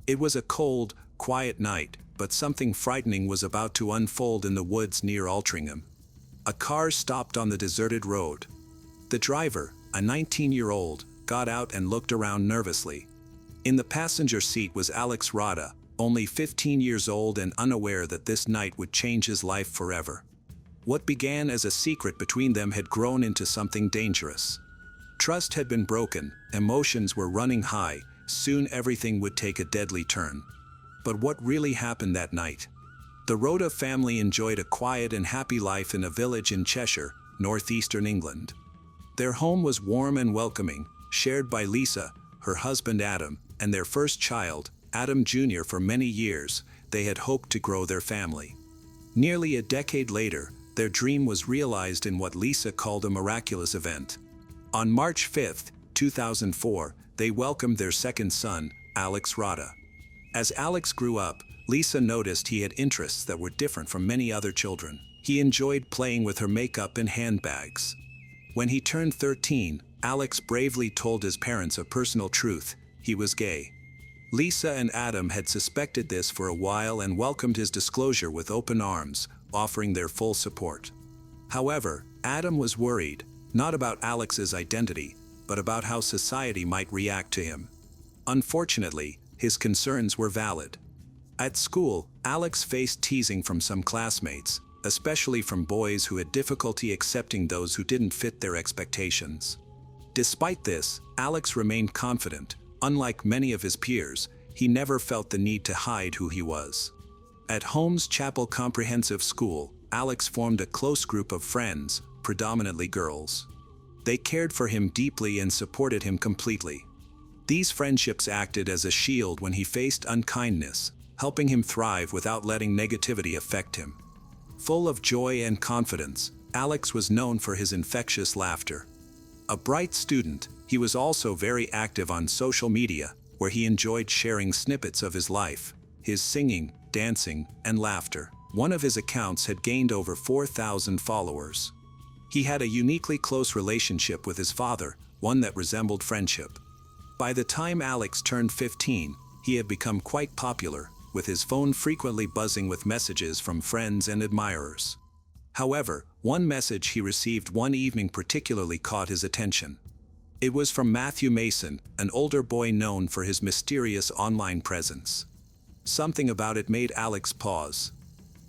It was a cold, quiet night, but something frightening was about to unfold in the woods near Altrincham. A car stopped on the deserted road. The driver, a 19-year-old, got out and looked around nervously. In the passenger seat was Alex Rada, only 15 years old and unaware that this night would change his life forever. What began as a secret between them had grown into something dangerous. Trust had been broken, emotions were running high, soon everything would take a deadly turn. But what really happened that night? The Rhoda family enjoyed a quiet and happy life in a village in Cheshire, northeastern England. Their home was warm and welcoming, shared by Lisa, her husband Adam, and their first child, Adam Jr. For many years, they had hoped to grow their family. Nearly a decade later, their dream was realized in what Lisa called a miraculous event. On March 5, 2004, they welcomed their second son, Alex Rada. As Alex grew up, Lisa noticed he had interests that were different from many other children. He enjoyed playing with her makeup and handbags. When he turned 13, Alex bravely told his parents a personal truth: he was gay. Lisa and Adam had suspected this for a while and welcomed his disclosure with open arms, offering their full support. However, Adam was worried, not about Alex's identity, but about how society might react to him. Unfortunately, his concerns were valid. At school, Alex faced teasing from some classmates, especially from boys who had difficulty accepting those who didn't fit their expectations. Despite this, Alex remained confident. Unlike many of his peers, he never felt the need to hide who he was. At Holmes Chapel Comprehensive School, Alex formed a close group of friends, predominantly girls. They cared for him deeply and supported him completely. These friendships acted as a shield when he faced unkindness, helping him thrive without letting negativity affect him. Full of joy and confidence, Alex was known for his infectious laughter. A bright student, he was also very active on social media, where he enjoyed sharing snippets of his life, his singing, dancing, and laughter. One of his accounts had gained over 4,000 followers. He had a uniquely close relationship with his father, one that resembled friendship. By the time Alex turned 15, he had become quite popular, with his phone frequently buzzing with messages from friends and admirers. However, one message he received one evening particularly caught his attention. It was from Matthew Mason, an older boy known for his mysterious online presence. Something about it made Alex pause.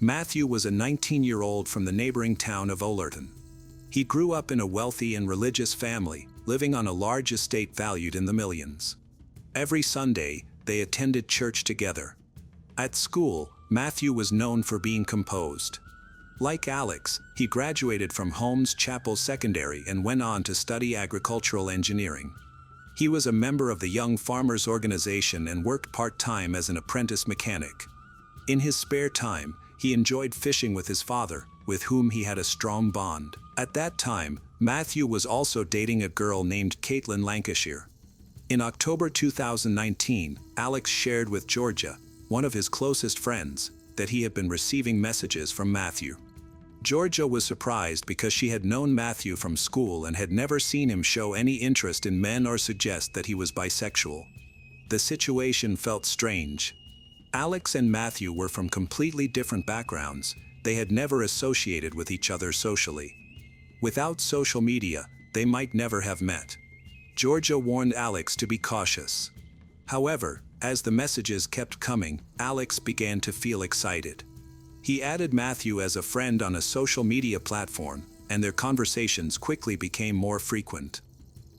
Matthew was a 19-year-old from the neighboring town of Ollerton. He grew up in a wealthy and religious family, living on a large estate valued in the millions. Every Sunday, they attended church together. At school, Matthew was known for being composed. Like Alex, he graduated from Holmes Chapel Secondary and went on to study agricultural engineering. He was a member of the Young Farmers Organization and worked part-time as an apprentice mechanic. In his spare time, he enjoyed fishing with his father, with whom he had a strong bond. At that time, Matthew was also dating a girl named Caitlin Lancashire. In October 2019, Alex shared with Georgia, one of his closest friends, that he had been receiving messages from Matthew. Georgia was surprised because she had known Matthew from school and had never seen him show any interest in men or suggest that he was bisexual. The situation felt strange. Alex and Matthew were from completely different backgrounds. They had never associated with each other socially. Without social media, they might never have met. Georgia warned Alex to be cautious. However, as the messages kept coming, Alex began to feel excited. He added Matthew as a friend on a social media platform, and their conversations quickly became more frequent.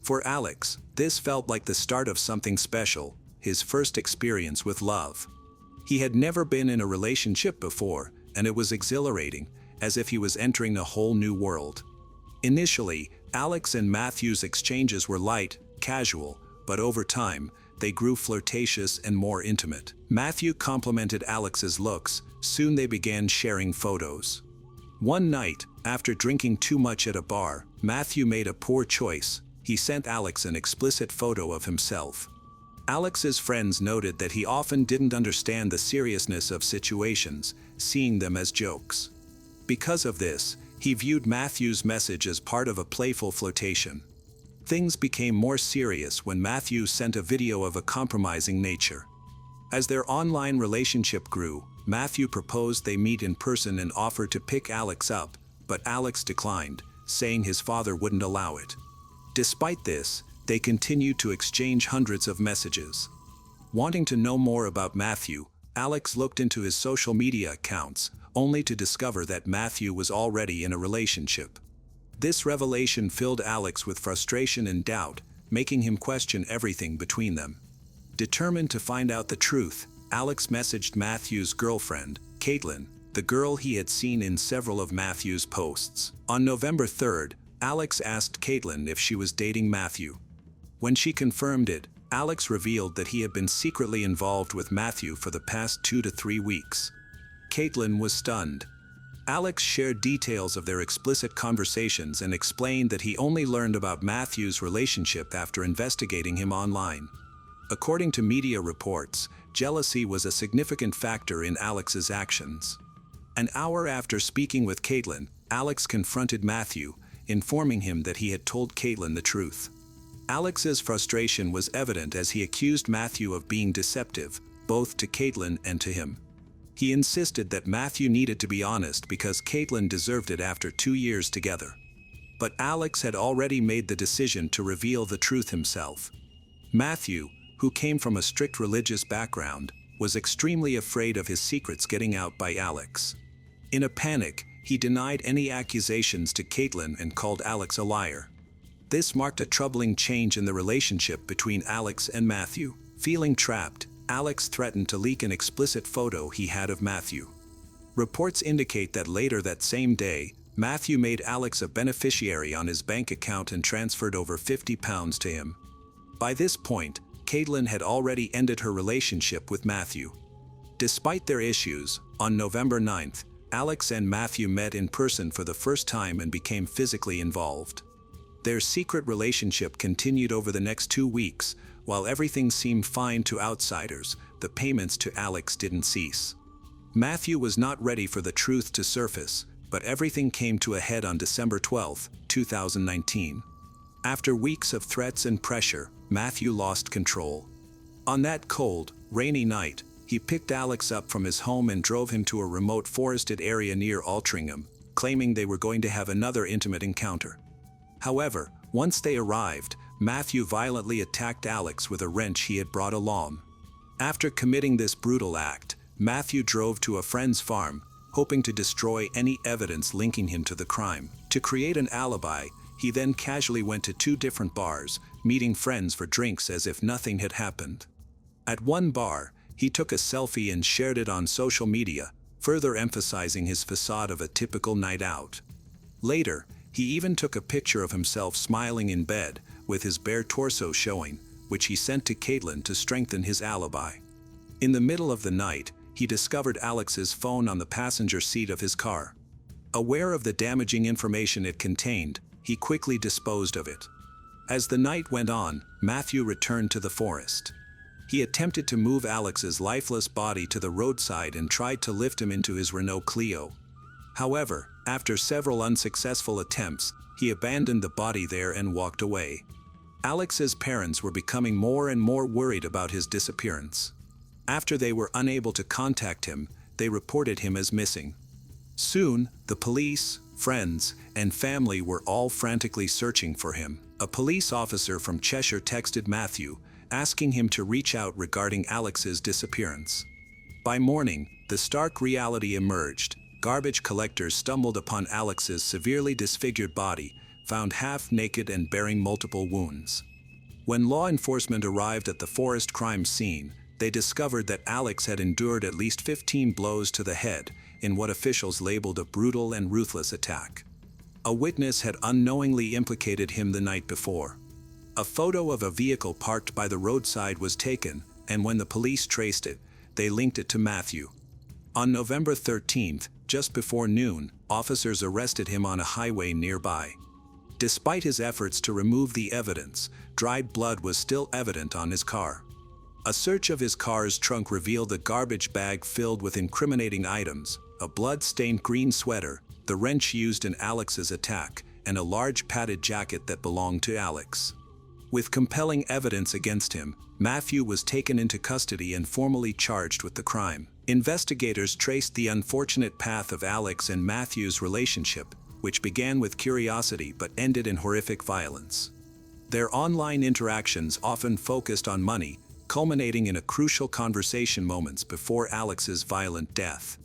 For Alex, this felt like the start of something special, his first experience with love. He had never been in a relationship before, and it was exhilarating, as if he was entering a whole new world. Initially, Alex and Matthew's exchanges were light, casual, but over time, they grew flirtatious and more intimate. Matthew complimented Alex's looks. Soon they began sharing photos. One night, after drinking too much at a bar, Matthew made a poor choice. He sent Alex an explicit photo of himself. Alex's friends noted that he often didn't understand the seriousness of situations, seeing them as jokes. Because of this, he viewed Matthew's message as part of a playful flirtation. Things became more serious when Matthew sent a video of a compromising nature. As their online relationship grew, Matthew proposed they meet in person and offered to pick Alex up, but Alex declined, saying his father wouldn't allow it. Despite this, they continued to exchange hundreds of messages. Wanting to know more about Matthew, Alex looked into his social media accounts, only to discover that Matthew was already in a relationship. This revelation filled Alex with frustration and doubt, making him question everything between them. Determined to find out the truth, Alex messaged Matthew's girlfriend, Caitlin, the girl he had seen in several of Matthew's posts. On November 3rd, Alex asked Caitlin if she was dating Matthew. When she confirmed it, Alex revealed that he had been secretly involved with Matthew for the past 2 to 3 weeks. Caitlin was stunned. Alex shared details of their explicit conversations and explained that he only learned about Matthew's relationship after investigating him online. According to media reports, jealousy was a significant factor in Alex's actions. An hour after speaking with Caitlin, Alex confronted Matthew, informing him that he had told Caitlin the truth. Alex's frustration was evident as he accused Matthew of being deceptive, both to Caitlin and to him. He insisted that Matthew needed to be honest because Caitlin deserved it after 2 years together. But Alex had already made the decision to reveal the truth himself. Matthew, who came from a strict religious background, was extremely afraid of his secrets getting out by Alex. In a panic, he denied any accusations to Caitlin and called Alex a liar. This marked a troubling change in the relationship between Alex and Matthew. Feeling trapped, Alex threatened to leak an explicit photo he had of Matthew. Reports indicate that later that same day, Matthew made Alex a beneficiary on his bank account and transferred over £50 to him. By this point, Caitlin had already ended her relationship with Matthew. Despite their issues, on November 9th, Alex and Matthew met in person for the first time and became physically involved. Their secret relationship continued over the next 2 weeks. While everything seemed fine to outsiders, the payments to Alex didn't cease. Matthew was not ready for the truth to surface, but everything came to a head on December 12, 2019. After weeks of threats and pressure, Matthew lost control. On that cold, rainy night, he picked Alex up from his home and drove him to a remote forested area near Altrincham, claiming they were going to have another intimate encounter. However, once they arrived, Matthew violently attacked Alex with a wrench he had brought along. After committing this brutal act, Matthew drove to a friend's farm, hoping to destroy any evidence linking him to the crime. To create an alibi, he then casually went to 2 different bars, meeting friends for drinks as if nothing had happened. At one bar, he took a selfie and shared it on social media, further emphasizing his facade of a typical night out. Later, he even took a picture of himself smiling in bed, with his bare torso showing, which he sent to Caitlin to strengthen his alibi. In the middle of the night, he discovered Alex's phone on the passenger seat of his car. Aware of the damaging information it contained, he quickly disposed of it. As the night went on, Matthew returned to the forest. He attempted to move Alex's lifeless body to the roadside and tried to lift him into his Renault Clio. However, after several unsuccessful attempts, he abandoned the body there and walked away. Alex's parents were becoming more and more worried about his disappearance. After they were unable to contact him, they reported him as missing. Soon, the police, friends, and family were all frantically searching for him. A police officer from Cheshire texted Matthew, asking him to reach out regarding Alex's disappearance. By morning, the stark reality emerged. Garbage collectors stumbled upon Alex's severely disfigured body, found half-naked and bearing multiple wounds. When law enforcement arrived at the forest crime scene, they discovered that Alex had endured at least 15 blows to the head, in what officials labeled a brutal and ruthless attack. A witness had unknowingly implicated him the night before. A photo of a vehicle parked by the roadside was taken, and when the police traced it, they linked it to Matthew. On November 13th, just before noon, officers arrested him on a highway nearby. Despite his efforts to remove the evidence, dried blood was still evident on his car. A search of his car's trunk revealed a garbage bag filled with incriminating items, a blood-stained green sweater, the wrench used in Alex's attack, and a large padded jacket that belonged to Alex. With compelling evidence against him, Matthew was taken into custody and formally charged with the crime. Investigators traced the unfortunate path of Alex and Matthew's relationship, which began with curiosity but ended in horrific violence. Their online interactions often focused on money, culminating in a crucial conversation moments before Alex's violent death.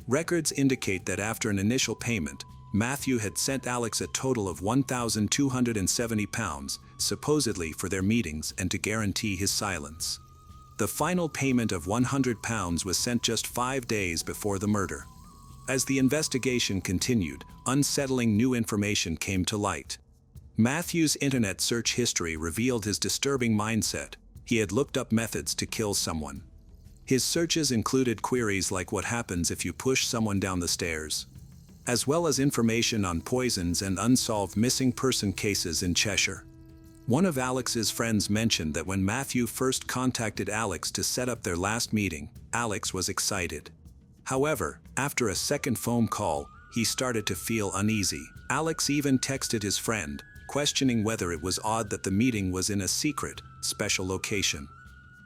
Records indicate that after an initial payment, Matthew had sent Alex a total of £1,270, supposedly for their meetings and to guarantee his silence. The final payment of £100 was sent just 5 days before the murder. As the investigation continued, unsettling new information came to light. Matthew's internet search history revealed his disturbing mindset. He had looked up methods to kill someone. His searches included queries like what happens if you push someone down the stairs, as well as information on poisons and unsolved missing person cases in Cheshire. One of Alex's friends mentioned that when Matthew first contacted Alex to set up their last meeting, Alex was excited. However, after a second phone call, he started to feel uneasy. Alex even texted his friend, questioning whether it was odd that the meeting was in a secret, special location.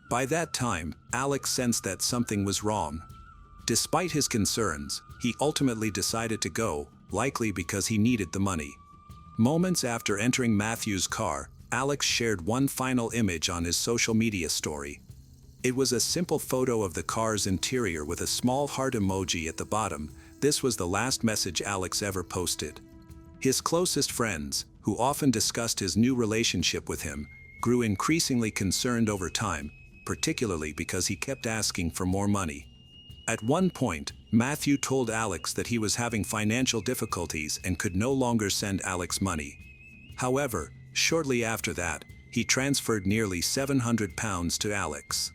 By that time, Alex sensed that something was wrong. Despite his concerns, he ultimately decided to go, likely because he needed the money. Moments after entering Matthew's car, Alex shared one final image on his social media story. It was a simple photo of the car's interior with a small heart emoji at the bottom. This was the last message Alex ever posted. His closest friends, who often discussed his new relationship with him, grew increasingly concerned over time, particularly because he kept asking for more money. At one point, Matthew told Alex that he was having financial difficulties and could no longer send Alex money. However, shortly after that, he transferred nearly £700 to Alex.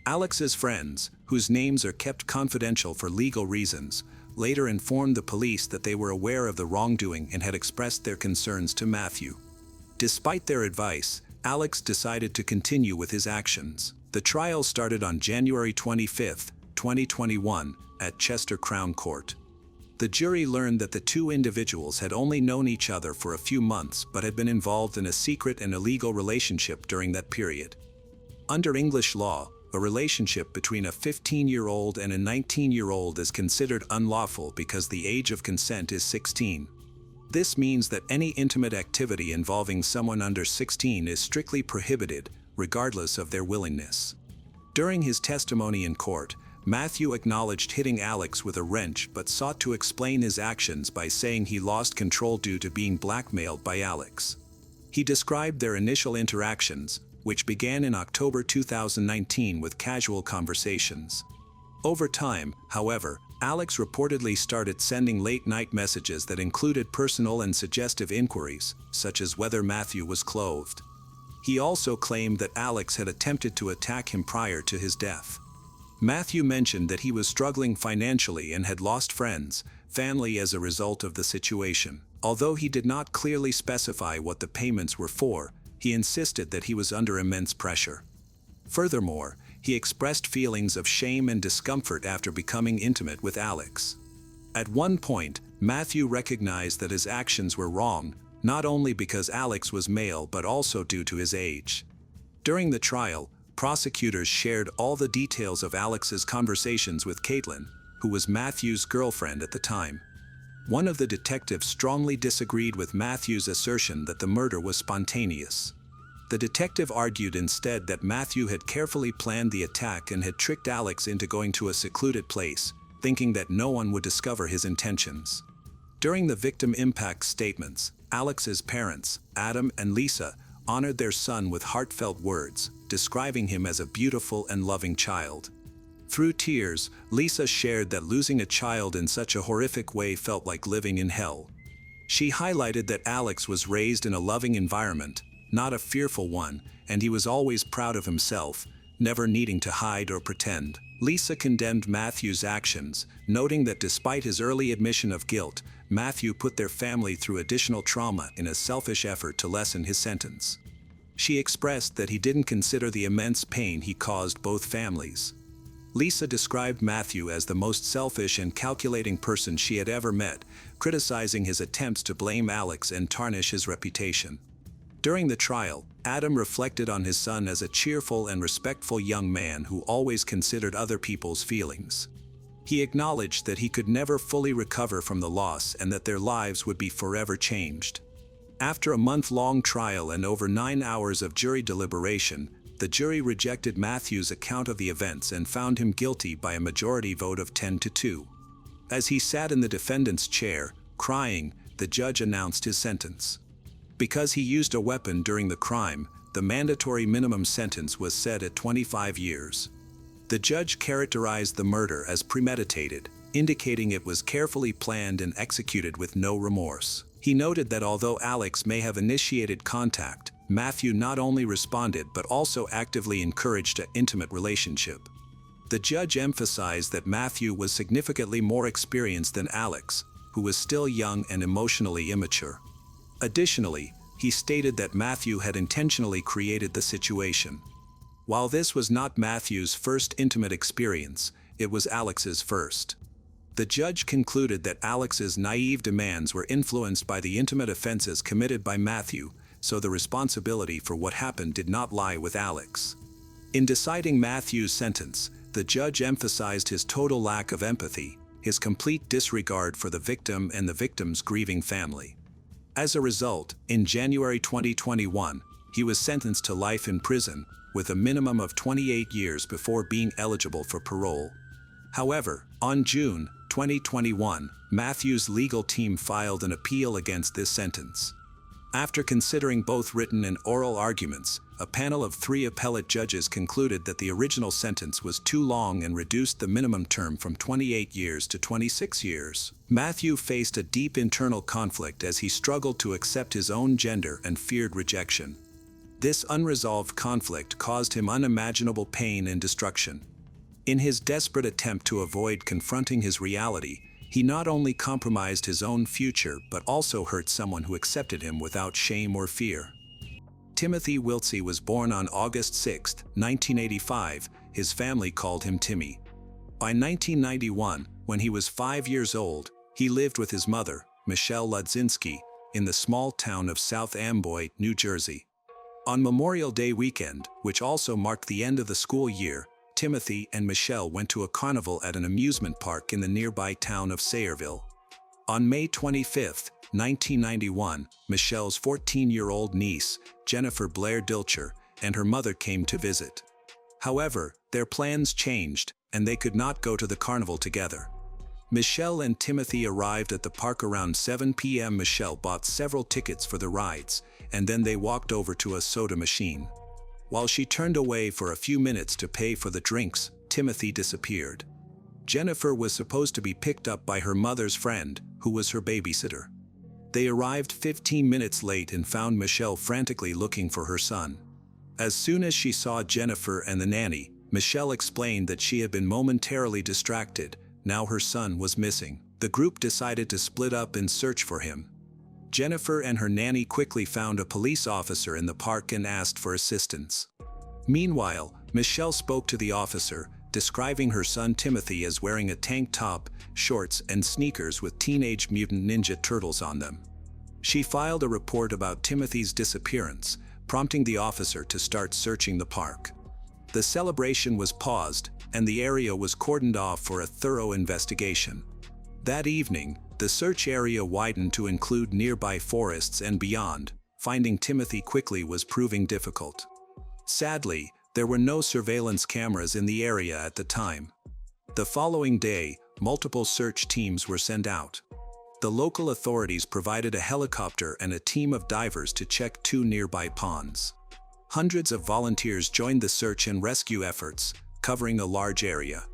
Alex's friends, whose names are kept confidential for legal reasons, later informed the police that they were aware of the wrongdoing and had expressed their concerns to Matthew. Despite their advice, Alex decided to continue with his actions. The trial started on January 25, 2021, at Chester Crown Court. The jury learned that the two individuals had only known each other for a few months but had been involved in a secret and illegal relationship during that period. Under English law, a relationship between a 15-year-old and a 19-year-old is considered unlawful because the age of consent is 16. This means that any intimate activity involving someone under 16 is strictly prohibited, regardless of their willingness. During his testimony in court, Matthew acknowledged hitting Alex with a wrench but sought to explain his actions by saying he lost control due to being blackmailed by Alex. He described their initial interactions, which began in October 2019 with casual conversations. Over time, however, Alex reportedly started sending late-night messages that included personal and suggestive inquiries, such as whether Matthew was clothed. He also claimed that Alex had attempted to attack him prior to his death. Matthew mentioned that he was struggling financially and had lost friends, family as a result of the situation. Although he did not clearly specify what the payments were for, he insisted that he was under immense pressure. Furthermore, he expressed feelings of shame and discomfort after becoming intimate with Alex. At one point, Matthew recognized that his actions were wrong, not only because Alex was male but also due to his age. During the trial, prosecutors shared all the details of Alex's conversations with Caitlin, who was Matthew's girlfriend at the time. One of the detectives strongly disagreed with Matthew's assertion that the murder was spontaneous. The detective argued instead that Matthew had carefully planned the attack and had tricked Alex into going to a secluded place, thinking that no one would discover his intentions. During the victim impact statements, Alex's parents, Adam and Lisa, honored their son with heartfelt words, describing him as a beautiful and loving child. Through tears, Lisa shared that losing a child in such a horrific way felt like living in hell. She highlighted that Alex was raised in a loving environment, not a fearful one, and he was always proud of himself, never needing to hide or pretend. Lisa condemned Matthew's actions, noting that despite his early admission of guilt, Matthew put their family through additional trauma in a selfish effort to lessen his sentence. She expressed that he didn't consider the immense pain he caused both families. Lisa described Matthew as the most selfish and calculating person she had ever met, criticizing his attempts to blame Alex and tarnish his reputation. During the trial, Adam reflected on his son as a cheerful and respectful young man who always considered other people's feelings. He acknowledged that he could never fully recover from the loss and that their lives would be forever changed. After a month-long trial and over 9 hours of jury deliberation, the jury rejected Matthew's account of the events and found him guilty by a majority vote of 10-2. As he sat in the defendant's chair, crying, the judge announced his sentence. Because he used a weapon during the crime, the mandatory minimum sentence was set at 25 years. The judge characterized the murder as premeditated, indicating it was carefully planned and executed with no remorse. He noted that although Alex may have initiated contact, Matthew not only responded but also actively encouraged an intimate relationship. The judge emphasized that Matthew was significantly more experienced than Alex, who was still young and emotionally immature. Additionally, he stated that Matthew had intentionally created the situation. While this was not Matthew's first intimate experience, it was Alex's first. The judge concluded that Alex's naive demands were influenced by the intimate offenses committed by Matthew, so the responsibility for what happened did not lie with Alex. In deciding Matthew's sentence, the judge emphasized his total lack of empathy, his complete disregard for the victim and the victim's grieving family. As a result, in January 2021, he was sentenced to life in prison, with a minimum of 28 years before being eligible for parole. However, on June 2021, Matthew's legal team filed an appeal against this sentence. After considering both written and oral arguments, a panel of 3 appellate judges concluded that the original sentence was too long and reduced the minimum term from 28 years to 26 years. Matthew faced a deep internal conflict as he struggled to accept his own gender and feared rejection. This unresolved conflict caused him unimaginable pain and destruction. In his desperate attempt to avoid confronting his reality, he not only compromised his own future but also hurt someone who accepted him without shame or fear. Timothy Wiltsey was born on August 6, 1985. His family called him Timmy. By 1991, when he was 5 years old, he lived with his mother, Michelle Ludzinski, in the small town of South Amboy, New Jersey. On Memorial Day weekend, which also marked the end of the school year, Timothy and Michelle went to a carnival at an amusement park in the nearby town of Sayreville. On May 25, 1991, Michelle's 14-year-old niece, Jennifer Blair Dilcher, and her mother came to visit. However, their plans changed, and they could not go to the carnival together. Michelle and Timothy arrived at the park around 7 p.m. Michelle bought several tickets for the rides, and then they walked over to a soda machine. While she turned away for a few minutes to pay for the drinks, Timothy disappeared. Jennifer was supposed to be picked up by her mother's friend, who was her babysitter. They arrived 15 minutes late and found Michelle frantically looking for her son. As soon as she saw Jennifer and the nanny, Michelle explained that she had been momentarily distracted. Now her son was missing. The group decided to split up and search for him. Jennifer and her nanny quickly found a police officer in the park and asked for assistance. Meanwhile, Michelle spoke to the officer, describing her son Timothy as wearing a tank top, shorts, and sneakers with Teenage Mutant Ninja Turtles on them. She filed a report about Timothy's disappearance, prompting the officer to start searching the park. The celebration was paused, and the area was cordoned off for a thorough investigation. That evening, the search area widened to include nearby forests and beyond. Finding Timothy quickly was proving difficult. Sadly, there were no surveillance cameras in the area at the time. The following day, multiple search teams were sent out. The local authorities provided a helicopter and a team of divers to check 2 nearby ponds. Hundreds of volunteers joined the search and rescue efforts, covering a large area.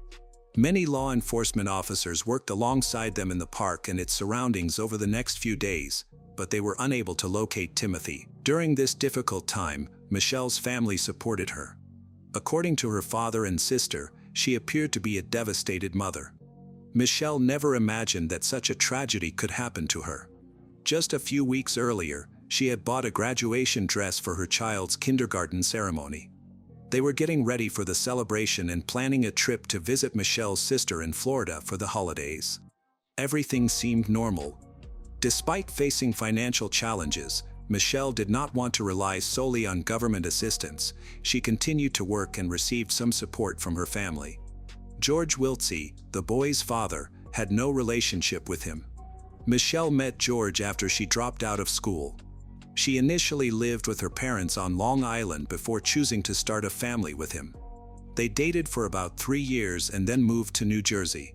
Many law enforcement officers worked alongside them in the park and its surroundings over the next few days, but they were unable to locate Timothy. During this difficult time, Michelle's family supported her. According to her father and sister, she appeared to be a devastated mother. Michelle never imagined that such a tragedy could happen to her. Just a few weeks earlier, she had bought a graduation dress for her child's kindergarten ceremony. They were getting ready for the celebration and planning a trip to visit Michelle's sister in Florida for the holidays. Everything seemed normal. Despite facing financial challenges, Michelle did not want to rely solely on government assistance. She continued to work and received some support from her family. George Wiltse, the boy's father, had no relationship with him. Michelle met George after she dropped out of school. She initially lived with her parents on Long Island before choosing to start a family with him. They dated for about 3 years and then moved to New Jersey.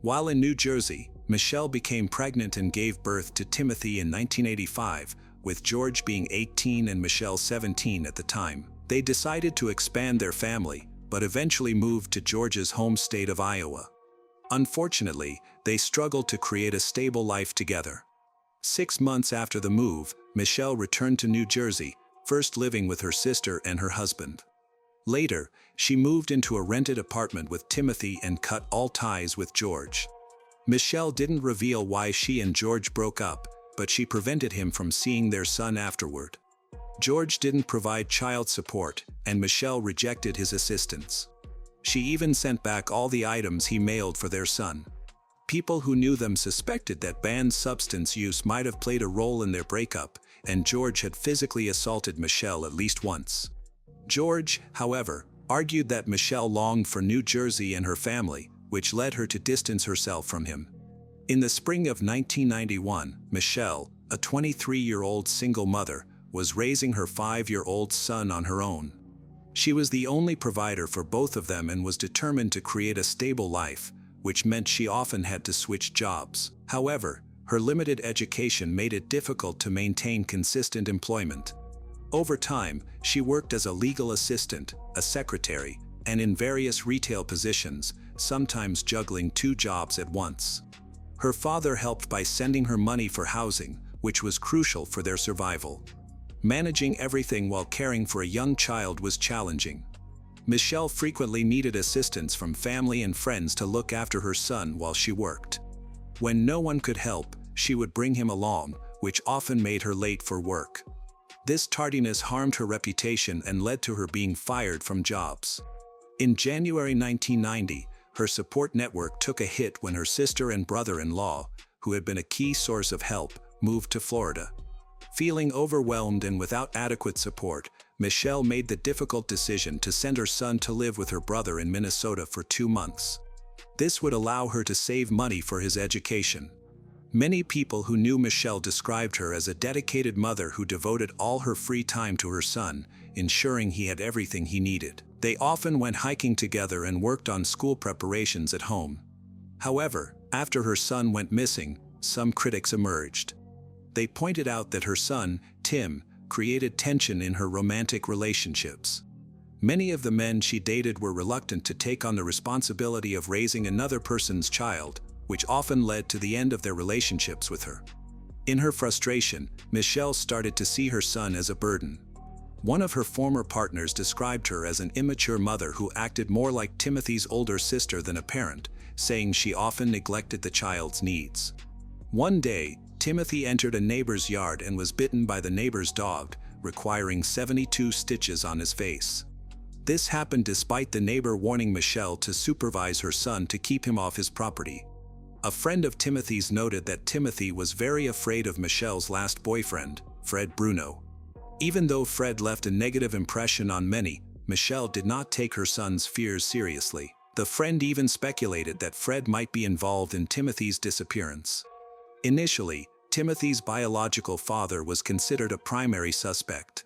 While in New Jersey, Michelle became pregnant and gave birth to Timothy in 1985, with George being 18 and Michelle 17 at the time. They decided to expand their family, but eventually moved to George's home state of Iowa. Unfortunately, they struggled to create a stable life together. 6 months after the move, Michelle returned to New Jersey, first living with her sister and her husband. Later, she moved into a rented apartment with Timothy and cut all ties with George. Michelle didn't reveal why she and George broke up, but she prevented him from seeing their son afterward. George didn't provide child support, and Michelle rejected his assistance. She even sent back all the items he mailed for their son. People who knew them suspected that banned substance use might have played a role in their breakup, and George had physically assaulted Michelle at least once. George, however, argued that Michelle longed for New Jersey and her family, which led her to distance herself from him. In the spring of 1991, Michelle, a 23-year-old single mother, was raising her 5-year-old son on her own. She was the only provider for both of them and was determined to create a stable life, which meant she often had to switch jobs. However, her limited education made it difficult to maintain consistent employment. Over time, she worked as a legal assistant, a secretary, and in various retail positions, sometimes juggling 2 jobs at once. Her father helped by sending her money for housing, which was crucial for their survival. Managing everything while caring for a young child was challenging. Michelle frequently needed assistance from family and friends to look after her son while she worked. When no one could help, she would bring him along, which often made her late for work. This tardiness harmed her reputation and led to her being fired from jobs. In January 1990, her support network took a hit when her sister and brother-in-law, who had been a key source of help, moved to Florida. Feeling overwhelmed and without adequate support, Michelle made the difficult decision to send her son to live with her brother in Minnesota for 2 months. This would allow her to save money for his education. Many people who knew Michelle described her as a dedicated mother who devoted all her free time to her son, ensuring he had everything he needed. They often went hiking together and worked on school preparations at home. However, after her son went missing, some critics emerged. They pointed out that her son, Tim, created tension in her romantic relationships. Many of the men she dated were reluctant to take on the responsibility of raising another person's child, which often led to the end of their relationships with her. In her frustration, Michelle started to see her son as a burden. One of her former partners described her as an immature mother who acted more like Timothy's older sister than a parent, saying she often neglected the child's needs. One day, Timothy entered a neighbor's yard and was bitten by the neighbor's dog, requiring 72 stitches on his face. This happened despite the neighbor warning Michelle to supervise her son to keep him off his property. A friend of Timothy's noted that Timothy was very afraid of Michelle's last boyfriend, Fred Bruno. Even though Fred left a negative impression on many, Michelle did not take her son's fears seriously. The friend even speculated that Fred might be involved in Timothy's disappearance. Initially, Timothy's biological father was considered a primary suspect.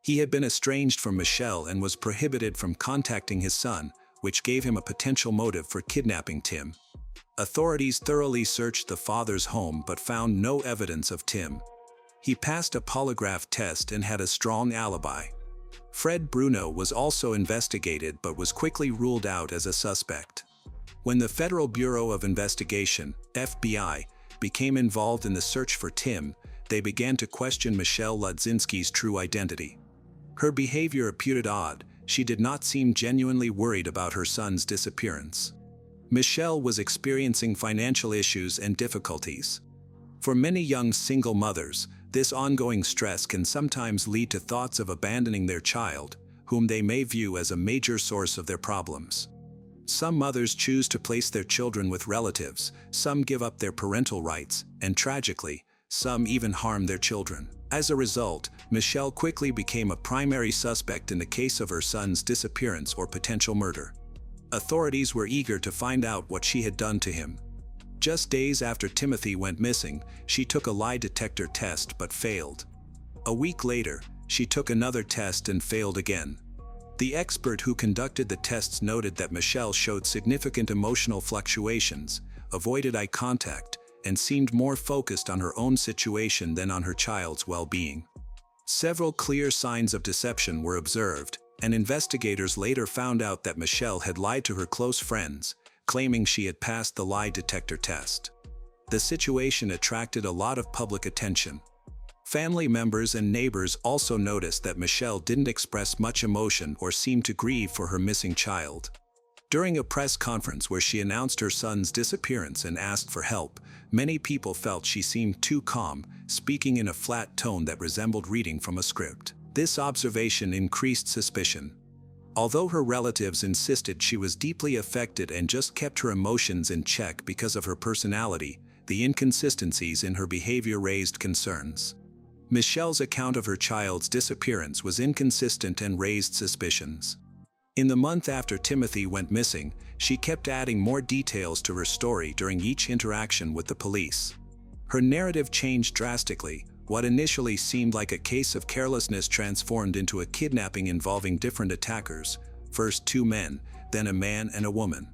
He had been estranged from Michelle and was prohibited from contacting his son, which gave him a potential motive for kidnapping Tim. Authorities thoroughly searched the father's home but found no evidence of Tim. He passed a polygraph test and had a strong alibi. Fred Bruno was also investigated but was quickly ruled out as a suspect. When the Federal Bureau of Investigation, FBI, became involved in the search for Tim, they began to question Michelle Ludzinski's true identity. Her behavior appeared odd. She did not seem genuinely worried about her son's disappearance. Michelle was experiencing financial issues and difficulties. For many young single mothers, this ongoing stress can sometimes lead to thoughts of abandoning their child, whom they may view as a major source of their problems. Some mothers choose to place their children with relatives, some give up their parental rights, and tragically, some even harm their children. As a result, Michelle quickly became a primary suspect in the case of her son's disappearance or potential murder. Authorities were eager to find out what she had done to him. Just days after Timothy went missing, she took a lie detector test but failed. A week later, she took another test and failed again. The expert who conducted the tests noted that Michelle showed significant emotional fluctuations, avoided eye contact, and seemed more focused on her own situation than on her child's well-being. Several clear signs of deception were observed, and investigators later found out that Michelle had lied to her close friends, claiming she had passed the lie detector test. The situation attracted a lot of public attention. Family members and neighbors also noticed that Michelle didn't express much emotion or seem to grieve for her missing child. During a press conference where she announced her son's disappearance and asked for help, many people felt she seemed too calm, speaking in a flat tone that resembled reading from a script. This observation increased suspicion. Although her relatives insisted she was deeply affected and just kept her emotions in check because of her personality, the inconsistencies in her behavior raised concerns. Michelle's account of her child's disappearance was inconsistent and raised suspicions. In the month after Timothy went missing, she kept adding more details to her story during each interaction with the police. Her narrative changed drastically. What initially seemed like a case of carelessness transformed into a kidnapping involving different attackers, first two men, then a man and a woman.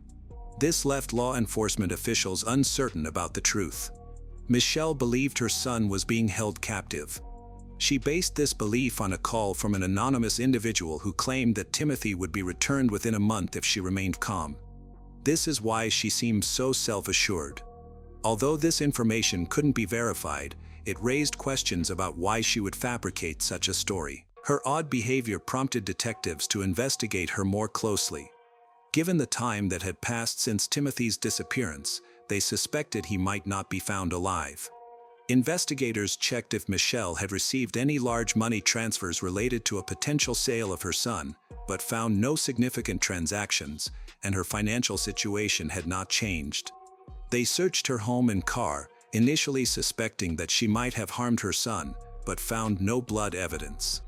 This left law enforcement officials uncertain about the truth. Michelle believed her son was being held captive. She based this belief on a call from an anonymous individual who claimed that Timothy would be returned within a month if she remained calm. This is why she seemed so self-assured. Although this information couldn't be verified, it raised questions about why she would fabricate such a story. Her odd behavior prompted detectives to investigate her more closely. Given the time that had passed since Timothy's disappearance, they suspected he might not be found alive. Investigators checked if Michelle had received any large money transfers related to a potential sale of her son, but found no significant transactions, and her financial situation had not changed. They searched her home and car, initially suspecting that she might have harmed her son, but found no blood evidence.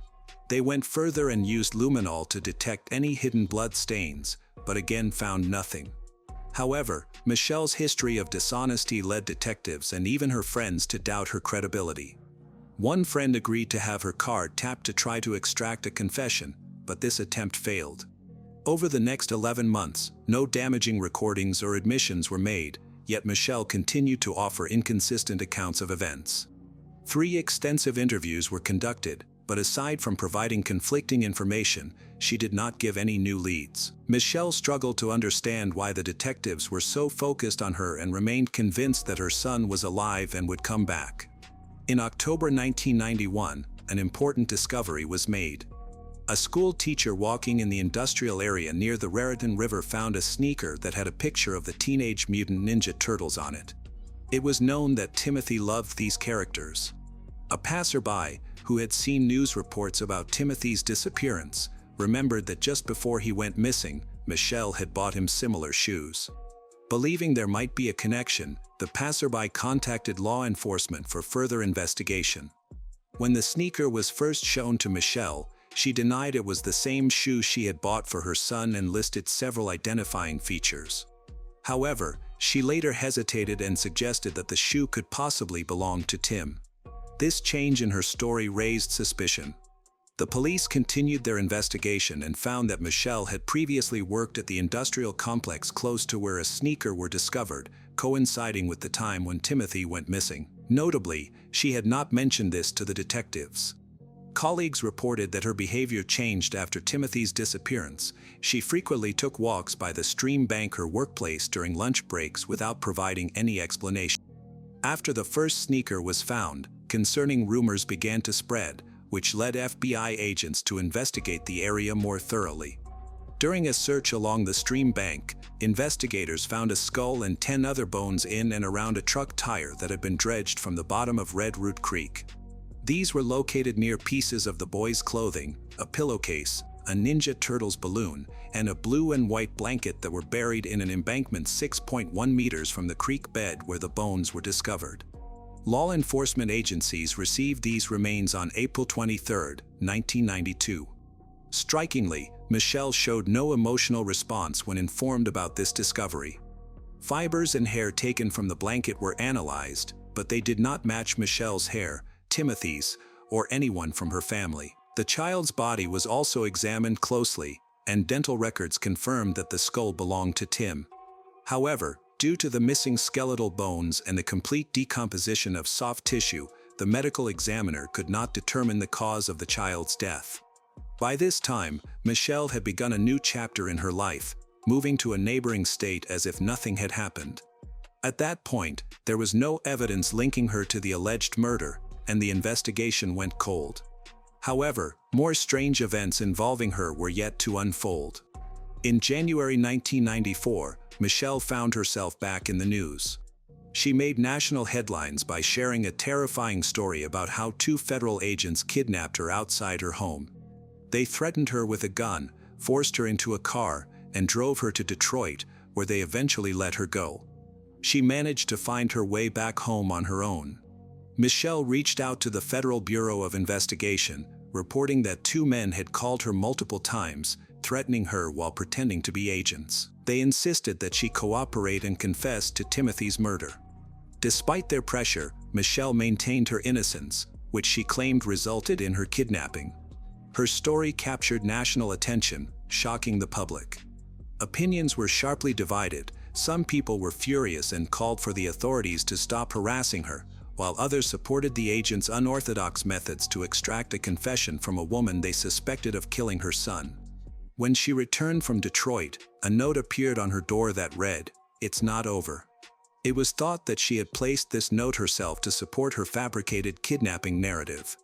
They went further and used luminol to detect any hidden blood stains, but again found nothing. However, Michelle's history of dishonesty led detectives and even her friends to doubt her credibility. One friend agreed to have her card tapped to try to extract a confession, but this attempt failed. Over the next 11 months, no damaging recordings or admissions were made, yet Michelle continued to offer inconsistent accounts of events. 3 extensive interviews were conducted, but aside from providing conflicting information, she did not give any new leads. Michelle struggled to understand why the detectives were so focused on her and remained convinced that her son was alive and would come back. In October 1991, an important discovery was made. A school teacher walking in the industrial area near the Raritan River found a sneaker that had a picture of the Teenage Mutant Ninja Turtles on it. It was known that Timothy loved these characters. A passerby, who had seen news reports about Timothy's disappearance, remembered that just before he went missing, Michelle had bought him similar shoes. Believing there might be a connection, the passerby contacted law enforcement for further investigation. When the sneaker was first shown to Michelle, she denied it was the same shoe she had bought for her son and listed several identifying features. However, she later hesitated and suggested that the shoe could possibly belong to Tim. This change in her story raised suspicion. The police continued their investigation and found that Michelle had previously worked at the industrial complex close to where a sneaker were discovered, coinciding with the time when Timothy went missing. Notably, she had not mentioned this to the detectives. Colleagues reported that her behavior changed after Timothy's disappearance. She frequently took walks by the stream bank, her workplace, during lunch breaks without providing any explanation. After the first sneaker was found, concerning rumors began to spread, which led FBI agents to investigate the area more thoroughly. During a search along the stream bank, investigators found a skull and 10 other bones in and around a truck tire that had been dredged from the bottom of Red Root Creek. These were located near pieces of the boy's clothing, a pillowcase, a Ninja Turtles balloon, and a blue and white blanket that were buried in an embankment 6.1 meters from the creek bed where the bones were discovered. Law enforcement agencies received these remains on April 23, 1992. Strikingly, Michelle showed no emotional response when informed about this discovery. Fibers and hair taken from the blanket were analyzed, but they did not match Michelle's hair, Timothy's, or anyone from her family. The child's body was also examined closely, and dental records confirmed that the skull belonged to Tim. However, due to the missing skeletal bones and the complete decomposition of soft tissue, the medical examiner could not determine the cause of the child's death. By this time, Michelle had begun a new chapter in her life, moving to a neighboring state as if nothing had happened. At that point, there was no evidence linking her to the alleged murder, and the investigation went cold. However, more strange events involving her were yet to unfold. In January 1994, Michelle found herself back in the news. She made national headlines by sharing a terrifying story about how 2 federal agents kidnapped her outside her home. They threatened her with a gun, forced her into a car, and drove her to Detroit, where they eventually let her go. She managed to find her way back home on her own. Michelle reached out to the Federal Bureau of Investigation, reporting that 2 men had called her multiple times, threatening her while pretending to be agents. They insisted that she cooperate and confess to Timothy's murder. Despite their pressure, Michelle maintained her innocence, which she claimed resulted in her kidnapping. Her story captured national attention, shocking the public. Opinions were sharply divided. Some people were furious and called for the authorities to stop harassing her, while others supported the agents' unorthodox methods to extract a confession from a woman they suspected of killing her son. When she returned from Detroit, a note appeared on her door that read, "It's not over." It was thought that she had placed this note herself to support her fabricated kidnapping narrative.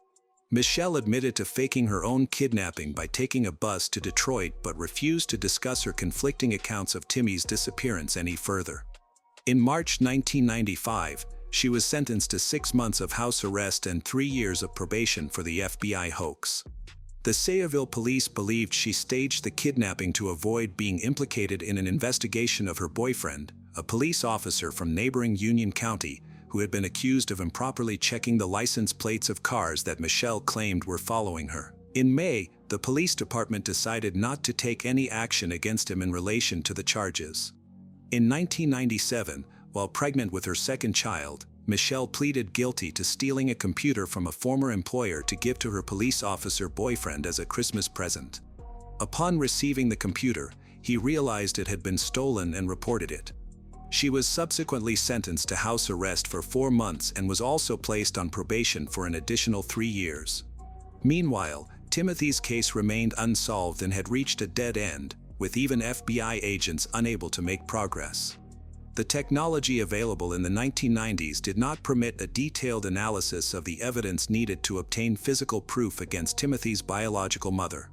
Michelle admitted to faking her own kidnapping by taking a bus to Detroit but refused to discuss her conflicting accounts of Timmy's disappearance any further. In March 1995, she was sentenced to 6 months of house arrest and 3 years of probation for the FBI hoax. The Sayreville police believed she staged the kidnapping to avoid being implicated in an investigation of her boyfriend, a police officer from neighboring Union County, who had been accused of improperly checking the license plates of cars that Michelle claimed were following her. In May, the police department decided not to take any action against him in relation to the charges. In 1997, while pregnant with her second child, Michelle pleaded guilty to stealing a computer from a former employer to give to her police officer boyfriend as a Christmas present. Upon receiving the computer, he realized it had been stolen and reported it. She was subsequently sentenced to house arrest for 4 months and was also placed on probation for an additional 3 years. Meanwhile, Timothy's case remained unsolved and had reached a dead end, with even FBI agents unable to make progress. The technology available in the 1990s did not permit a detailed analysis of the evidence needed to obtain physical proof against Timothy's biological mother.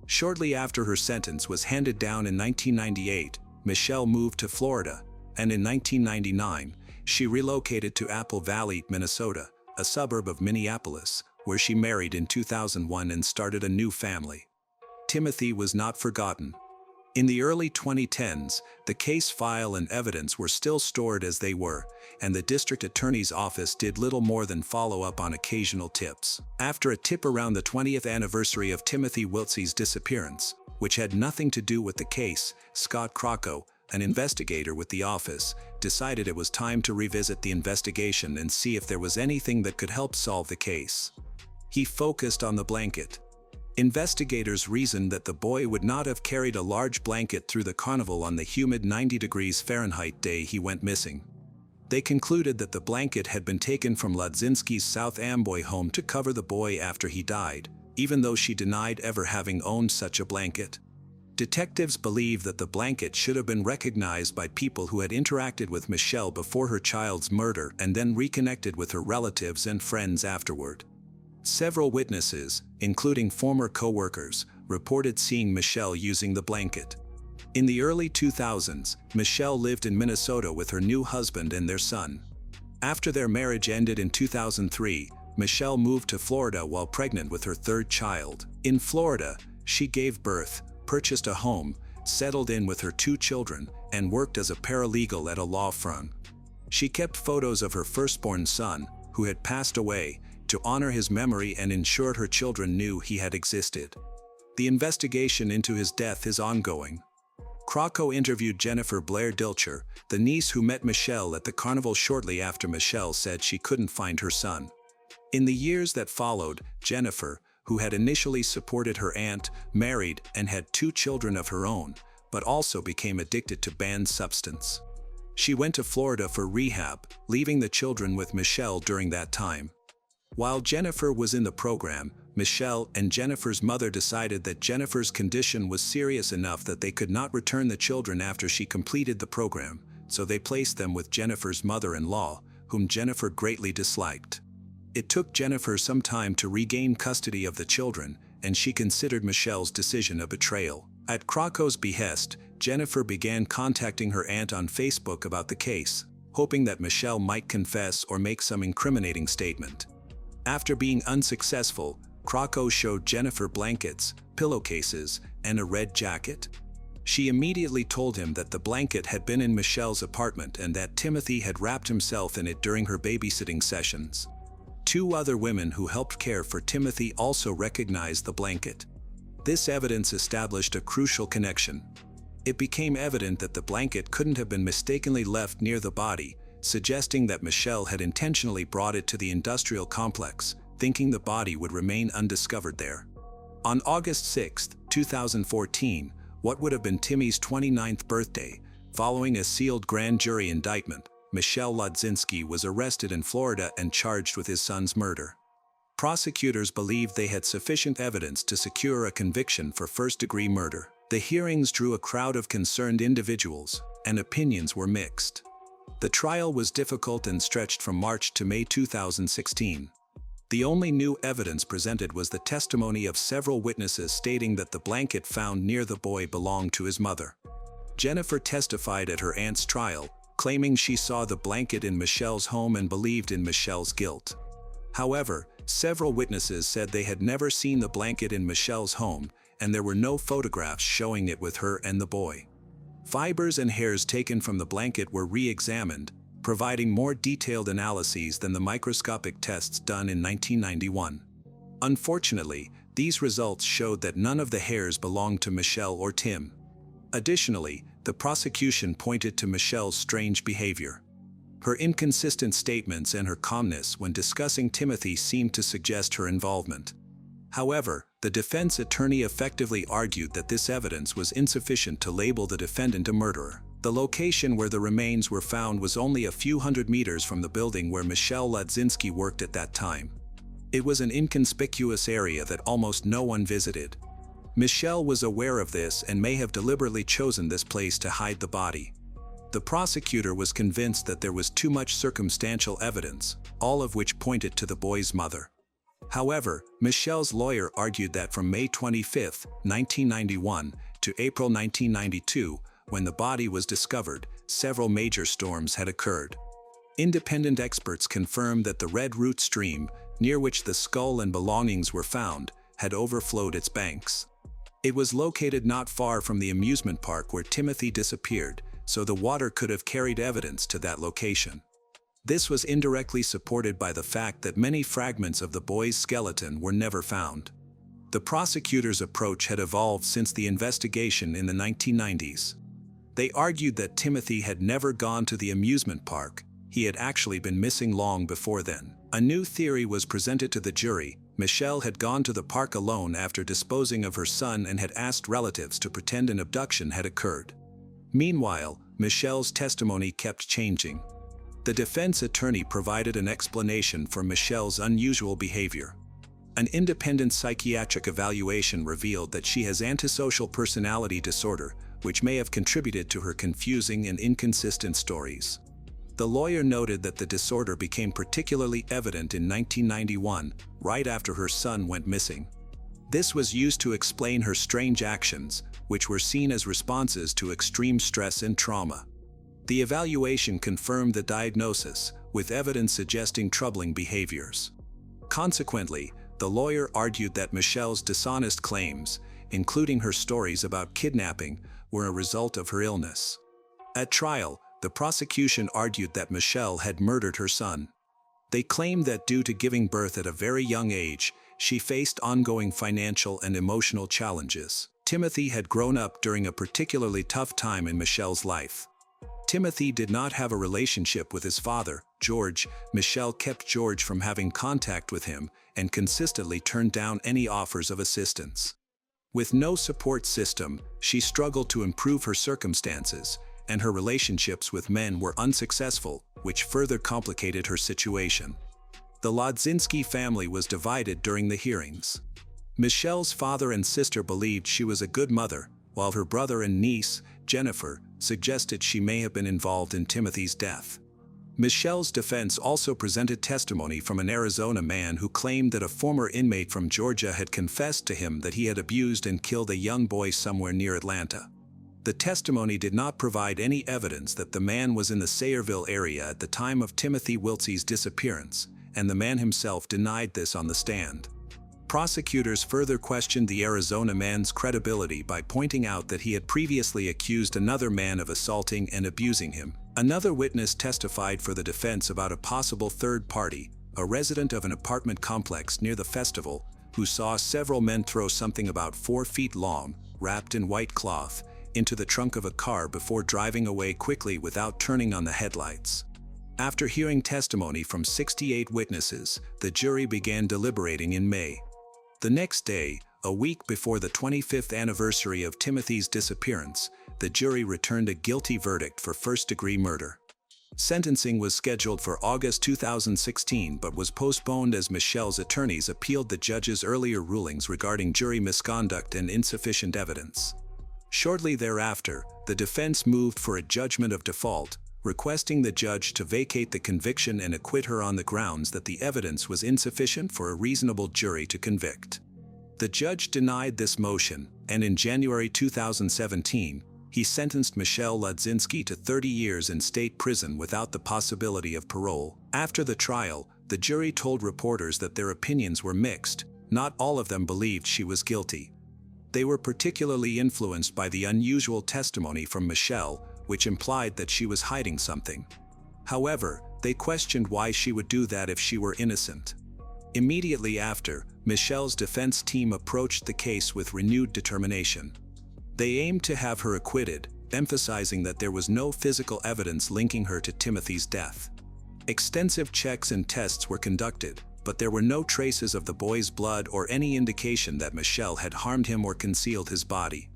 Shortly after her sentence was handed down in 1998, Michelle moved to Florida, and in 1999, she relocated to Apple Valley, Minnesota, a suburb of Minneapolis, where she married in 2001 and started a new family. Timothy was not forgotten. In the early 2010s, the case file and evidence were still stored as they were, and the district attorney's office did little more than follow up on occasional tips. After a tip around the 20th anniversary of Timothy Wiltsey's disappearance, which had nothing to do with the case, Scott Crocco, an investigator with the office, decided it was time to revisit the investigation and see if there was anything that could help solve the case. He focused on the blanket. Investigators reasoned that the boy would not have carried a large blanket through the carnival on the humid 90 degrees Fahrenheit day he went missing. They concluded that the blanket had been taken from Ladzinski's South Amboy home to cover the boy after he died, even though she denied ever having owned such a blanket. Detectives believe that the blanket should have been recognized by people who had interacted with Michelle before her child's murder and then reconnected with her relatives and friends afterward. Several witnesses, including former co-workers, reported seeing Michelle using the blanket. In the early 2000s, Michelle lived in Minnesota with her new husband and their son. After their marriage ended in 2003, Michelle moved to Florida while pregnant with her third child. In Florida, she gave birth, purchased a home, settled in with her 2 children, and worked as a paralegal at a law firm. She kept photos of her firstborn son, who had passed away, to honor his memory and ensure her children knew he had existed. The investigation into his death is ongoing. Krakow interviewed Jennifer Blair Dilcher, the niece who met Michelle at the carnival shortly after Michelle said she couldn't find her son. In the years that followed, Jennifer, who had initially supported her aunt, married and had 2 children of her own, but also became addicted to banned substance. She went to Florida for rehab, leaving the children with Michelle during that time. While Jennifer was in the program, Michelle and Jennifer's mother decided that Jennifer's condition was serious enough that they could not return the children after she completed the program, so they placed them with Jennifer's mother-in-law, whom Jennifer greatly disliked. It took Jennifer some time to regain custody of the children, and she considered Michelle's decision a betrayal. At Krakow's behest, Jennifer began contacting her aunt on Facebook about the case, hoping that Michelle might confess or make some incriminating statement. After being unsuccessful, Krakow showed Jennifer blankets, pillowcases, and a red jacket. She immediately told him that the blanket had been in Michelle's apartment and that Timothy had wrapped himself in it during her babysitting sessions. 2 other women who helped care for Timothy also recognized the blanket. This evidence established a crucial connection. It became evident that the blanket couldn't have been mistakenly left near the body, suggesting that Michelle had intentionally brought it to the industrial complex, thinking the body would remain undiscovered there. On August 6, 2014, what would have been Timmy's 29th birthday, following a sealed grand jury indictment, Michelle Ladzinski was arrested in Florida and charged with his son's murder. Prosecutors believed they had sufficient evidence to secure a conviction for first-degree murder. The hearings drew a crowd of concerned individuals, and opinions were mixed. The trial was difficult and stretched from March to May 2016. The only new evidence presented was the testimony of several witnesses stating that the blanket found near the boy belonged to his mother. Jennifer testified at her aunt's trial, claiming she saw the blanket in Michelle's home and believed in Michelle's guilt. However, several witnesses said they had never seen the blanket in Michelle's home, and there were no photographs showing it with her and the boy. Fibers and hairs taken from the blanket were re-examined, providing more detailed analyses than the microscopic tests done in 1991. Unfortunately, these results showed that none of the hairs belonged to Michelle or Tim. Additionally, the prosecution pointed to Michelle's strange behavior. Her inconsistent statements and her calmness when discussing Timothy seemed to suggest her involvement. However, the defense attorney effectively argued that this evidence was insufficient to label the defendant a murderer. The location where the remains were found was only a few hundred meters from the building where Michelle Ladzinski worked at that time. It was an inconspicuous area that almost no one visited. Michelle was aware of this and may have deliberately chosen this place to hide the body. The prosecutor was convinced that there was too much circumstantial evidence, all of which pointed to the boy's mother. However, Michelle's lawyer argued that from May 25, 1991, to April 1992, when the body was discovered, several major storms had occurred. Independent experts confirmed that the Red Root stream, near which the skull and belongings were found, had overflowed its banks. It was located not far from the amusement park where Timothy disappeared, so the water could have carried evidence to that location. This was indirectly supported by the fact that many fragments of the boy's skeleton were never found. The prosecutor's approach had evolved since the investigation in the 1990s. They argued that Timothy had never gone to the amusement park, he had actually been missing long before then. A new theory was presented to the jury: Michelle had gone to the park alone after disposing of her son and had asked relatives to pretend an abduction had occurred. Meanwhile, Michelle's testimony kept changing. The defense attorney provided an explanation for Michelle's unusual behavior. An independent psychiatric evaluation revealed that she has antisocial personality disorder, which may have contributed to her confusing and inconsistent stories. The lawyer noted that the disorder became particularly evident in 1991, right after her son went missing. This was used to explain her strange actions, which were seen as responses to extreme stress and trauma. The evaluation confirmed the diagnosis, with evidence suggesting troubling behaviors. Consequently, the lawyer argued that Michelle's dishonest claims, including her stories about kidnapping, were a result of her illness. At trial, the prosecution argued that Michelle had murdered her son. They claimed that due to giving birth at a very young age, she faced ongoing financial and emotional challenges. Timothy had grown up during a particularly tough time in Michelle's life. Timothy did not have a relationship with his father, George. Michelle kept George from having contact with him and consistently turned down any offers of assistance. With no support system, she struggled to improve her circumstances, and her relationships with men were unsuccessful, which further complicated her situation. The Lodzinski family was divided during the hearings. Michelle's father and sister believed she was a good mother, while her brother and niece, Jennifer, suggested she may have been involved in Timothy's death. Michelle's defense also presented testimony from an Arizona man who claimed that a former inmate from Georgia had confessed to him that he had abused and killed a young boy somewhere near Atlanta. The testimony did not provide any evidence that the man was in the Sayreville area at the time of Timothy Wiltsey's disappearance, and the man himself denied this on the stand. Prosecutors further questioned the Arizona man's credibility by pointing out that he had previously accused another man of assaulting and abusing him. Another witness testified for the defense about a possible third party, a resident of an apartment complex near the festival, who saw several men throw something about 4 feet long, wrapped in white cloth, into the trunk of a car before driving away quickly without turning on the headlights. After hearing testimony from 68 witnesses, the jury began deliberating in May. The next day, a week before the 25th anniversary of Timothy's disappearance, the jury returned a guilty verdict for first-degree murder. Sentencing was scheduled for August 2016 but was postponed as Michelle's attorneys appealed the judge's earlier rulings regarding jury misconduct and insufficient evidence. Shortly thereafter, the defense moved for a judgment of default, requesting the judge to vacate the conviction and acquit her on the grounds that the evidence was insufficient for a reasonable jury to convict. The judge denied this motion, and in January 2017, he sentenced Michelle Lodzinski to 30 years in state prison without the possibility of parole. After the trial, the jury told reporters that their opinions were mixed. Not all of them believed she was guilty. They were particularly influenced by the unusual testimony from Michelle, which implied that she was hiding something. However, they questioned why she would do that if she were innocent. Immediately after, Michelle's defense team approached the case with renewed determination. They aimed to have her acquitted, emphasizing that there was no physical evidence linking her to Timothy's death. Extensive checks and tests were conducted, but there were no traces of the boy's blood or any indication that Michelle had harmed him or concealed his body.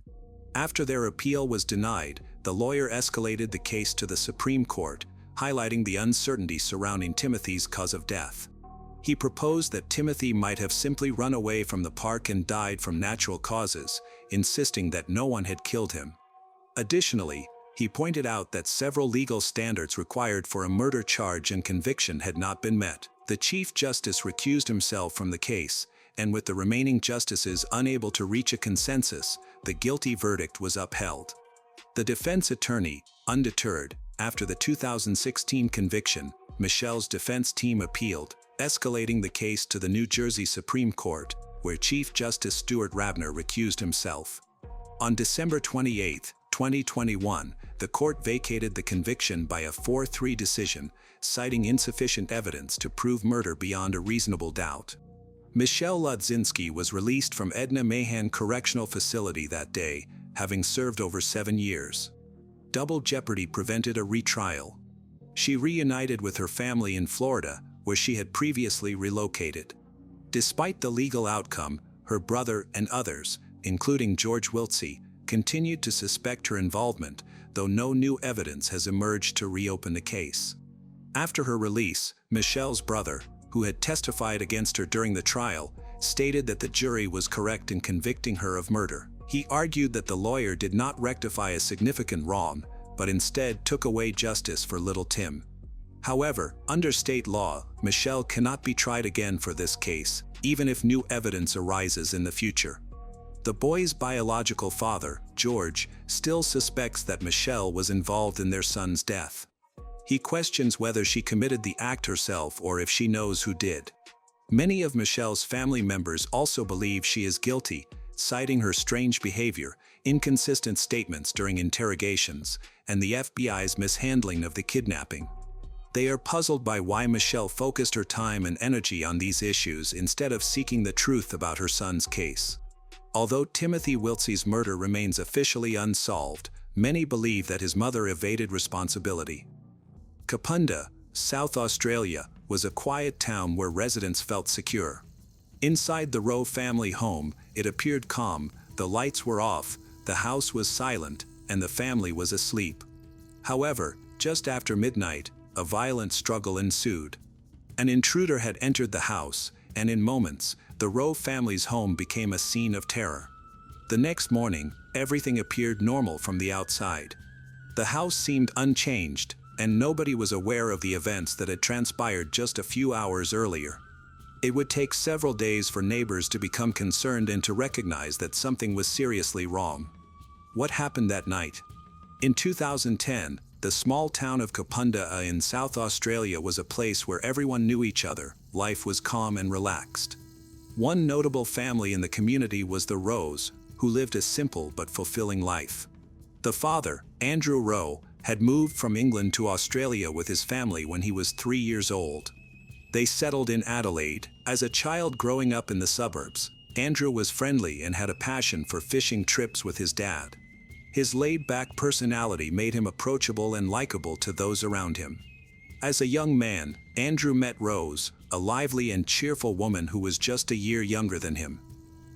After their appeal was denied, the lawyer escalated the case to the Supreme Court, highlighting the uncertainty surrounding Timothy's cause of death. He proposed that Timothy might have simply run away from the park and died from natural causes, insisting that no one had killed him. Additionally, he pointed out that several legal standards required for a murder charge and conviction had not been met. The Chief Justice recused himself from the case, and with the remaining justices unable to reach a consensus, the guilty verdict was upheld. The defense attorney, undeterred, after the 2016 conviction, Michelle's defense team appealed, escalating the case to the New Jersey Supreme Court, where Chief Justice Stuart Rabner recused himself. On December 28, 2021, the court vacated the conviction by a 4-3 decision, citing insufficient evidence to prove murder beyond a reasonable doubt. Michelle Lodzinski was released from Edna Mahan Correctional Facility that day, having served over 7 years. Double jeopardy prevented a retrial. She reunited with her family in Florida, where she had previously relocated. Despite the legal outcome, her brother and others, including George Wiltsey, continued to suspect her involvement, though no new evidence has emerged to reopen the case. After her release, Michelle's brother, who had testified against her during the trial, stated that the jury was correct in convicting her of murder. He argued that the lawyer did not rectify a significant wrong, but instead took away justice for little Tim. However, under state law, Michelle cannot be tried again for this case, even if new evidence arises in the future. The boy's biological father, George, still suspects that Michelle was involved in their son's death. He questions whether she committed the act herself or if she knows who did. Many of Michelle's family members also believe she is guilty, citing her strange behavior, inconsistent statements during interrogations, and the FBI's mishandling of the kidnapping. They are puzzled by why Michelle focused her time and energy on these issues instead of seeking the truth about her son's case. Although Timothy Wiltsey's murder remains officially unsolved, many believe that his mother evaded responsibility. Kapunda, South Australia, was a quiet town where residents felt secure. Inside the Rowe family home, it appeared calm, the lights were off, the house was silent, and the family was asleep. However, just after midnight, a violent struggle ensued. An intruder had entered the house, and in moments, the Rowe family's home became a scene of terror. The next morning, everything appeared normal from the outside. The house seemed unchanged, and nobody was aware of the events that had transpired just a few hours earlier. It would take several days for neighbors to become concerned and to recognize that something was seriously wrong. What happened that night? In 2010, the small town of Kapunda in South Australia was a place where everyone knew each other, life was calm and relaxed. One notable family in the community was the Rowes, who lived a simple but fulfilling life. The father, Andrew Rowe, had moved from England to Australia with his family when he was 3 years old. They settled in Adelaide. As a child growing up in the suburbs, Andrew was friendly and had a passion for fishing trips with his dad. His laid-back personality made him approachable and likable to those around him. As a young man, Andrew met Rose, a lively and cheerful woman who was just a year younger than him.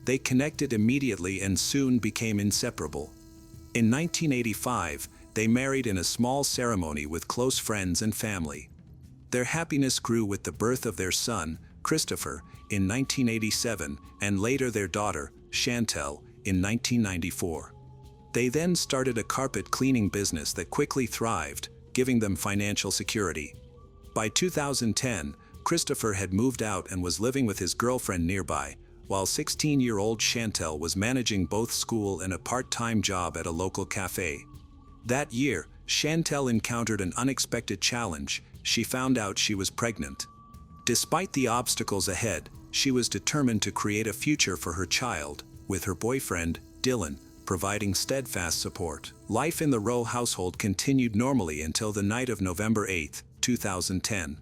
They connected immediately and soon became inseparable. In 1985, they married in a small ceremony with close friends and family. Their happiness grew with the birth of their son, Christopher, in 1987, and later their daughter, Chantel, in 1994. They then started a carpet cleaning business that quickly thrived, giving them financial security. By 2010, Christopher had moved out and was living with his girlfriend nearby, while 16-year-old Chantel was managing both school and a part-time job at a local cafe. That year, Chantel encountered an unexpected challenge. She found out she was pregnant. Despite the obstacles ahead, she was determined to create a future for her child, with her boyfriend, Dylan, providing steadfast support. Life in the Rowe household continued normally until the night of November 8, 2010.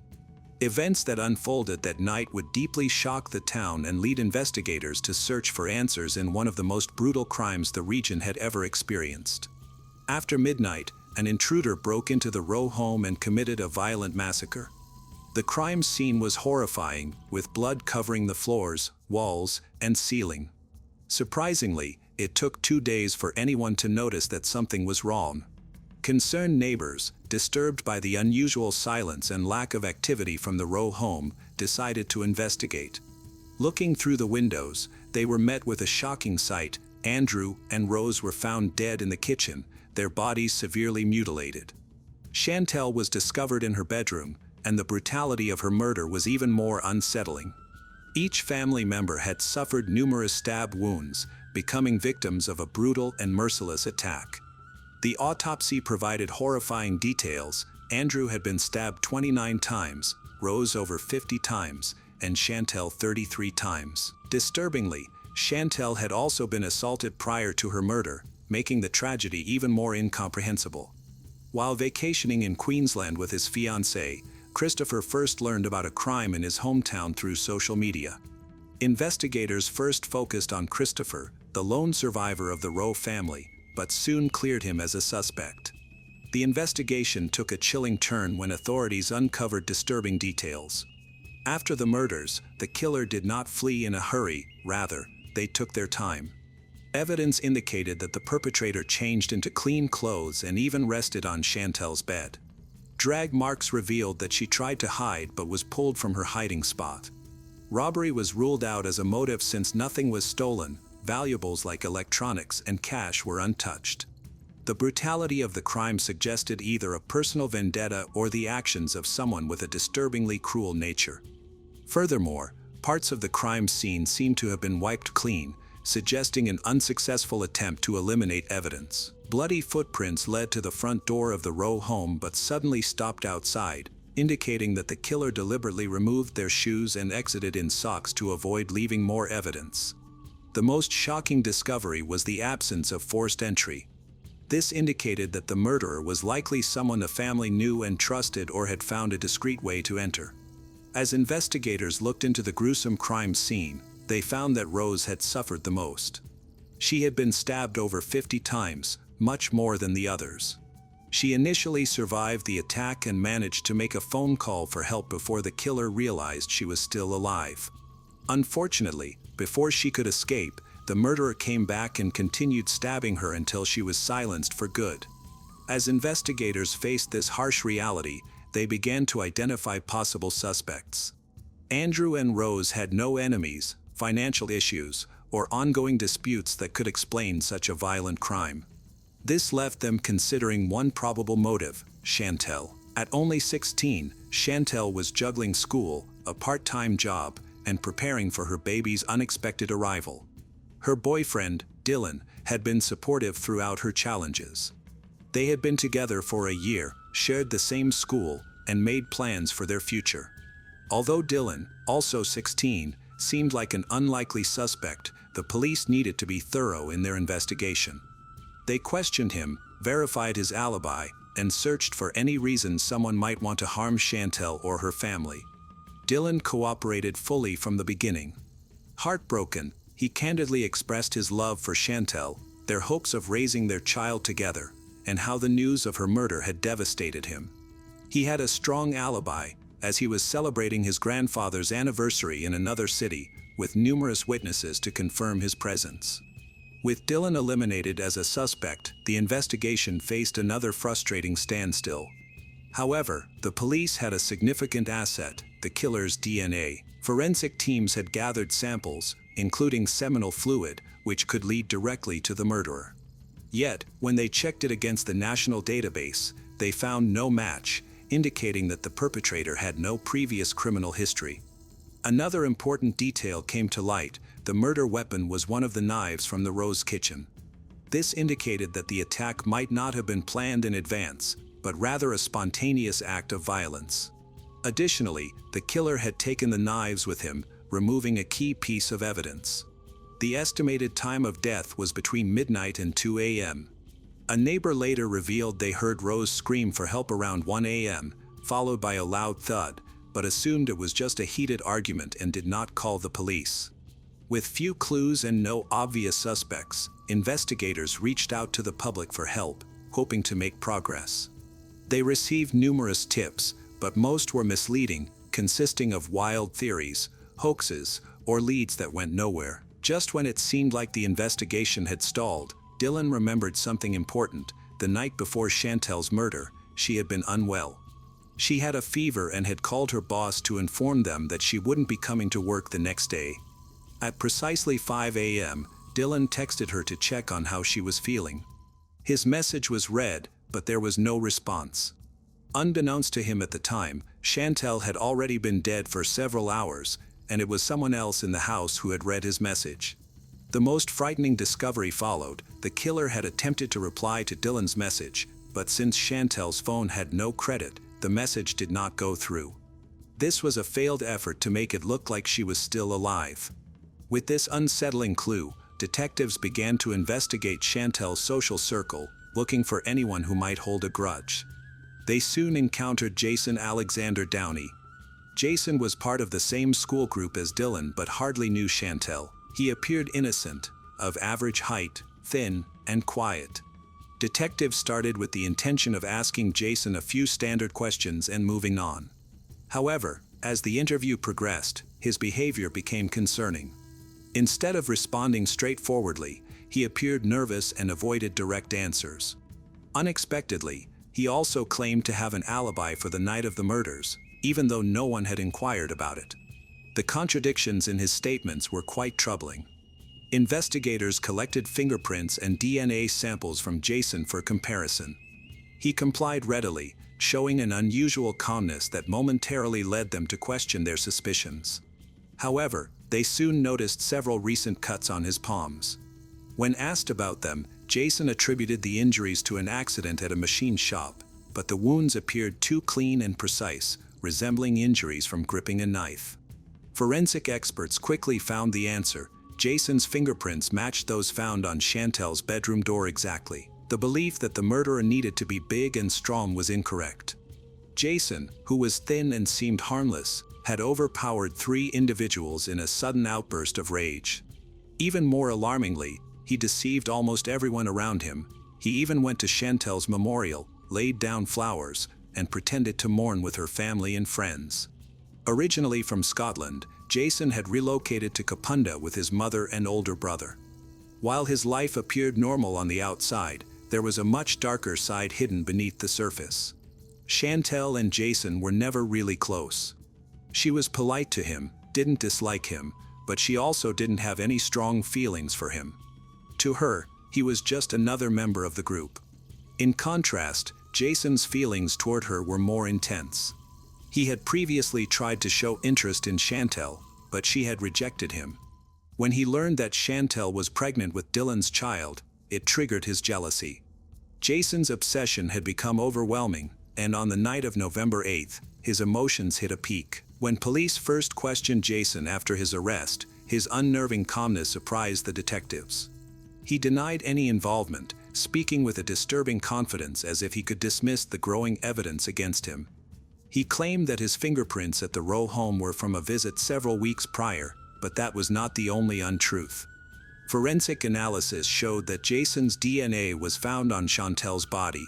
Events that unfolded that night would deeply shock the town and lead investigators to search for answers in one of the most brutal crimes the region had ever experienced. After midnight, an intruder broke into the Rowe home and committed a violent massacre. The crime scene was horrifying, with blood covering the floors, walls, and ceiling. Surprisingly, it took 2 days for anyone to notice that something was wrong. Concerned neighbors, disturbed by the unusual silence and lack of activity from the Rowe home, decided to investigate. Looking through the windows, they were met with a shocking sight. Andrew and Rose were found dead in the kitchen, their bodies severely mutilated. Chantel was discovered in her bedroom, and the brutality of her murder was even more unsettling. Each family member had suffered numerous stab wounds, becoming victims of a brutal and merciless attack. The autopsy provided horrifying details. Andrew had been stabbed 29 times, Rose over 50 times, and Chantel 33 times. Disturbingly, Chantel had also been assaulted prior to her murder, making the tragedy even more incomprehensible. While vacationing in Queensland with his fiancée, Christopher first learned about a crime in his hometown through social media. Investigators first focused on Christopher, the lone survivor of the Rowe family, but soon cleared him as a suspect. The investigation took a chilling turn when authorities uncovered disturbing details. After the murders, the killer did not flee in a hurry, rather, they took their time. Evidence indicated that the perpetrator changed into clean clothes and even rested on Chantel's bed. Drag marks revealed that she tried to hide but was pulled from her hiding spot. Robbery was ruled out as a motive since nothing was stolen. Valuables like electronics and cash were untouched. The brutality of the crime suggested either a personal vendetta or the actions of someone with a disturbingly cruel nature. Furthermore, parts of the crime scene seemed to have been wiped clean, suggesting an unsuccessful attempt to eliminate evidence. Bloody footprints led to the front door of the Rowe home but suddenly stopped outside, indicating that the killer deliberately removed their shoes and exited in socks to avoid leaving more evidence. The most shocking discovery was the absence of forced entry. This indicated that the murderer was likely someone the family knew and trusted or had found a discreet way to enter. As investigators looked into the gruesome crime scene, they found that Rose had suffered the most. She had been stabbed over 50 times, much more than the others. She initially survived the attack and managed to make a phone call for help before the killer realized she was still alive. Unfortunately, before she could escape, the murderer came back and continued stabbing her until she was silenced for good. As investigators faced this harsh reality, they began to identify possible suspects. Andrew and Rose had no enemies, financial issues, or ongoing disputes that could explain such a violent crime. This left them considering one probable motive: Chantel. At only 16, Chantel was juggling school, a part-time job, and preparing for her baby's unexpected arrival. Her boyfriend, Dylan, had been supportive throughout her challenges. They had been together for a year, shared the same school, and made plans for their future. Although Dylan, also 16, seemed like an unlikely suspect, the police needed to be thorough in their investigation. They questioned him, verified his alibi, and searched for any reason someone might want to harm Chantel or her family. Dylan cooperated fully from the beginning. Heartbroken, he candidly expressed his love for Chantel, their hopes of raising their child together, and how the news of her murder had devastated him. He had a strong alibi, as he was celebrating his grandfather's anniversary in another city, with numerous witnesses to confirm his presence. With Dylan eliminated as a suspect, the investigation faced another frustrating standstill. However, the police had a significant asset: the killer's DNA. Forensic teams had gathered samples, including seminal fluid, which could lead directly to the murderer. Yet, when they checked it against the national database, they found no match, indicating that the perpetrator had no previous criminal history. Another important detail came to light: the murder weapon was one of the knives from the Rose kitchen. This indicated that the attack might not have been planned in advance, but rather a spontaneous act of violence. Additionally, the killer had taken the knives with him, removing a key piece of evidence. The estimated time of death was between midnight and 2 a.m. A neighbor later revealed they heard Rose scream for help around 1 a.m., followed by a loud thud, but assumed it was just a heated argument and did not call the police. With few clues and no obvious suspects, investigators reached out to the public for help, hoping to make progress. They received numerous tips, but most were misleading, consisting of wild theories, hoaxes, or leads that went nowhere. Just when it seemed like the investigation had stalled, Dylan remembered something important. The night before Chantel's murder, she had been unwell. She had a fever and had called her boss to inform them that she wouldn't be coming to work the next day. At precisely 5 a.m., Dylan texted her to check on how she was feeling. His message was read, but there was no response. Unbeknownst to him at the time, Chantel had already been dead for several hours, and it was someone else in the house who had read his message. The most frightening discovery followed. The killer had attempted to reply to Dylan's message, but since Chantel's phone had no credit, the message did not go through. This was a failed effort to make it look like she was still alive. With this unsettling clue, detectives began to investigate Chantel's social circle, looking for anyone who might hold a grudge. They soon encountered Jason Alexander Downey. Jason was part of the same school group as Dylan but hardly knew Chantel. He appeared innocent, of average height, thin, and quiet. Detectives started with the intention of asking Jason a few standard questions and moving on. However, as the interview progressed, his behavior became concerning. Instead of responding straightforwardly, he appeared nervous and avoided direct answers. Unexpectedly, he also claimed to have an alibi for the night of the murders, even though no one had inquired about it. The contradictions in his statements were quite troubling. Investigators collected fingerprints and DNA samples from Jason for comparison. He complied readily, showing an unusual calmness that momentarily led them to question their suspicions. However, they soon noticed several recent cuts on his palms. When asked about them, Jason attributed the injuries to an accident at a machine shop, but the wounds appeared too clean and precise, resembling injuries from gripping a knife. Forensic experts quickly found the answer. Jason's fingerprints matched those found on Chantel's bedroom door exactly. The belief that the murderer needed to be big and strong was incorrect. Jason, who was thin and seemed harmless, had overpowered 3 individuals in a sudden outburst of rage. Even more alarmingly, he deceived almost everyone around him. He even went to Chantel's memorial, laid down flowers, and pretended to mourn with her family and friends. Originally from Scotland, Jason had relocated to Kapunda with his mother and older brother. While his life appeared normal on the outside, there was a much darker side hidden beneath the surface. Chantel and Jason were never really close. She was polite to him, didn't dislike him, but she also didn't have any strong feelings for him. To her, he was just another member of the group. In contrast, Jason's feelings toward her were more intense. He had previously tried to show interest in Chantel, but she had rejected him. When he learned that Chantel was pregnant with Dylan's child, it triggered his jealousy. Jason's obsession had become overwhelming, and on the night of November 8th, his emotions hit a peak. When police first questioned Jason after his arrest, his unnerving calmness surprised the detectives. He denied any involvement, speaking with a disturbing confidence as if he could dismiss the growing evidence against him. He claimed that his fingerprints at the row home were from a visit several weeks prior, but that was not the only untruth. Forensic analysis showed that Jason's DNA was found on Chantel's body.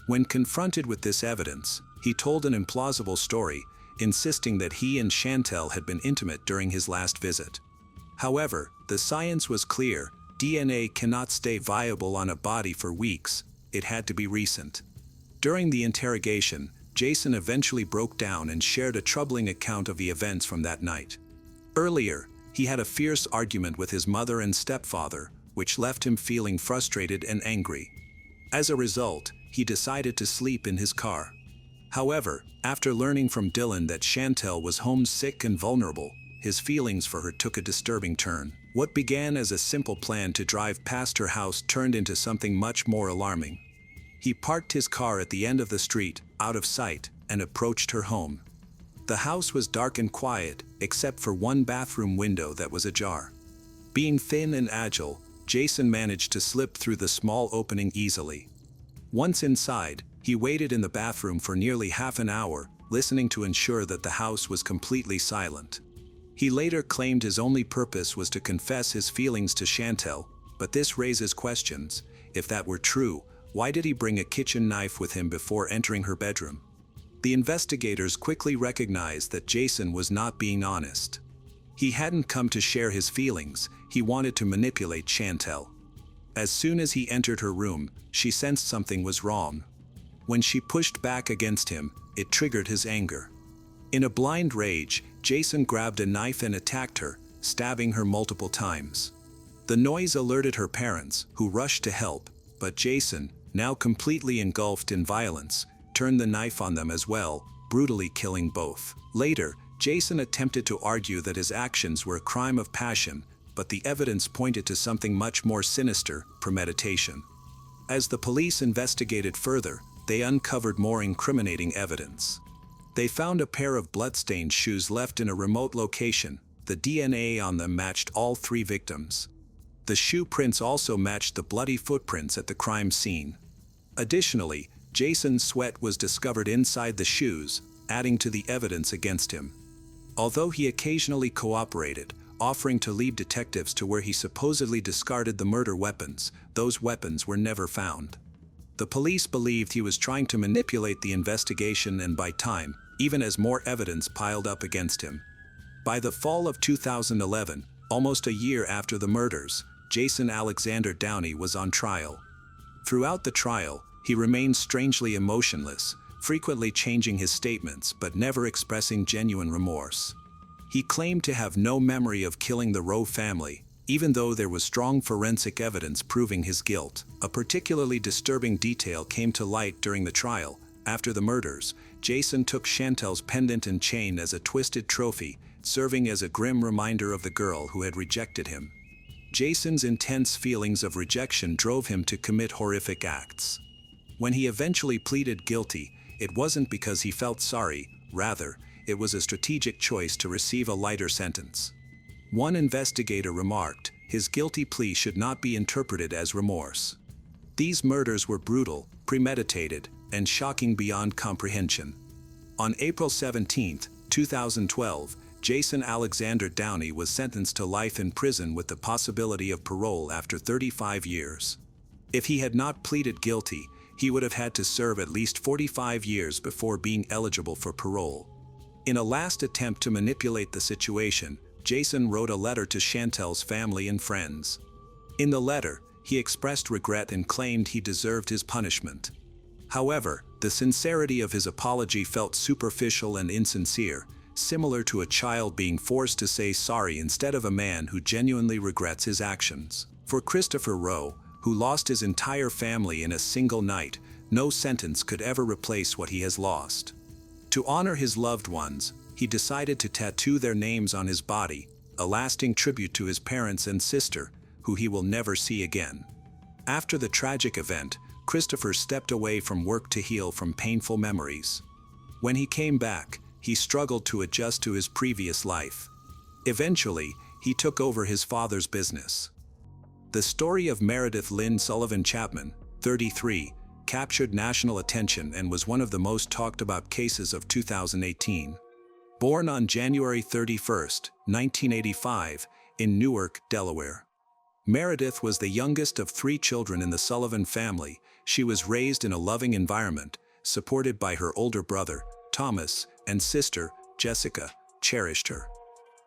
When confronted with this evidence, he told an implausible story, insisting that he and Chantel had been intimate during his last visit. However, the science was clear: DNA cannot stay viable on a body for weeks, it had to be recent. During the interrogation, Jason eventually broke down and shared a troubling account of the events from that night. Earlier, he had a fierce argument with his mother and stepfather, which left him feeling frustrated and angry. As a result, he decided to sleep in his car. However, after learning from Dylan that Chantel was homesick and vulnerable, his feelings for her took a disturbing turn. What began as a simple plan to drive past her house turned into something much more alarming. He parked his car at the end of the street, out of sight, and approached her home. The house was dark and quiet, except for one bathroom window that was ajar. Being thin and agile, Jason managed to slip through the small opening easily. Once inside, he waited in the bathroom for nearly half an hour, listening to ensure that the house was completely silent. He later claimed his only purpose was to confess his feelings to Chantel, but this raises questions. If that were true, why did he bring a kitchen knife with him before entering her bedroom? The investigators quickly recognized that Jason was not being honest. He hadn't come to share his feelings, he wanted to manipulate Chantel. As soon as he entered her room, she sensed something was wrong. When she pushed back against him, it triggered his anger. In a blind rage, Jason grabbed a knife and attacked her, stabbing her multiple times. The noise alerted her parents, who rushed to help, but Jason, now completely engulfed in violence, turned the knife on them as well, brutally killing both. Later, Jason attempted to argue that his actions were a crime of passion, but the evidence pointed to something much more sinister: premeditation. As the police investigated further, they uncovered more incriminating evidence. They found a pair of bloodstained shoes left in a remote location. The DNA on them matched all 3 victims. The shoe prints also matched the bloody footprints at the crime scene. Additionally, Jason's sweat was discovered inside the shoes, adding to the evidence against him. Although he occasionally cooperated, offering to lead detectives to where he supposedly discarded the murder weapons, those weapons were never found. The police believed he was trying to manipulate the investigation and buy time, even as more evidence piled up against him. By the fall of 2011, almost a year after the murders, Jason Alexander Downey was on trial. Throughout the trial, he remained strangely emotionless, frequently changing his statements but never expressing genuine remorse. He claimed to have no memory of killing the Rowe family, even though there was strong forensic evidence proving his guilt. A particularly disturbing detail came to light during the trial. After the murders, Jason took Chantel's pendant and chain as a twisted trophy, serving as a grim reminder of the girl who had rejected him. Jason's intense feelings of rejection drove him to commit horrific acts. When he eventually pleaded guilty, it wasn't because he felt sorry, rather, it was a strategic choice to receive a lighter sentence. One investigator remarked, his guilty plea should not be interpreted as remorse. These murders were brutal, premeditated, and shocking beyond comprehension. On April 17, 2012, Jason Alexander Downey was sentenced to life in prison with the possibility of parole after 35 years. If he had not pleaded guilty, he would have had to serve at least 45 years before being eligible for parole. In a last attempt to manipulate the situation, Jason wrote a letter to Chantel's family and friends. In the letter, he expressed regret and claimed he deserved his punishment. However, the sincerity of his apology felt superficial and insincere, similar to a child being forced to say sorry instead of a man who genuinely regrets his actions. For Christopher Rowe, who lost his entire family in a single night, no sentence could ever replace what he has lost. To honor his loved ones, he decided to tattoo their names on his body, a lasting tribute to his parents and sister, who he will never see again. After the tragic event, Christopher stepped away from work to heal from painful memories. When he came back, he struggled to adjust to his previous life. Eventually, he took over his father's business. The story of Meredith Lynn Sullivan Chapman, 33, captured national attention and was one of the most talked about cases of 2018. Born on January 31, 1985, in Newark, Delaware. Meredith was the youngest of 3 children in the Sullivan family. She was raised in a loving environment, supported by her older brother, Thomas, and sister, Jessica, cherished her.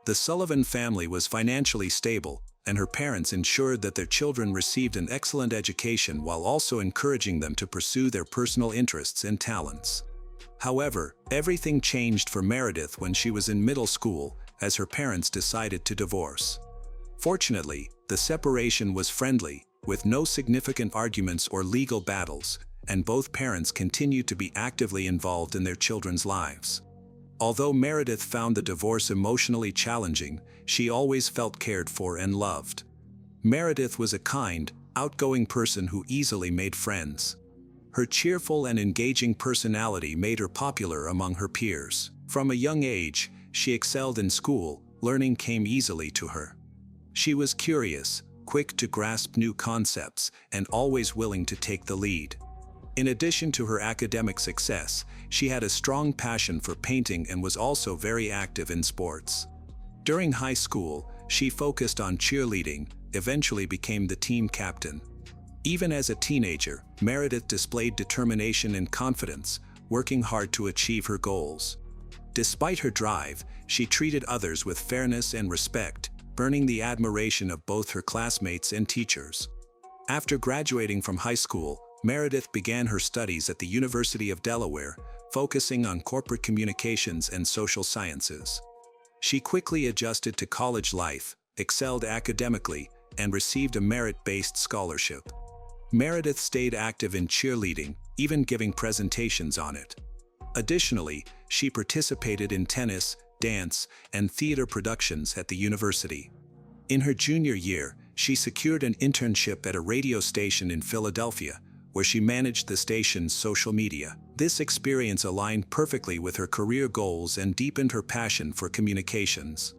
The Sullivan family was financially stable, and her parents ensured that their children received an excellent education while also encouraging them to pursue their personal interests and talents. However, everything changed for Meredith when she was in middle school, as her parents decided to divorce. Fortunately, the separation was friendly, with no significant arguments or legal battles, and both parents continued to be actively involved in their children's lives. Although Meredith found the divorce emotionally challenging, she always felt cared for and loved. Meredith was a kind, outgoing person who easily made friends. Her cheerful and engaging personality made her popular among her peers. From a young age, she excelled in school. Learning came easily to her. She was curious, quick to grasp new concepts, and always willing to take the lead. In addition to her academic success, she had a strong passion for painting and was also very active in sports. During high school, she focused on cheerleading, eventually became the team captain. Even as a teenager, Meredith displayed determination and confidence, working hard to achieve her goals. Despite her drive, she treated others with fairness and respect, earning the admiration of both her classmates and teachers. After graduating from high school, Meredith began her studies at the University of Delaware, focusing on corporate communications and social sciences. She quickly adjusted to college life, excelled academically, and received a merit-based scholarship. Meredith stayed active in cheerleading, even giving presentations on it. Additionally, she participated in tennis, dance, and theater productions at the university. In her junior year, she secured an internship at a radio station in Philadelphia, where she managed the station's social media. This experience aligned perfectly with her career goals and deepened her passion for communications.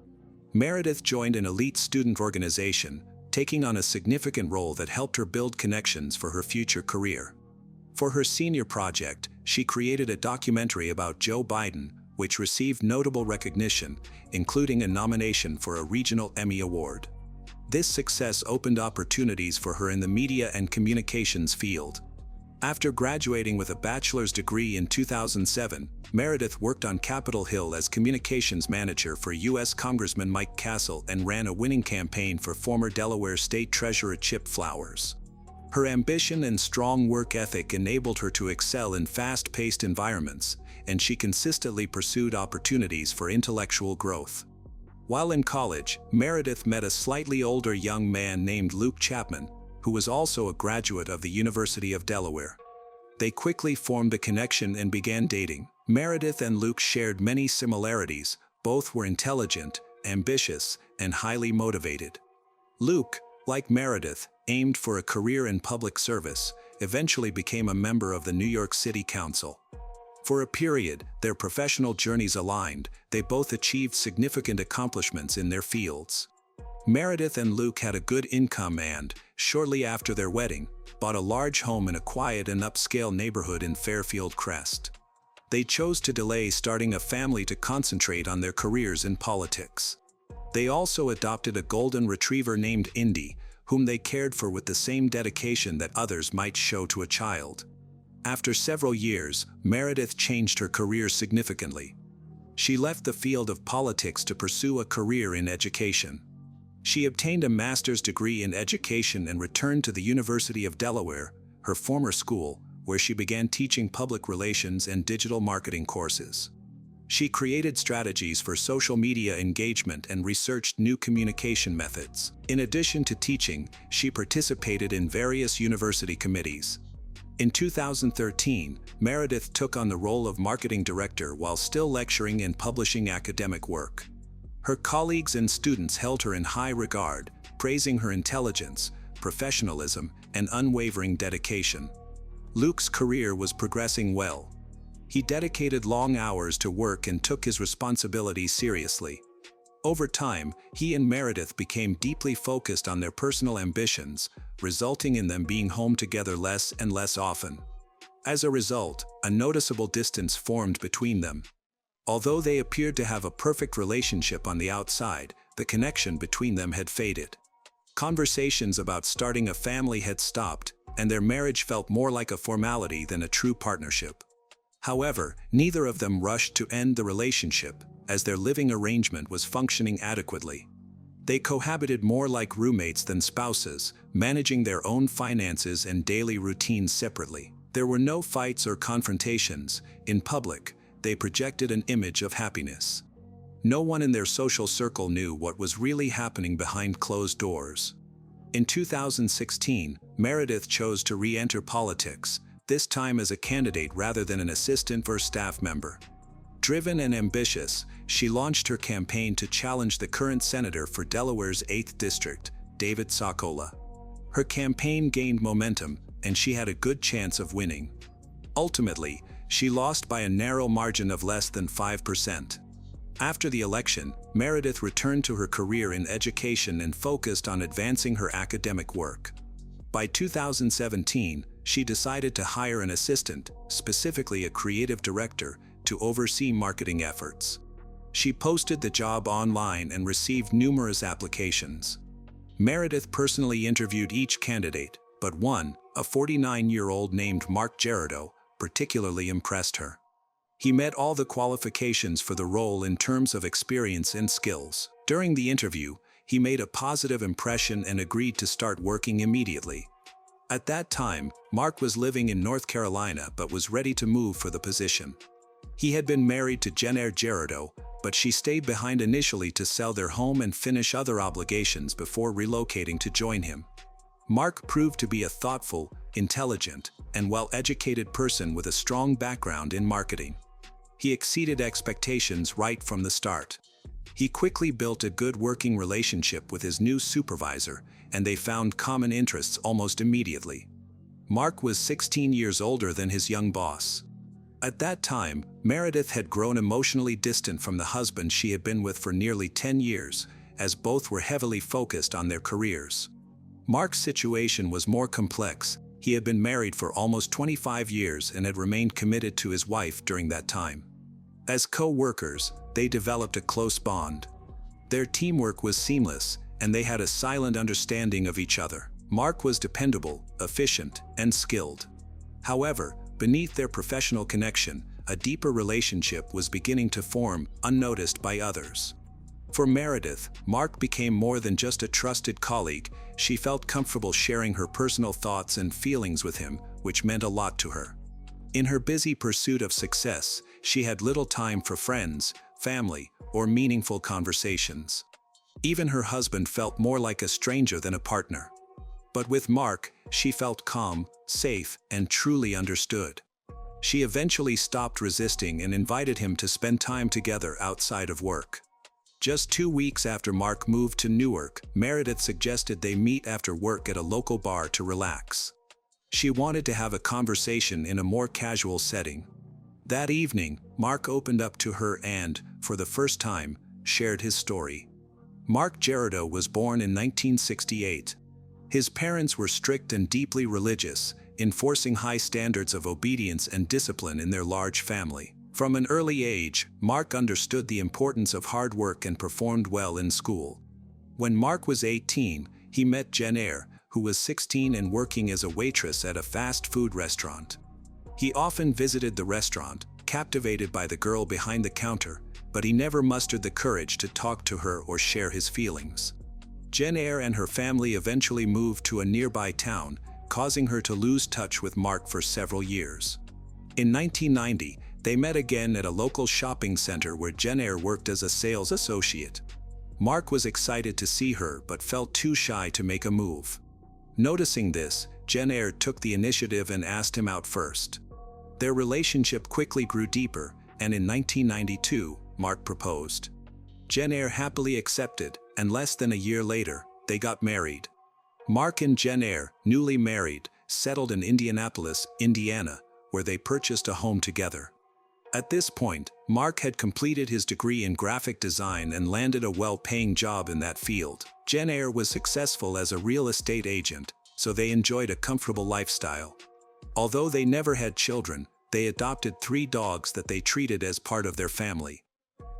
Meredith joined an elite student organization, taking on a significant role that helped her build connections for her future career. For her senior project, she created a documentary about Joe Biden, which received notable recognition, including a nomination for a regional Emmy Award. This success opened opportunities for her in the media and communications field. After graduating with a bachelor's degree in 2007, Meredith worked on Capitol Hill as communications manager for U.S. Congressman Mike Castle and ran a winning campaign for former Delaware State Treasurer Chip Flowers. Her ambition and strong work ethic enabled her to excel in fast-paced environments, and she consistently pursued opportunities for intellectual growth. While in college, Meredith met a slightly older young man named Luke Chapman, who was also a graduate of the University of Delaware. They quickly formed a connection and began dating. Meredith and Luke shared many similarities. Both were intelligent, ambitious, and highly motivated. Luke, like Meredith, aimed for a career in public service, eventually became a member of the New York City Council. For a period, their professional journeys aligned. They both achieved significant accomplishments in their fields. Meredith and Luke had a good income and, shortly after their wedding, bought a large home in a quiet and upscale neighborhood in Fairfield Crest. They chose to delay starting a family to concentrate on their careers in politics. They also adopted a golden retriever named Indy, whom they cared for with the same dedication that others might show to a child. After several years, Meredith changed her career significantly. She left the field of politics to pursue a career in education. She obtained a master's degree in education and returned to the University of Delaware, her former school, where she began teaching public relations and digital marketing courses. She created strategies for social media engagement and researched new communication methods. In addition to teaching, she participated in various university committees. In 2013, Meredith took on the role of marketing director while still lecturing and publishing academic work. Her colleagues and students held her in high regard, praising her intelligence, professionalism, and unwavering dedication. Luke's career was progressing well. He dedicated long hours to work and took his responsibilities seriously. Over time, he and Meredith became deeply focused on their personal ambitions, resulting in them being home together less and less often. As a result, a noticeable distance formed between them. Although they appeared to have a perfect relationship on the outside, the connection between them had faded. Conversations about starting a family had stopped, and their marriage felt more like a formality than a true partnership. However, neither of them rushed to end the relationship, as their living arrangement was functioning adequately. They cohabited more like roommates than spouses, managing their own finances and daily routines separately. There were no fights or confrontations. In public, they projected an image of happiness. No one in their social circle knew what was really happening behind closed doors. In 2016, Meredith chose to re-enter politics, this time as a candidate rather than an assistant or staff member. Driven and ambitious, she launched her campaign to challenge the current senator for Delaware's 8th District, David Soccola. Her campaign gained momentum, and she had a good chance of winning. Ultimately, she lost by a narrow margin of less than 5%. After the election, Meredith returned to her career in education and focused on advancing her academic work. By 2017, she decided to hire an assistant, specifically a creative director, to oversee marketing efforts. She posted the job online and received numerous applications. Meredith personally interviewed each candidate, but one, a 49-year-old named Mark Gerardo, particularly impressed her. He met all the qualifications for the role in terms of experience and skills. During the interview, he made a positive impression and agreed to start working immediately. At that time, Mark was living in North Carolina but was ready to move for the position. He had been married to Jenner Gerardo, but she stayed behind initially to sell their home and finish other obligations before relocating to join him. Mark proved to be a thoughtful, intelligent, and well-educated person with a strong background in marketing. He exceeded expectations right from the start. He quickly built a good working relationship with his new supervisor, and they found common interests almost immediately. Mark was 16 years older than his young boss. At that time, Meredith had grown emotionally distant from the husband she had been with for nearly 10 years, as both were heavily focused on their careers. Mark's situation was more complex. He had been married for almost 25 years and had remained committed to his wife during that time. As co-workers, they developed a close bond. Their teamwork was seamless, and they had a silent understanding of each other. Mark was dependable, efficient, and skilled. However, beneath their professional connection, a deeper relationship was beginning to form, unnoticed by others. For Meredith, Mark became more than just a trusted colleague. She felt comfortable sharing her personal thoughts and feelings with him, which meant a lot to her. In her busy pursuit of success, she had little time for friends, family, or meaningful conversations. Even her husband felt more like a stranger than a partner. But with Mark, she felt calm, safe, and truly understood. She eventually stopped resisting and invited him to spend time together outside of work. Just 2 weeks after Mark moved to Newark, Meredith suggested they meet after work at a local bar to relax. She wanted to have a conversation in a more casual setting. That evening, Mark opened up to her and, for the first time, shared his story. Mark Gerardo was born in 1968. His parents were strict and deeply religious, enforcing high standards of obedience and discipline in their large family. From an early age, Mark understood the importance of hard work and performed well in school. When Mark was 18, he met Jen Eyre, who was 16 and working as a waitress at a fast food restaurant. He often visited the restaurant, captivated by the girl behind the counter, but he never mustered the courage to talk to her or share his feelings. Jen Eyre and her family eventually moved to a nearby town, causing her to lose touch with Mark for several years. In 1990, they met again at a local shopping center where Jen Eyre worked as a sales associate. Mark was excited to see her but felt too shy to make a move. Noticing this, Jen Eyre took the initiative and asked him out first. Their relationship quickly grew deeper, and in 1992, Mark proposed. Jen Eyre happily accepted, and less than a year later, they got married. Mark and Jen Eyre, newly married, settled in Indianapolis, Indiana, where they purchased a home together. At this point, Mark had completed his degree in graphic design and landed a well-paying job in that field. Jen Eyre was successful as a real estate agent, so they enjoyed a comfortable lifestyle. Although they never had children, they adopted 3 dogs that they treated as part of their family.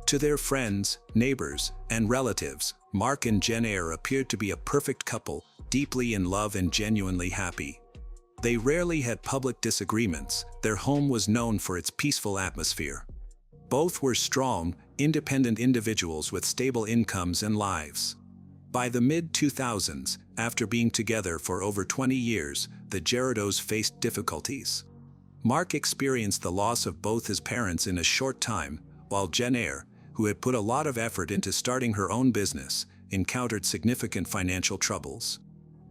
To their friends, neighbors, and relatives, Mark and Jen Eyre appeared to be a perfect couple, deeply in love and genuinely happy. They rarely had public disagreements. Their home was known for its peaceful atmosphere. Both were strong, independent individuals with stable incomes and lives. By the mid-2000s, after being together for over 20 years, the Gerardos faced difficulties. Mark experienced the loss of both his parents in a short time, while Jen Eyre, who had put a lot of effort into starting her own business, encountered significant financial troubles.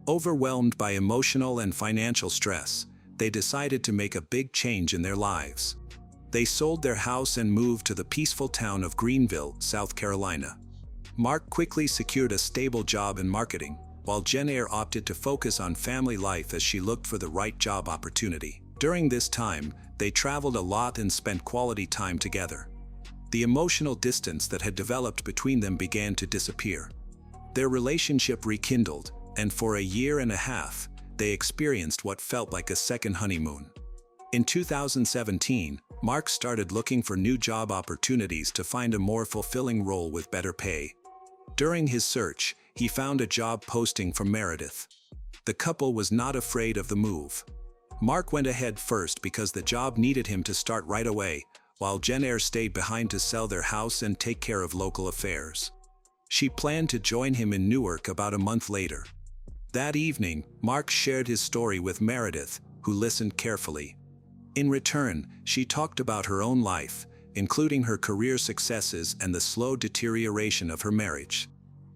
Overwhelmed by emotional and financial stress, they decided to make a big change in their lives. They sold their house and moved to the peaceful town of Greenville, South Carolina. Mark quickly secured a stable job in marketing, while Jen Eyre opted to focus on family life as she looked for the right job opportunity. During this time, they traveled a lot and spent quality time together. The emotional distance that had developed between them began to disappear. Their relationship rekindled, and for a year and a half, they experienced what felt like a second honeymoon. In 2017, Mark started looking for new job opportunities to find a more fulfilling role with better pay. During his search, he found a job posting from Meredith. The couple was not afraid of the move. Mark went ahead first because the job needed him to start right away, while Jen Eyre stayed behind to sell their house and take care of local affairs. She planned to join him in Newark about a month later. That evening, Mark shared his story with Meredith, who listened carefully. In return, she talked about her own life, including her career successes and the slow deterioration of her marriage.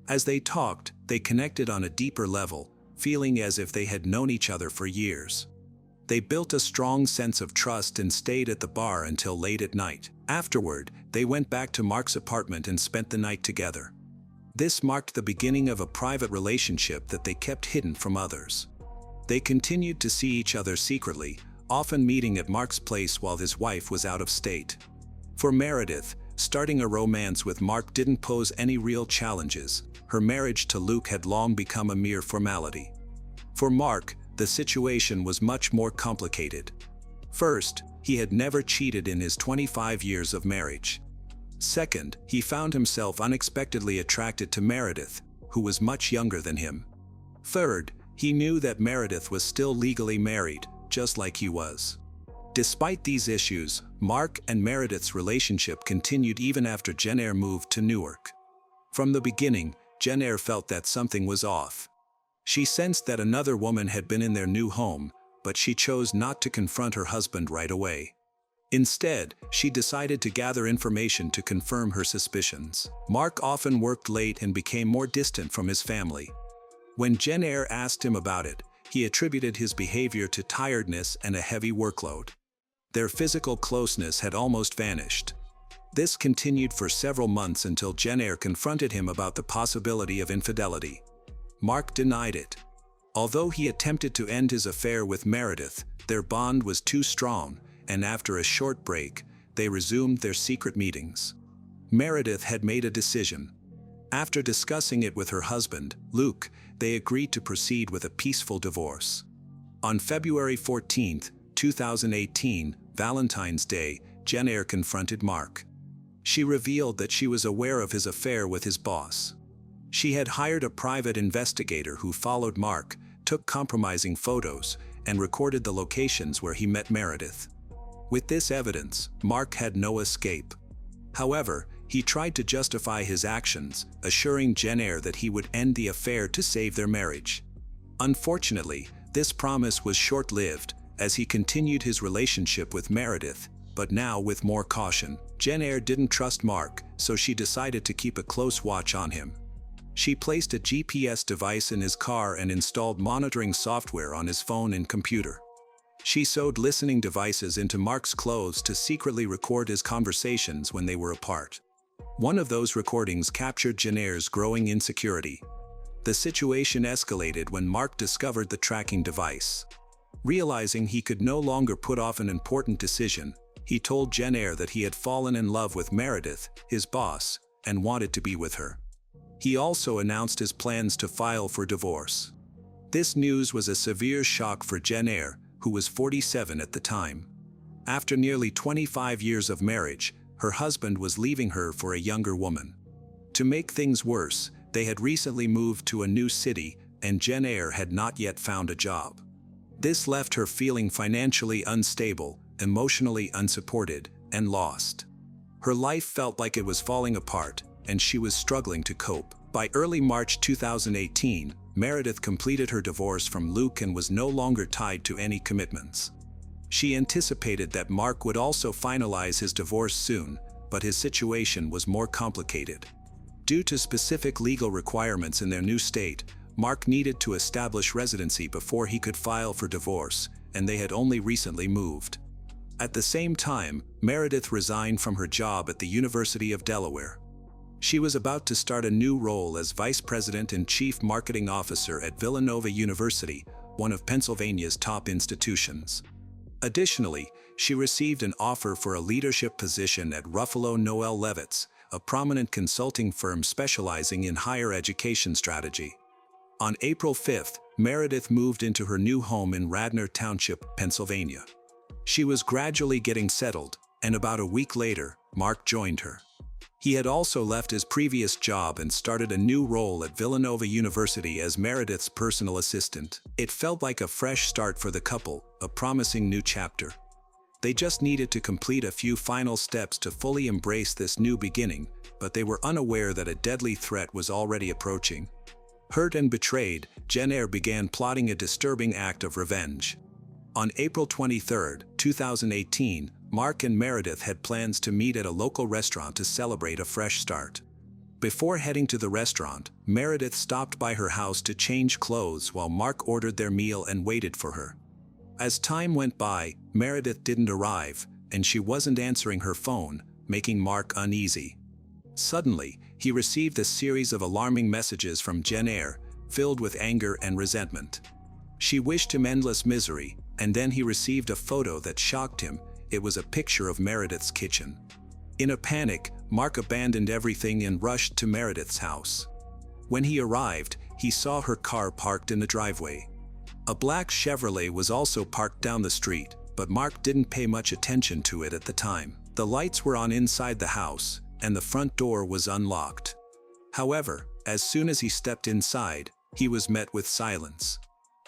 As they talked, they connected on a deeper level, feeling as if they had known each other for years. They built a strong sense of trust and stayed at the bar until late at night. Afterward, they went back to Mark's apartment and spent the night together. This marked the beginning of a private relationship that they kept hidden from others. They continued to see each other secretly, often meeting at Mark's place while his wife was out of state. For Meredith, starting a romance with Mark didn't pose any real challenges. Her marriage to Luke had long become a mere formality. For Mark, the situation was much more complicated. First, he had never cheated in his 25 years of marriage. Second, he found himself unexpectedly attracted to Meredith, who was much younger than him. Third, he knew that Meredith was still legally married, just like he was. Despite these issues, Mark and Meredith's relationship continued even after Jen Eyre moved to Newark. From the beginning, Jen Eyre felt that something was off. She sensed that another woman had been in their new home, but she chose not to confront her husband right away. Instead, she decided to gather information to confirm her suspicions. Mark often worked late and became more distant from his family. When Jen Eyre asked him about it, he attributed his behavior to tiredness and a heavy workload. Their physical closeness had almost vanished. This continued for several months until Jen Eyre confronted him about the possibility of infidelity. Mark denied it. Although he attempted to end his affair with Meredith, their bond was too strong, and after a short break, they resumed their secret meetings. Meredith had made a decision. After discussing it with her husband, Luke, they agreed to proceed with a peaceful divorce. On February 14, 2018, Valentine's Day, Jen Eyre confronted Mark. She revealed that she was aware of his affair with his boss. She had hired a private investigator who followed Mark, took compromising photos, and recorded the locations where he met Meredith. With this evidence, Mark had no escape. However, he tried to justify his actions, assuring Jen Eyre that he would end the affair to save their marriage. Unfortunately, this promise was short-lived, as he continued his relationship with Meredith, but now with more caution. Jen Eyre didn't trust Mark, so she decided to keep a close watch on him. She placed a GPS device in his car and installed monitoring software on his phone and computer. She sewed listening devices into Mark's clothes to secretly record his conversations when they were apart. One of those recordings captured Jen Eyre's growing insecurity. The situation escalated when Mark discovered the tracking device. Realizing he could no longer put off an important decision, he told Jen Eyre that he had fallen in love with Meredith, his boss, and wanted to be with her. He also announced his plans to file for divorce. This news was a severe shock for Jen Eyre, who was 47 at the time. After nearly 25 years of marriage, her husband was leaving her for a younger woman. To make things worse, they had recently moved to a new city, and Jen Eyre had not yet found a job. This left her feeling financially unstable, emotionally unsupported, and lost. Her life felt like it was falling apart, and she was struggling to cope. By early March 2018, Meredith completed her divorce from Luke and was no longer tied to any commitments. She anticipated that Mark would also finalize his divorce soon, but his situation was more complicated. Due to specific legal requirements in their new state, Mark needed to establish residency before he could file for divorce, and they had only recently moved. At the same time, Meredith resigned from her job at the University of Delaware. She was about to start a new role as Vice President and Chief Marketing Officer at Villanova University, one of Pennsylvania's top institutions. Additionally, she received an offer for a leadership position at Ruffalo Noel Levitz, a prominent consulting firm specializing in higher education strategy. On April 5th, Meredith moved into her new home in Radnor Township, Pennsylvania. She was gradually getting settled, and about a week later, Mark joined her. He had also left his previous job and started a new role at Villanova University as Meredith's personal assistant. It felt like a fresh start for the couple, a promising new chapter. They just needed to complete a few final steps to fully embrace this new beginning, but they were unaware that a deadly threat was already approaching. Hurt and betrayed, Jen Eyre began plotting a disturbing act of revenge. On April 23, 2018, Mark and Meredith had plans to meet at a local restaurant to celebrate a fresh start. Before heading to the restaurant, Meredith stopped by her house to change clothes while Mark ordered their meal and waited for her. As time went by, Meredith didn't arrive, and she wasn't answering her phone, making Mark uneasy. Suddenly, he received a series of alarming messages from Jen Eyre, filled with anger and resentment. She wished him endless misery, and then he received a photo that shocked him. It was a picture of Meredith's kitchen. In a panic, Mark abandoned everything and rushed to Meredith's house. When he arrived, he saw her car parked in the driveway. A black Chevrolet was also parked down the street, but Mark didn't pay much attention to it at the time. The lights were on inside the house, and the front door was unlocked. However, as soon as he stepped inside, he was met with silence.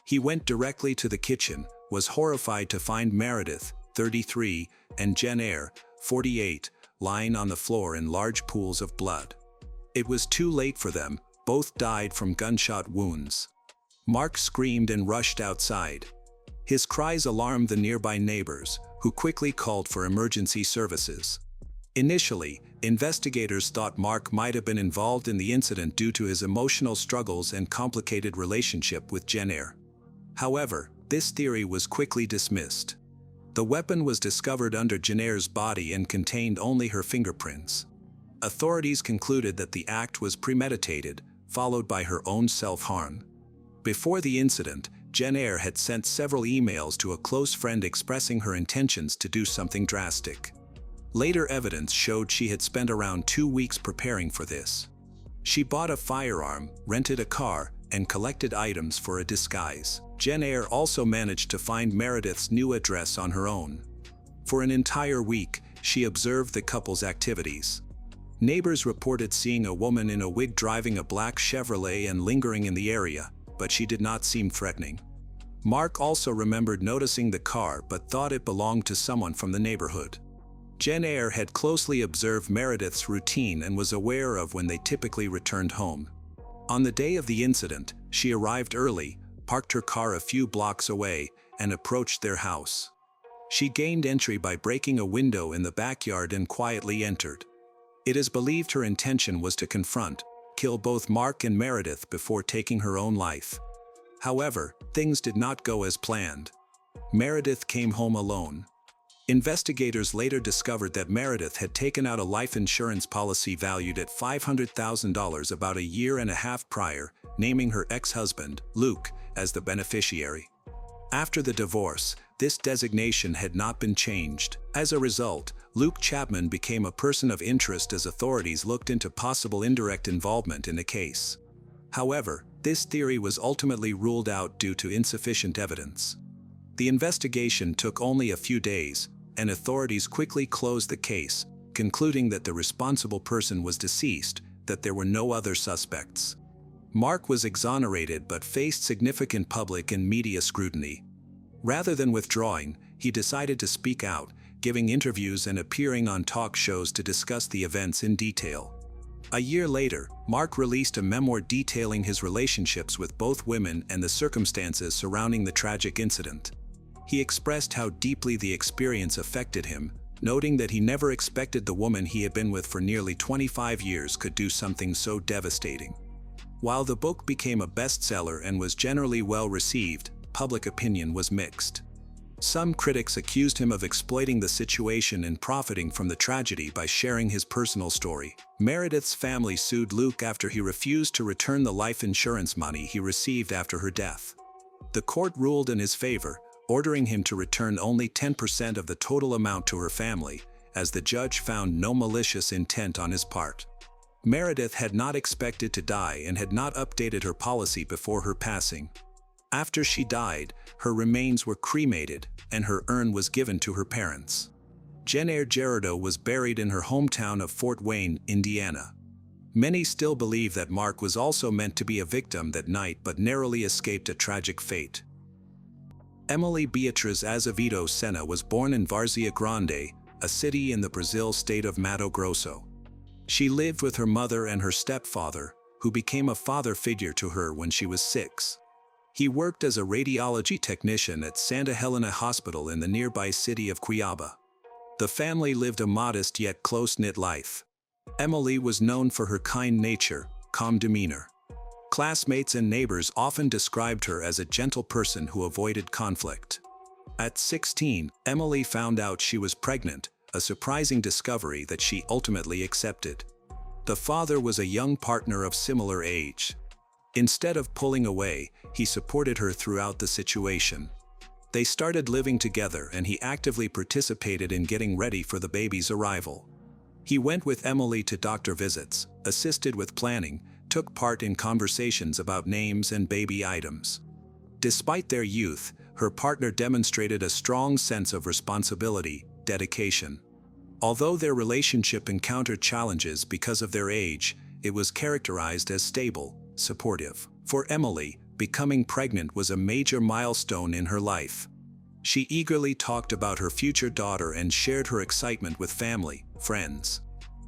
He went directly to the kitchen, was horrified to find Meredith, 33, and Jen Eyre, 48, lying on the floor in large pools of blood. It was too late for them, both died from gunshot wounds. Mark screamed and rushed outside. His cries alarmed the nearby neighbors, who quickly called for emergency services. Initially, investigators thought Mark might have been involved in the incident due to his emotional struggles and complicated relationship with Jen Eyre. However, this theory was quickly dismissed. The weapon was discovered under Jen Eyre's body and contained only her fingerprints. Authorities concluded that the act was premeditated, followed by her own self-harm. Before the incident, Jen Eyre had sent several emails to a close friend expressing her intentions to do something drastic. Later evidence showed she had spent around 2 weeks preparing for this. She bought a firearm, rented a car, and collected items for a disguise. Jen Eyre also managed to find Meredith's new address on her own. For an entire week, she observed the couple's activities. Neighbors reported seeing a woman in a wig driving a black Chevrolet and lingering in the area, but she did not seem threatening. Mark also remembered noticing the car but thought it belonged to someone from the neighborhood. Jen Eyre had closely observed Meredith's routine and was aware of when they typically returned home. On the day of the incident, she arrived early, parked her car a few blocks away, and approached their house. She gained entry by breaking a window in the backyard and quietly entered. It is believed her intention was to confront, kill both Mark and Meredith before taking her own life. However, things did not go as planned. Meredith came home alone. Investigators later discovered that Meredith had taken out a life insurance policy valued at $500,000 about a year and a half prior, naming her ex-husband, Luke, as the beneficiary. After the divorce, this designation had not been changed. As a result, Luke Chapman became a person of interest as authorities looked into possible indirect involvement in the case. However, this theory was ultimately ruled out due to insufficient evidence. The investigation took only a few days, and authorities quickly closed the case, concluding that the responsible person was deceased, that there were no other suspects. Mark was exonerated but faced significant public and media scrutiny. Rather than withdrawing, he decided to speak out, giving interviews and appearing on talk shows to discuss the events in detail. A year later, Mark released a memoir detailing his relationships with both women and the circumstances surrounding the tragic incident. He expressed how deeply the experience affected him, noting that he never expected the woman he had been with for nearly 25 years could do something so devastating. While the book became a bestseller and was generally well received, public opinion was mixed. Some critics accused him of exploiting the situation and profiting from the tragedy by sharing his personal story. Meredith's family sued Luke after he refused to return the life insurance money he received after her death. The court ruled in his favor, ordering him to return only 10% of the total amount to her family, as the judge found no malicious intent on his part. Meredith had not expected to die and had not updated her policy before her passing. After she died, her remains were cremated, and her urn was given to her parents. Jen Eyre Gerardo was buried in her hometown of Fort Wayne, Indiana. Many still believe that Mark was also meant to be a victim that night but narrowly escaped a tragic fate. Emily Beatriz Azevedo Sena was born in Várzea Grande, a city in the Brazil state of Mato Grosso. She lived with her mother and her stepfather, who became a father figure to her when she was 6. He worked as a radiology technician at Santa Helena Hospital in the nearby city of Cuiabá. The family lived a modest yet close-knit life. Emily was known for her kind nature, calm demeanor. Classmates and neighbors often described her as a gentle person who avoided conflict. At 16, Emily found out she was pregnant, a surprising discovery that she ultimately accepted. The father was a young partner of similar age. Instead of pulling away, he supported her throughout the situation. They started living together and he actively participated in getting ready for the baby's arrival. He went with Emily to doctor visits, assisted with planning, took part in conversations about names and baby items. Despite their youth, her partner demonstrated a strong sense of responsibility, dedication. Although their relationship encountered challenges because of their age, it was characterized as stable, supportive. For Emily, becoming pregnant was a major milestone in her life. She eagerly talked about her future daughter and shared her excitement with family, friends.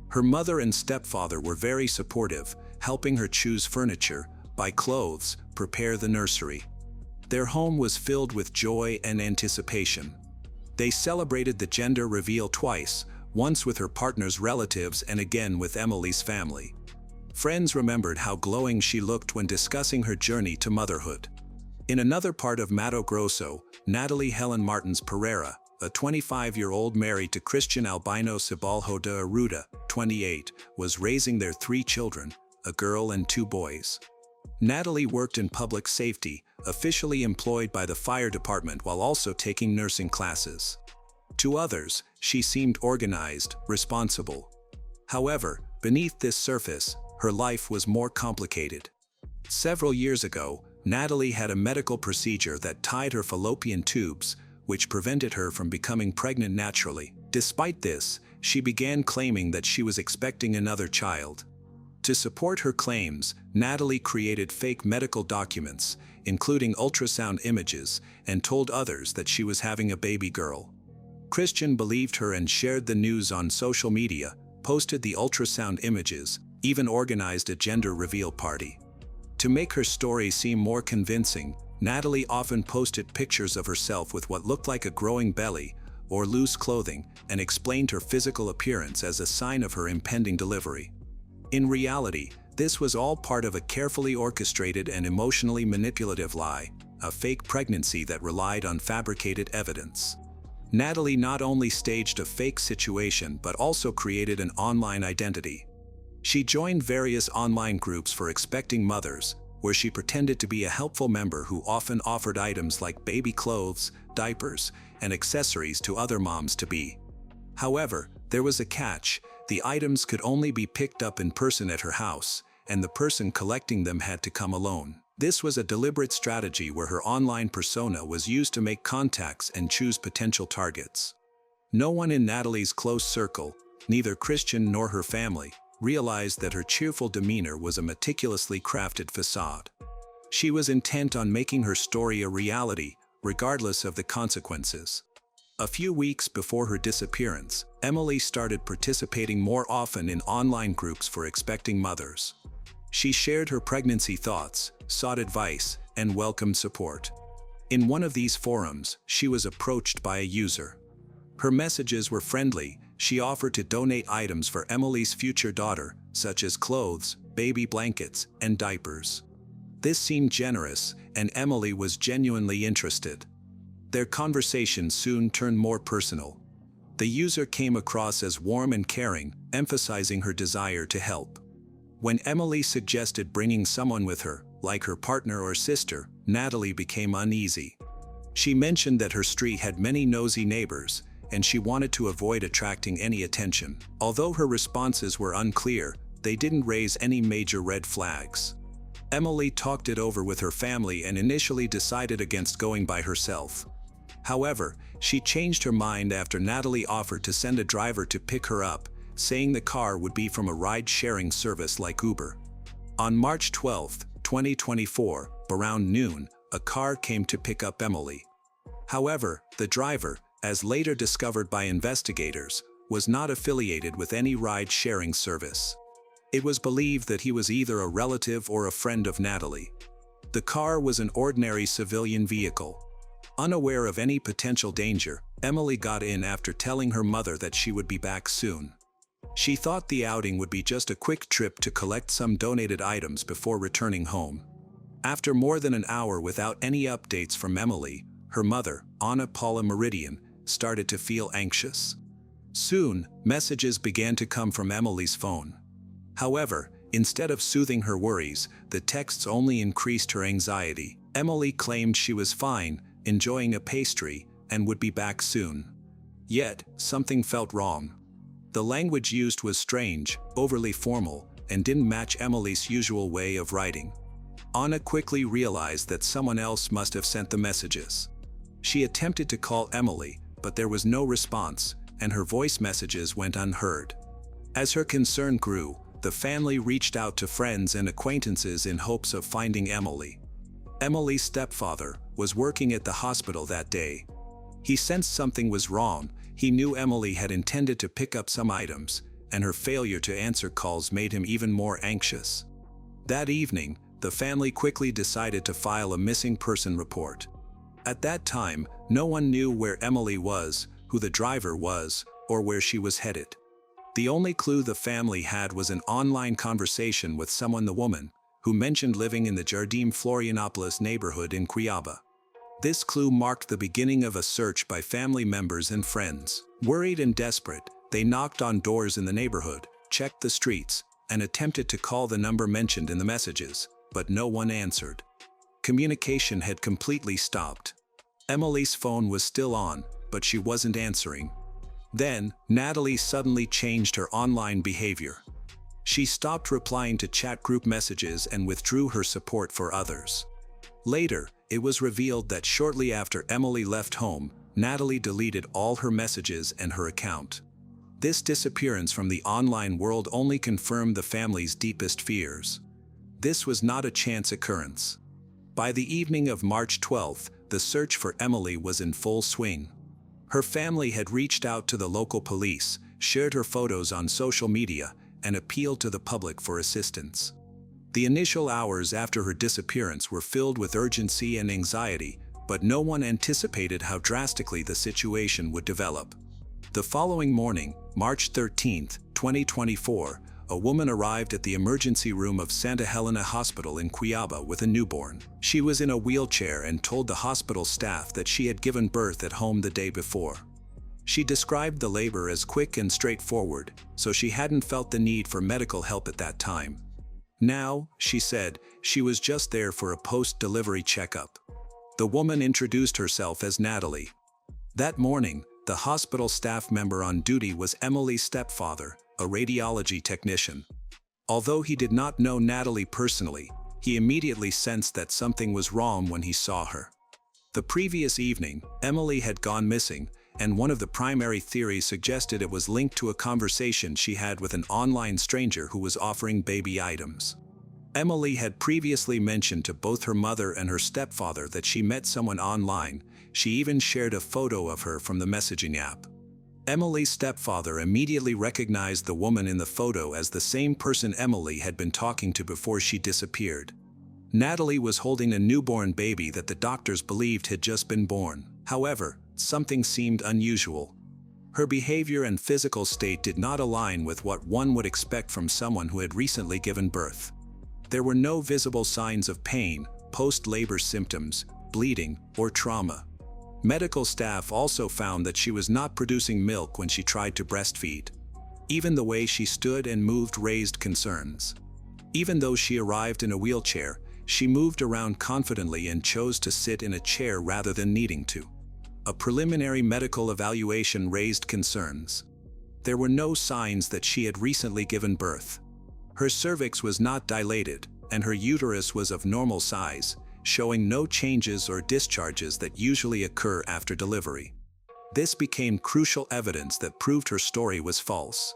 Her mother and stepfather were very supportive, helping her choose furniture, buy clothes, prepare the nursery. Their home was filled with joy and anticipation. They celebrated the gender reveal twice, once with her partner's relatives and again with Emily's family. Friends remembered how glowing she looked when discussing her journey to motherhood. In another part of Mato Grosso, Natalie Helen Martins Pereira, a 25-year-old married to Christian Albino Cebalho de Arruda, 28, was raising their 3 children, a girl and 2 boys. Natalie worked in public safety, officially employed by the fire department while also taking nursing classes. To others, she seemed organized, responsible. However, beneath this surface, her life was more complicated. Several years ago, Natalie had a medical procedure that tied her fallopian tubes, which prevented her from becoming pregnant naturally. Despite this, she began claiming that she was expecting another child. To support her claims, Natalie created fake medical documents, including ultrasound images, and told others that she was having a baby girl. Christian believed her and shared the news on social media, posted the ultrasound images, even organized a gender reveal party. To make her story seem more convincing, Natalie often posted pictures of herself with what looked like a growing belly or loose clothing and explained her physical appearance as a sign of her impending delivery. In reality, this was all part of a carefully orchestrated and emotionally manipulative lie, a fake pregnancy that relied on fabricated evidence. Natalie not only staged a fake situation but also created an online identity. She joined various online groups for expecting mothers, where she pretended to be a helpful member who often offered items like baby clothes, diapers, and accessories to other moms-to-be. However, there was a catch: the items could only be picked up in person at her house, and the person collecting them had to come alone. This was a deliberate strategy where her online persona was used to make contacts and choose potential targets. No one in Natalie's close circle, neither Christian nor her family, realized that her cheerful demeanor was a meticulously crafted facade. She was intent on making her story a reality, regardless of the consequences. A few weeks before her disappearance, Emily started participating more often in online groups for expecting mothers. She shared her pregnancy thoughts, sought advice, and welcomed support. In one of these forums, she was approached by a user. Her messages were friendly. She offered to donate items for Emily's future daughter, such as clothes, baby blankets, and diapers. This seemed generous, and Emily was genuinely interested. Their conversation soon turned more personal. The user came across as warm and caring, emphasizing her desire to help. When Emily suggested bringing someone with her, like her partner or sister, Natalie became uneasy. She mentioned that her street had many nosy neighbors, and she wanted to avoid attracting any attention. Although her responses were unclear, they didn't raise any major red flags. Emily talked it over with her family and initially decided against going by herself. However, she changed her mind after Natalie offered to send a driver to pick her up, saying the car would be from a ride-sharing service like Uber. On March 12, 2024, around noon, a car came to pick up Emily. However, the driver, as later discovered by investigators, was not affiliated with any ride-sharing service. It was believed that he was either a relative or a friend of Natalie. The car was an ordinary civilian vehicle. Unaware of any potential danger, Emily got in after telling her mother that she would be back soon. She thought the outing would be just a quick trip to collect some donated items before returning home. After more than an hour without any updates from Emily, her mother, Anna Paula Meridian, started to feel anxious. Soon, messages began to come from Emily's phone. However, instead of soothing her worries, the texts only increased her anxiety. Emily claimed she was fine, enjoying a pastry, and would be back soon. Yet, something felt wrong. The language used was strange, overly formal, and didn't match Emily's usual way of writing. Anna quickly realized that someone else must have sent the messages. She attempted to call Emily, but there was no response, and her voice messages went unheard. As her concern grew, the family reached out to friends and acquaintances in hopes of finding Emily. Emily's stepfather was working at the hospital that day. He sensed something was wrong. He knew Emily had intended to pick up some items, and her failure to answer calls made him even more anxious. That evening, the family quickly decided to file a missing person report. At that time, no one knew where Emily was, who the driver was, or where she was headed. The only clue the family had was an online conversation with the woman, who mentioned living in the Jardim Florianopolis neighborhood in Cuiabá. This clue marked the beginning of a search by family members and friends. Worried and desperate, they knocked on doors in the neighborhood, checked the streets, and attempted to call the number mentioned in the messages, but no one answered. Communication had completely stopped. Emily's phone was still on, but she wasn't answering. Then, Natalie suddenly changed her online behavior. She stopped replying to chat group messages and withdrew her support for others. Later, it was revealed that shortly after Emily left home, Natalie deleted all her messages and her account. This disappearance from the online world only confirmed the family's deepest fears. This was not a chance occurrence. By the evening of March 12th, the search for Emily was in full swing. Her family had reached out to the local police, shared her photos on social media, and appealed to the public for assistance. The initial hours after her disappearance were filled with urgency and anxiety, but no one anticipated how drastically the situation would develop. The following morning, March 13, 2024, a woman arrived at the emergency room of Santa Helena Hospital in Cuiaba with a newborn. She was in a wheelchair and told the hospital staff that she had given birth at home the day before. She described the labor as quick and straightforward, so she hadn't felt the need for medical help at that time. Now, she said, she was just there for a post-delivery checkup. The woman introduced herself as Natalie. That morning, the hospital staff member on duty was Emily's stepfather, a radiology technician. Although he did not know Natalie personally, he immediately sensed that something was wrong when he saw her. The previous evening, Emily had gone missing, and one of the primary theories suggested it was linked to a conversation she had with an online stranger who was offering baby items. Emily had previously mentioned to both her mother and her stepfather that she met someone online. She even shared a photo of her from the messaging app. Emily's stepfather immediately recognized the woman in the photo as the same person Emily had been talking to before she disappeared. Natalie was holding a newborn baby that the doctors believed had just been born. However, something seemed unusual. Her behavior and physical state did not align with what one would expect from someone who had recently given birth. There were no visible signs of pain, post-labor symptoms, bleeding, or trauma. Medical staff also found that she was not producing milk when she tried to breastfeed. Even the way she stood and moved raised concerns. Even though she arrived in a wheelchair, she moved around confidently and chose to sit in a chair rather than needing to. A preliminary medical evaluation raised concerns. There were no signs that she had recently given birth. Her cervix was not dilated, and her uterus was of normal size, showing no changes or discharges that usually occur after delivery. This became crucial evidence that proved her story was false.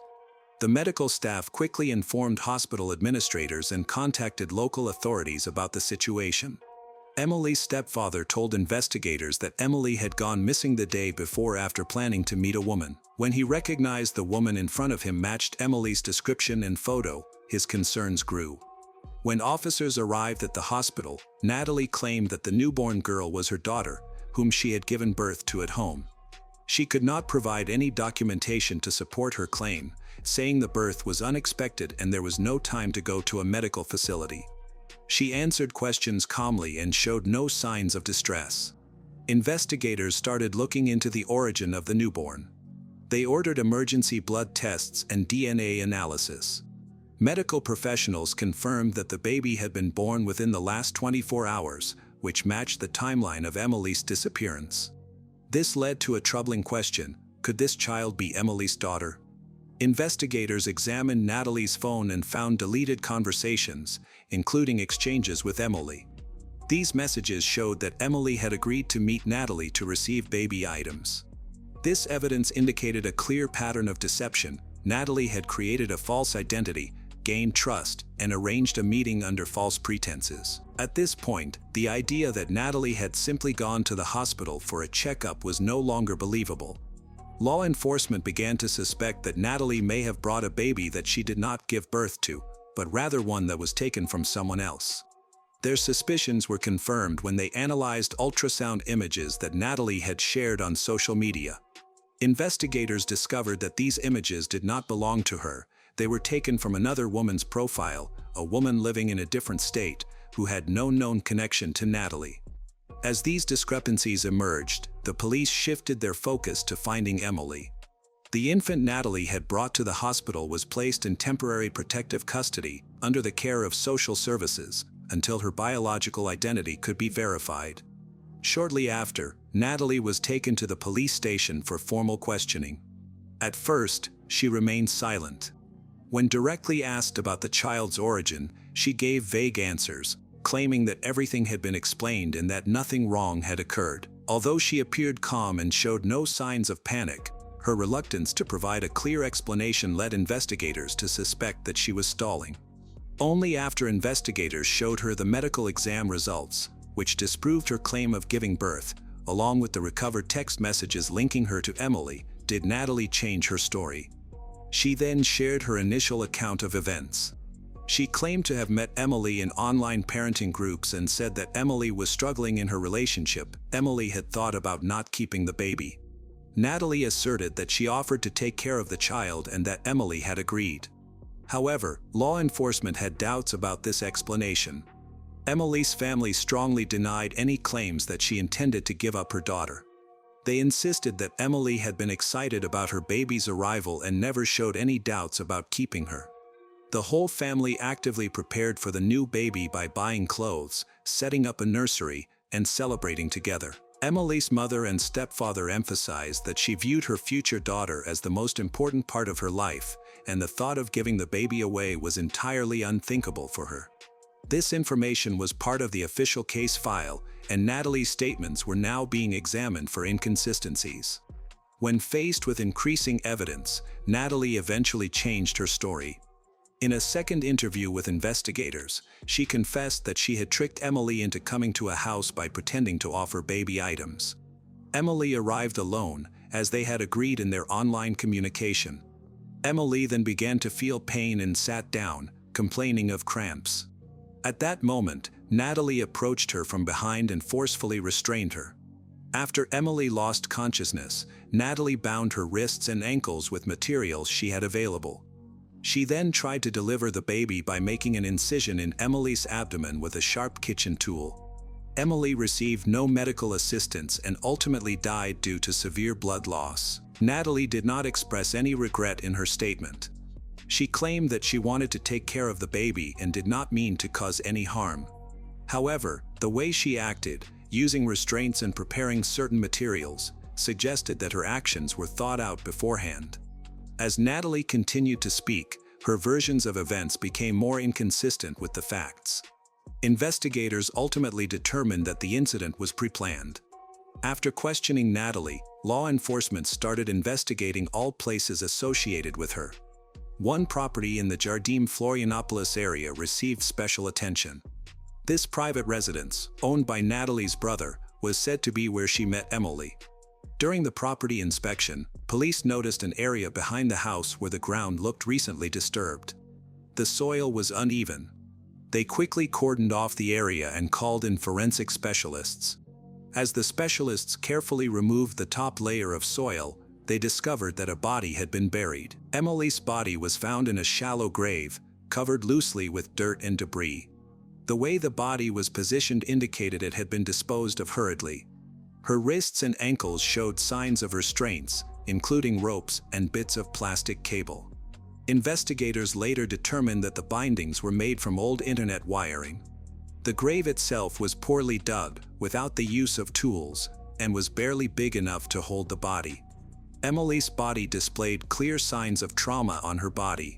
The medical staff quickly informed hospital administrators and contacted local authorities about the situation. Emily's stepfather told investigators that Emily had gone missing the day before after planning to meet a woman. When he recognized the woman in front of him matched Emily's description and photo, his concerns grew. When officers arrived at the hospital, Natalie claimed that the newborn girl was her daughter, whom she had given birth to at home. She could not provide any documentation to support her claim, saying the birth was unexpected and there was no time to go to a medical facility. She answered questions calmly and showed no signs of distress. Investigators started looking into the origin of the newborn. They ordered emergency blood tests and DNA analysis. Medical professionals confirmed that the baby had been born within the last 24 hours, which matched the timeline of Emily's disappearance. This led to a troubling question: could this child be Emily's daughter? Investigators examined Natalie's phone and found deleted conversations, including exchanges with Emily. These messages showed that Emily had agreed to meet Natalie to receive baby items. This evidence indicated a clear pattern of deception. Natalie had created a false identity, gained trust, and arranged a meeting under false pretenses. At this point, the idea that Natalie had simply gone to the hospital for a checkup was no longer believable. Law enforcement began to suspect that Natalie may have brought a baby that she did not give birth to, but rather one that was taken from someone else. Their suspicions were confirmed when they analyzed ultrasound images that Natalie had shared on social media. Investigators discovered that these images did not belong to her. They were taken from another woman's profile, a woman living in a different state, who had no known connection to Natalie. As these discrepancies emerged, the police shifted their focus to finding Emily. The infant Natalie had brought to the hospital was placed in temporary protective custody under the care of social services until her biological identity could be verified. Shortly after, Natalie was taken to the police station for formal questioning. At first, she remained silent. When directly asked about the child's origin, she gave vague answers, claiming that everything had been explained and that nothing wrong had occurred. Although she appeared calm and showed no signs of panic, her reluctance to provide a clear explanation led investigators to suspect that she was stalling. Only after investigators showed her the medical exam results, which disproved her claim of giving birth, along with the recovered text messages linking her to Emily, did Natalie change her story. She then shared her initial account of events. She claimed to have met Emily in online parenting groups and said that Emily was struggling in her relationship. Emily had thought about not keeping the baby. Natalie asserted that she offered to take care of the child and that Emily had agreed. However, law enforcement had doubts about this explanation. Emily's family strongly denied any claims that she intended to give up her daughter. They insisted that Emily had been excited about her baby's arrival and never showed any doubts about keeping her. The whole family actively prepared for the new baby by buying clothes, setting up a nursery, and celebrating together. Emily's mother and stepfather emphasized that she viewed her future daughter as the most important part of her life, and the thought of giving the baby away was entirely unthinkable for her. This information was part of the official case file, and Natalie's statements were now being examined for inconsistencies. When faced with increasing evidence, Natalie eventually changed her story. In a second interview with investigators, she confessed that she had tricked Emily into coming to a house by pretending to offer baby items. Emily arrived alone, as they had agreed in their online communication. Emily then began to feel pain and sat down, complaining of cramps. At that moment, Natalie approached her from behind and forcefully restrained her. After Emily lost consciousness, Natalie bound her wrists and ankles with materials she had available. She then tried to deliver the baby by making an incision in Emily's abdomen with a sharp kitchen tool. Emily received no medical assistance and ultimately died due to severe blood loss. Natalie did not express any regret in her statement. She claimed that she wanted to take care of the baby and did not mean to cause any harm. However, the way she acted, using restraints and preparing certain materials, suggested that her actions were thought out beforehand. As Natalie continued to speak, her versions of events became more inconsistent with the facts. Investigators ultimately determined that the incident was pre-planned. After questioning Natalie, law enforcement started investigating all places associated with her. One property in the Jardim Florianopolis area received special attention. This private residence, owned by Natalie's brother, was said to be where she met Emily. During the property inspection, police noticed an area behind the house where the ground looked recently disturbed. The soil was uneven. They quickly cordoned off the area and called in forensic specialists. As the specialists carefully removed the top layer of soil, they discovered that a body had been buried. Emily's body was found in a shallow grave, covered loosely with dirt and debris. The way the body was positioned indicated it had been disposed of hurriedly. Her wrists and ankles showed signs of restraints, including ropes and bits of plastic cable. Investigators later determined that the bindings were made from old internet wiring. The grave itself was poorly dug, without the use of tools, and was barely big enough to hold the body. Emily's body displayed clear signs of trauma on her body.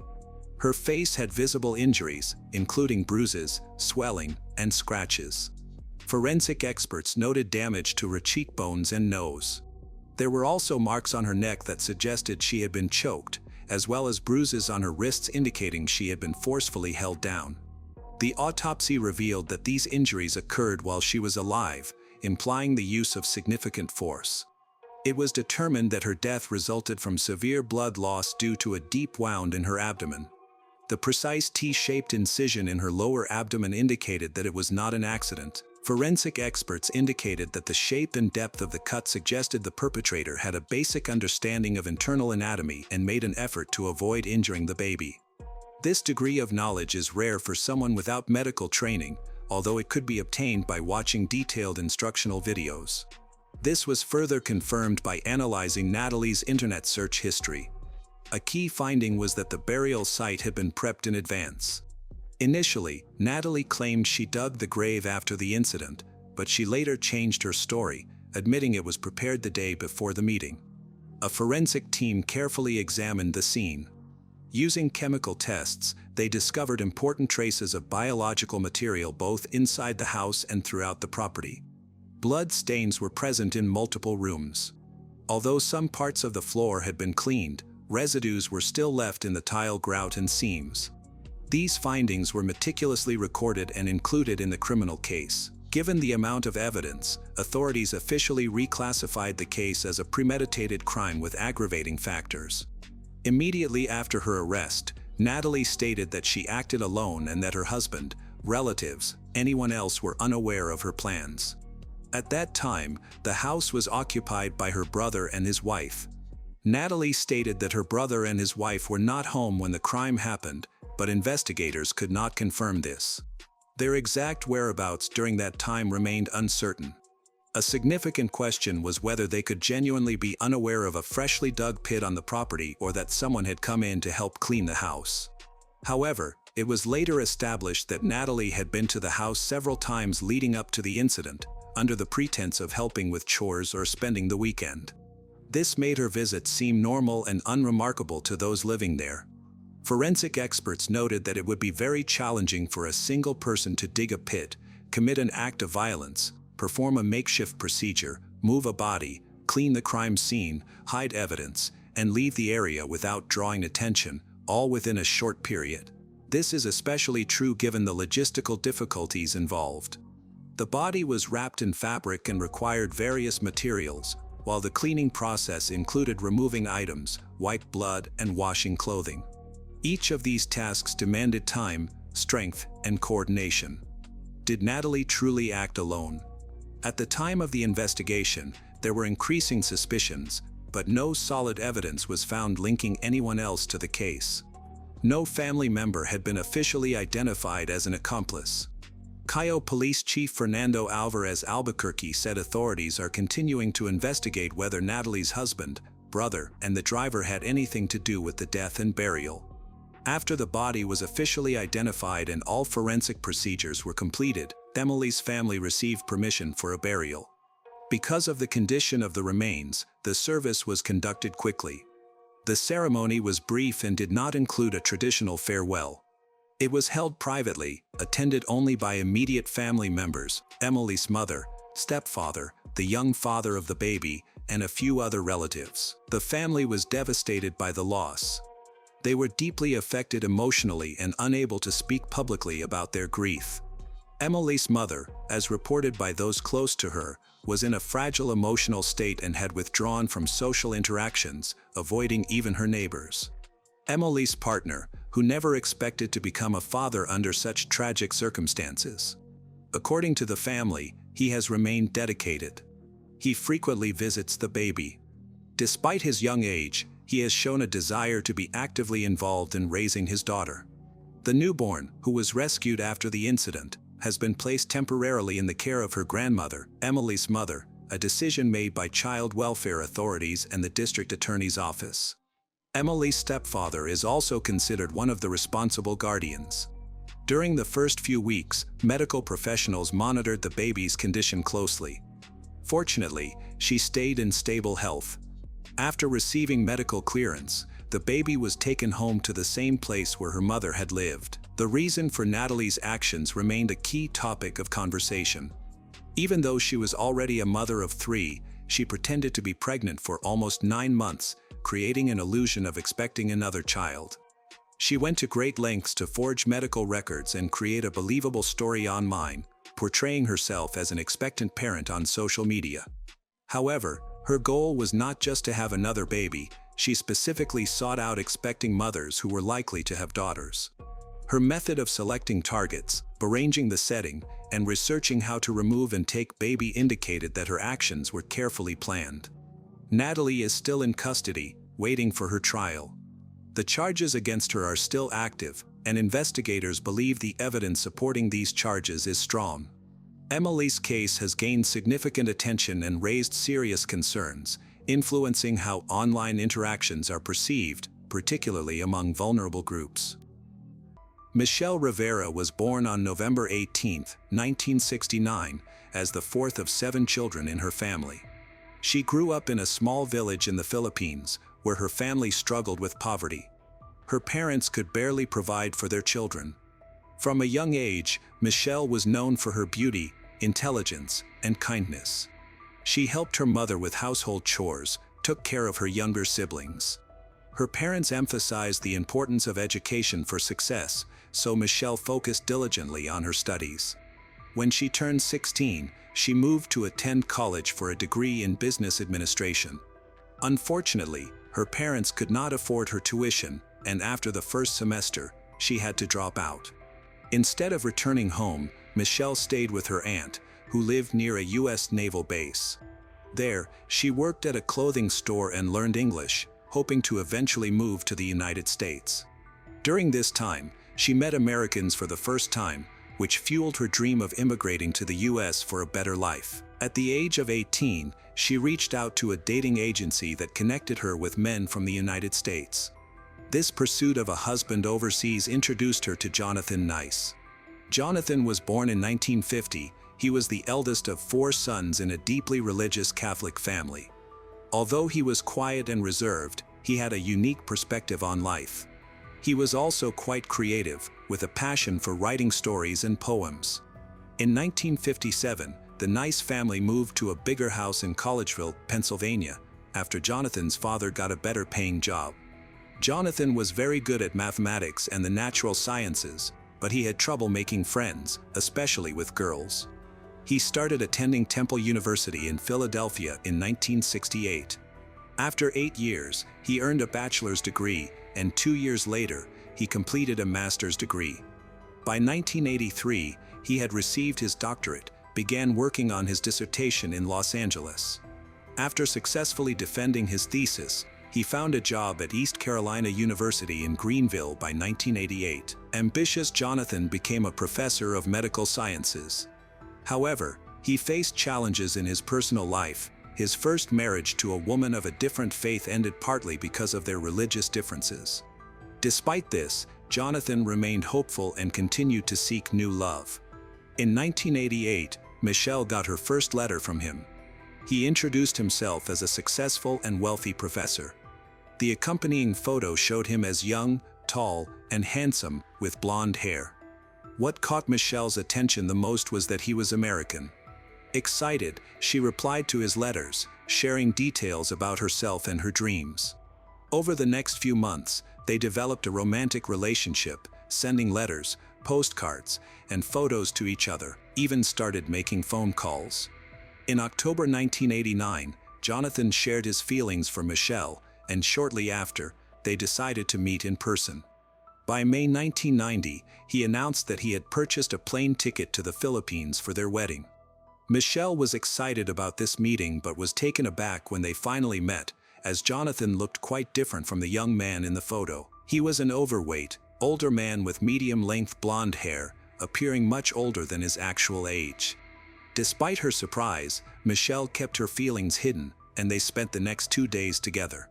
Her face had visible injuries, including bruises, swelling, and scratches. Forensic experts noted damage to her cheekbones and nose. There were also marks on her neck that suggested she had been choked, as well as bruises on her wrists indicating she had been forcefully held down. The autopsy revealed that these injuries occurred while she was alive, implying the use of significant force. It was determined that her death resulted from severe blood loss due to a deep wound in her abdomen. The precise T-shaped incision in her lower abdomen indicated that it was not an accident. Forensic experts indicated that the shape and depth of the cut suggested the perpetrator had a basic understanding of internal anatomy and made an effort to avoid injuring the baby. This degree of knowledge is rare for someone without medical training, although it could be obtained by watching detailed instructional videos. This was further confirmed by analyzing Natalie's internet search history. A key finding was that the burial site had been prepped in advance. Initially, Natalie claimed she dug the grave after the incident, but she later changed her story, admitting it was prepared the day before the meeting. A forensic team carefully examined the scene. Using chemical tests, they discovered important traces of biological material both inside the house and throughout the property. Blood stains were present in multiple rooms. Although some parts of the floor had been cleaned, residues were still left in the tile grout and seams. These findings were meticulously recorded and included in the criminal case. Given the amount of evidence, authorities officially reclassified the case as a premeditated crime with aggravating factors. Immediately after her arrest, Natalie stated that she acted alone and that her husband, relatives, anyone else were unaware of her plans. At that time, the house was occupied by her brother and his wife. Natalie stated that her brother and his wife were not home when the crime happened, but investigators could not confirm this. Their exact whereabouts during that time remained uncertain. A significant question was whether they could genuinely be unaware of a freshly dug pit on the property or that someone had come in to help clean the house. However, it was later established that Natalie had been to the house several times leading up to the incident, under the pretense of helping with chores or spending the weekend. This made her visits seem normal and unremarkable to those living there. Forensic experts noted that it would be very challenging for a single person to dig a pit, commit an act of violence, perform a makeshift procedure, move a body, clean the crime scene, hide evidence, and leave the area without drawing attention, all within a short period. This is especially true given the logistical difficulties involved. The body was wrapped in fabric and required various materials, while the cleaning process included removing items, wiped blood, and washing clothing. Each of these tasks demanded time, strength, and coordination. Did Natalie truly act alone? At the time of the investigation, there were increasing suspicions, but no solid evidence was found linking anyone else to the case. No family member had been officially identified as an accomplice. Cayo Police Chief Fernando Alvarez Albuquerque said authorities are continuing to investigate whether Natalie's husband, brother, and the driver had anything to do with the death and burial. After the body was officially identified and all forensic procedures were completed, Natalie's family received permission for a burial. Because of the condition of the remains, the service was conducted quickly. The ceremony was brief and did not include a traditional farewell. It was held privately, attended only by immediate family members, Emily's mother, stepfather, the young father of the baby, and a few other relatives. The family was devastated by the loss. They were deeply affected emotionally and unable to speak publicly about their grief. Emily's mother, as reported by those close to her, was in a fragile emotional state and had withdrawn from social interactions, avoiding even her neighbors. Emily's partner, who never expected to become a father under such tragic circumstances. According to the family, he has remained dedicated. He frequently visits the baby. Despite his young age, he has shown a desire to be actively involved in raising his daughter. The newborn, who was rescued after the incident, has been placed temporarily in the care of her grandmother, Emily's mother, a decision made by child welfare authorities and the district attorney's office. Emily's stepfather is also considered one of the responsible guardians. During the first few weeks, medical professionals monitored the baby's condition closely. Fortunately, she stayed in stable health. After receiving medical clearance, the baby was taken home to the same place where her mother had lived. The reason for Natalie's actions remained a key topic of conversation. Even though she was already a mother of 3, she pretended to be pregnant for almost 9 months, creating an illusion of expecting another child. She went to great lengths to forge medical records and create a believable story online, portraying herself as an expectant parent on social media. However, her goal was not just to have another baby, she specifically sought out expecting mothers who were likely to have daughters. Her method of selecting targets, arranging the setting, and researching how to remove and take baby indicated that her actions were carefully planned. Natalie is still in custody, waiting for her trial. The charges against her are still active, and investigators believe the evidence supporting these charges is strong. Emily's case has gained significant attention and raised serious concerns, influencing how online interactions are perceived, particularly among vulnerable groups. Michelle Rivera was born on November 18, 1969, as the fourth of 7 children in her family. She grew up in a small village in the Philippines, where her family struggled with poverty. Her parents could barely provide for their children. From a young age, Michelle was known for her beauty, intelligence, and kindness. She helped her mother with household chores, took care of her younger siblings. Her parents emphasized the importance of education for success, so Michelle focused diligently on her studies. When she turned 16, she moved to attend college for a degree in business administration. Unfortunately, her parents could not afford her tuition, and after the first semester, she had to drop out. Instead of returning home, Michelle stayed with her aunt, who lived near a U.S. naval base. There, she worked at a clothing store and learned English, hoping to eventually move to the United States. During this time, she met Americans for the first time, which fueled her dream of immigrating to the U.S. for a better life. At the age of 18, she reached out to a dating agency that connected her with men from the United States. This pursuit of a husband overseas introduced her to Jonathan Nice. Jonathan was born in 1950. He was the eldest of 4 sons in a deeply religious Catholic family. Although he was quiet and reserved, he had a unique perspective on life. He was also quite creative, with a passion for writing stories and poems. In 1957, the Nice family moved to a bigger house in Collegeville, Pennsylvania, after Jonathan's father got a better-paying job. Jonathan was very good at mathematics and the natural sciences, but he had trouble making friends, especially with girls. He started attending Temple University in Philadelphia in 1968. After 8 years, he earned a bachelor's degree, and 2 years later, he completed a master's degree. By 1983, he had received his doctorate, began working on his dissertation in Los Angeles. After successfully defending his thesis, he found a job at East Carolina University in Greenville by 1988. Ambitious Jonathan became a professor of medical sciences. However, he faced challenges in his personal life. His first marriage to a woman of a different faith ended partly because of their religious differences. Despite this, Jonathan remained hopeful and continued to seek new love. In 1988, Michelle got her first letter from him. He introduced himself as a successful and wealthy professor. The accompanying photo showed him as young, tall, and handsome, with blonde hair. What caught Michelle's attention the most was that he was American. Excited, she replied to his letters, sharing details about herself and her dreams. Over the next few months, they developed a romantic relationship, sending letters, postcards, and photos to each other, even started making phone calls. In October 1989, Jonathan shared his feelings for Michelle, and shortly after, they decided to meet in person. By May 1990, he announced that he had purchased a plane ticket to the Philippines for their wedding. Michelle was excited about this meeting but was taken aback when they finally met, as Jonathan looked quite different from the young man in the photo. He was an overweight, older man with medium-length blonde hair, appearing much older than his actual age. Despite her surprise, Michelle kept her feelings hidden, and they spent the next 2 days together.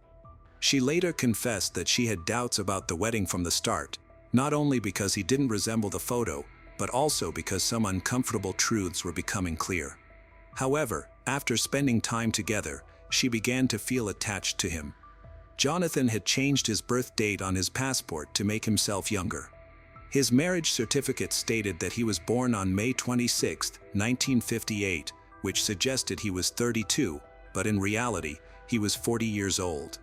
She later confessed that she had doubts about the wedding from the start, not only because he didn't resemble the photo, but also because some uncomfortable truths were becoming clear. However, after spending time together, she began to feel attached to him. Jonathan had changed his birth date on his passport to make himself younger. His marriage certificate stated that he was born on May 26, 1958, which suggested he was 32, but in reality, he was 40 years old.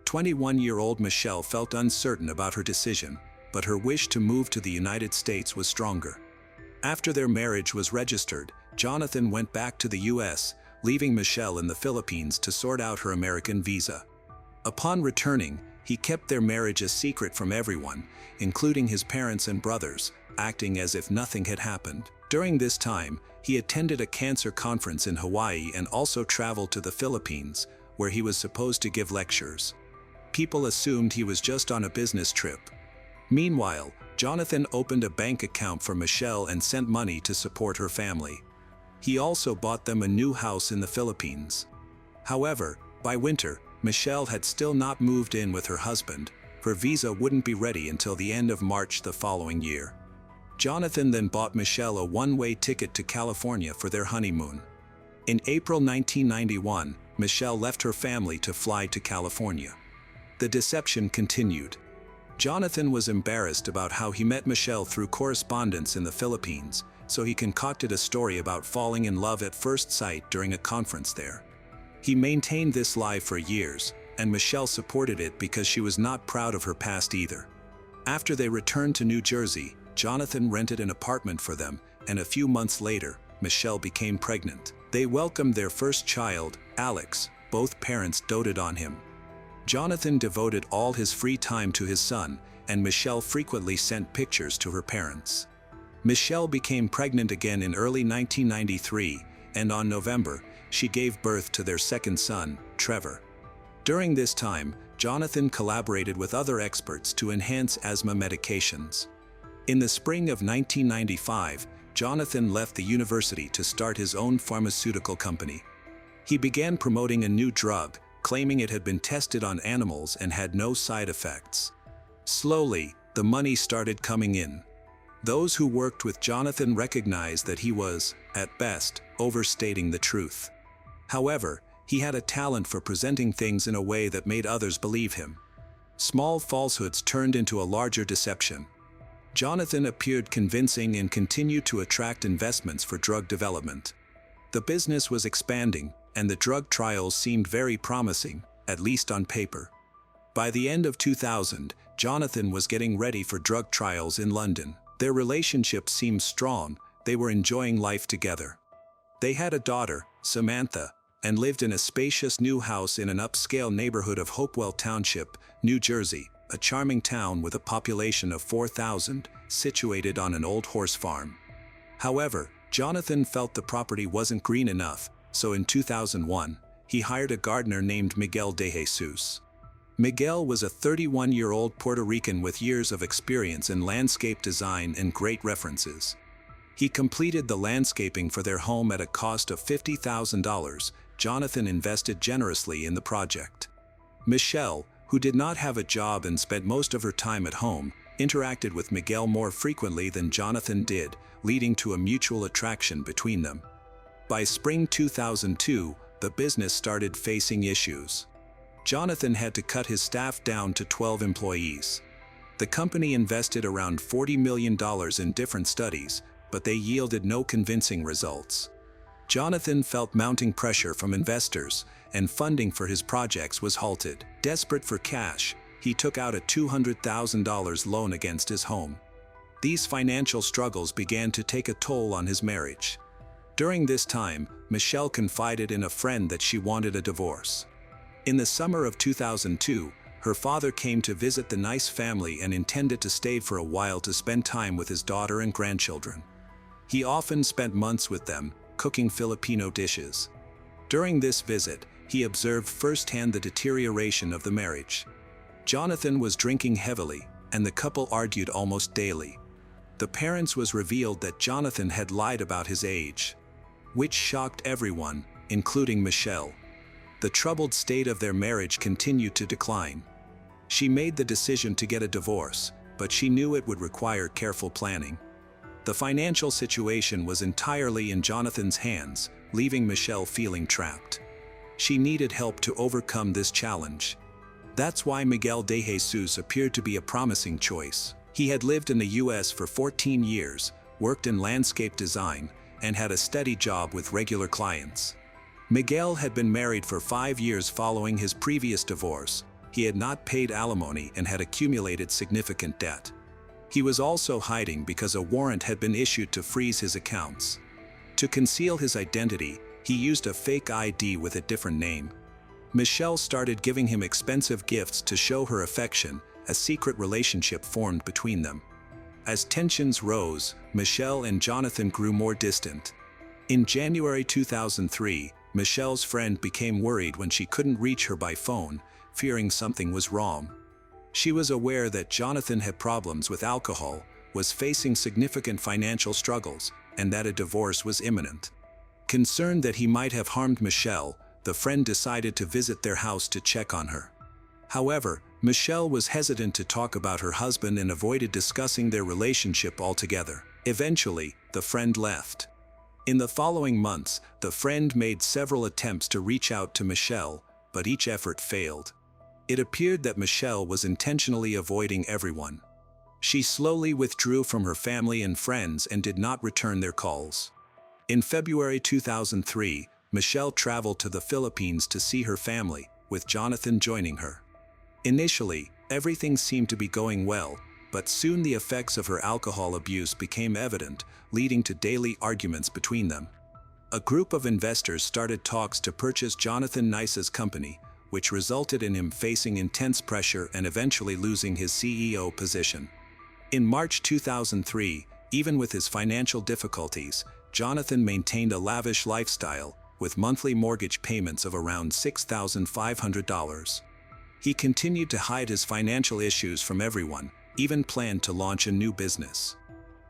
21-year-old Michelle felt uncertain about her decision, but her wish to move to the United States was stronger. After their marriage was registered, Jonathan went back to the U.S., leaving Michelle in the Philippines to sort out her American visa. Upon returning, he kept their marriage a secret from everyone, including his parents and brothers, acting as if nothing had happened. During this time, he attended a cancer conference in Hawaii and also traveled to the Philippines, where he was supposed to give lectures. People assumed he was just on a business trip. Meanwhile, Jonathan opened a bank account for Michelle and sent money to support her family. He also bought them a new house in the Philippines. However, by winter, Michelle had still not moved in with her husband. Her visa wouldn't be ready until the end of March the following year. Jonathan then bought Michelle a one-way ticket to California for their honeymoon. In April 1991, Michelle left her family to fly to California. The deception continued. Jonathan was embarrassed about how he met Michelle through correspondence in the Philippines, so he concocted a story about falling in love at first sight during a conference there. He maintained this lie for years, and Michelle supported it because she was not proud of her past either. After they returned to New Jersey, Jonathan rented an apartment for them, and a few months later, Michelle became pregnant. They welcomed their first child, Alex. Both parents doted on him. Jonathan devoted all his free time to his son, and Michelle frequently sent pictures to her parents. Michelle became pregnant again in early 1993, and on November, she gave birth to their second son, Trevor. During this time, Jonathan collaborated with other experts to enhance asthma medications. In the spring of 1995, Jonathan left the university to start his own pharmaceutical company. He began promoting a new drug, claiming it had been tested on animals and had no side effects. Slowly, the money started coming in. Those who worked with Jonathan recognized that he was, at best, overstating the truth. However, he had a talent for presenting things in a way that made others believe him. Small falsehoods turned into a larger deception. Jonathan appeared convincing and continued to attract investments for drug development. The business was expanding, and the drug trials seemed very promising, at least on paper. By the end of 2000, Jonathan was getting ready for drug trials in London. Their relationship seemed strong, they were enjoying life together. They had a daughter, Samantha, and lived in a spacious new house in an upscale neighborhood of Hopewell Township, New Jersey, a charming town with a population of 4,000, situated on an old horse farm. However, Jonathan felt the property wasn't green enough, so in 2001, he hired a gardener named Miguel de Jesus. Miguel was a 31-year-old Puerto Rican with years of experience in landscape design and great references. He completed the landscaping for their home at a cost of $50,000. Jonathan invested generously in the project. Michelle, who did not have a job and spent most of her time at home, interacted with Miguel more frequently than Jonathan did, leading to a mutual attraction between them. By spring 2002, the business started facing issues. Jonathan had to cut his staff down to 12 employees. The company invested around $40 million in different studies, but they yielded no convincing results. Jonathan felt mounting pressure from investors, and funding for his projects was halted. Desperate for cash, he took out a $200,000 loan against his home. These financial struggles began to take a toll on his marriage. During this time, Michelle confided in a friend that she wanted a divorce. In the summer of 2002, her father came to visit the nice family and intended to stay for a while to spend time with his daughter and grandchildren. He often spent months with them, cooking Filipino dishes. During this visit, he observed firsthand the deterioration of the marriage. Jonathan was drinking heavily, and the couple argued almost daily. The parents was revealed that Jonathan had lied about his age, which shocked everyone, including Michelle. The troubled state of their marriage continued to decline. She made the decision to get a divorce, but she knew it would require careful planning. The financial situation was entirely in Jonathan's hands, leaving Michelle feeling trapped. She needed help to overcome this challenge. That's why Miguel de Jesus appeared to be a promising choice. He had lived in the US for 14 years, worked in landscape design, and had a steady job with regular clients. Miguel had been married for 5 years following his previous divorce. He had not paid alimony and had accumulated significant debt. He was also hiding because a warrant had been issued to freeze his accounts. To conceal his identity, he used a fake ID with a different name. Michelle started giving him expensive gifts to show her affection. A secret relationship formed between them. As tensions rose, Michelle and Jonathan grew more distant. In January 2003, Michelle's friend became worried when she couldn't reach her by phone, fearing something was wrong. She was aware that Jonathan had problems with alcohol, was facing significant financial struggles, and that a divorce was imminent. Concerned that he might have harmed Michelle, the friend decided to visit their house to check on her. However, Michelle was hesitant to talk about her husband and avoided discussing their relationship altogether. Eventually, the friend left. In the following months, the friend made several attempts to reach out to Michelle, but each effort failed. It appeared that Michelle was intentionally avoiding everyone. She slowly withdrew from her family and friends and did not return their calls. In February 2003, Michelle traveled to the Philippines to see her family, with Jonathan joining her. Initially, everything seemed to be going well, but soon the effects of her alcohol abuse became evident, leading to daily arguments between them. A group of investors started talks to purchase Jonathan Nice's company, which resulted in him facing intense pressure and eventually losing his CEO position. In March 2003, even with his financial difficulties, Jonathan maintained a lavish lifestyle, with monthly mortgage payments of around $6,500. He continued to hide his financial issues from everyone, even planned to launch a new business.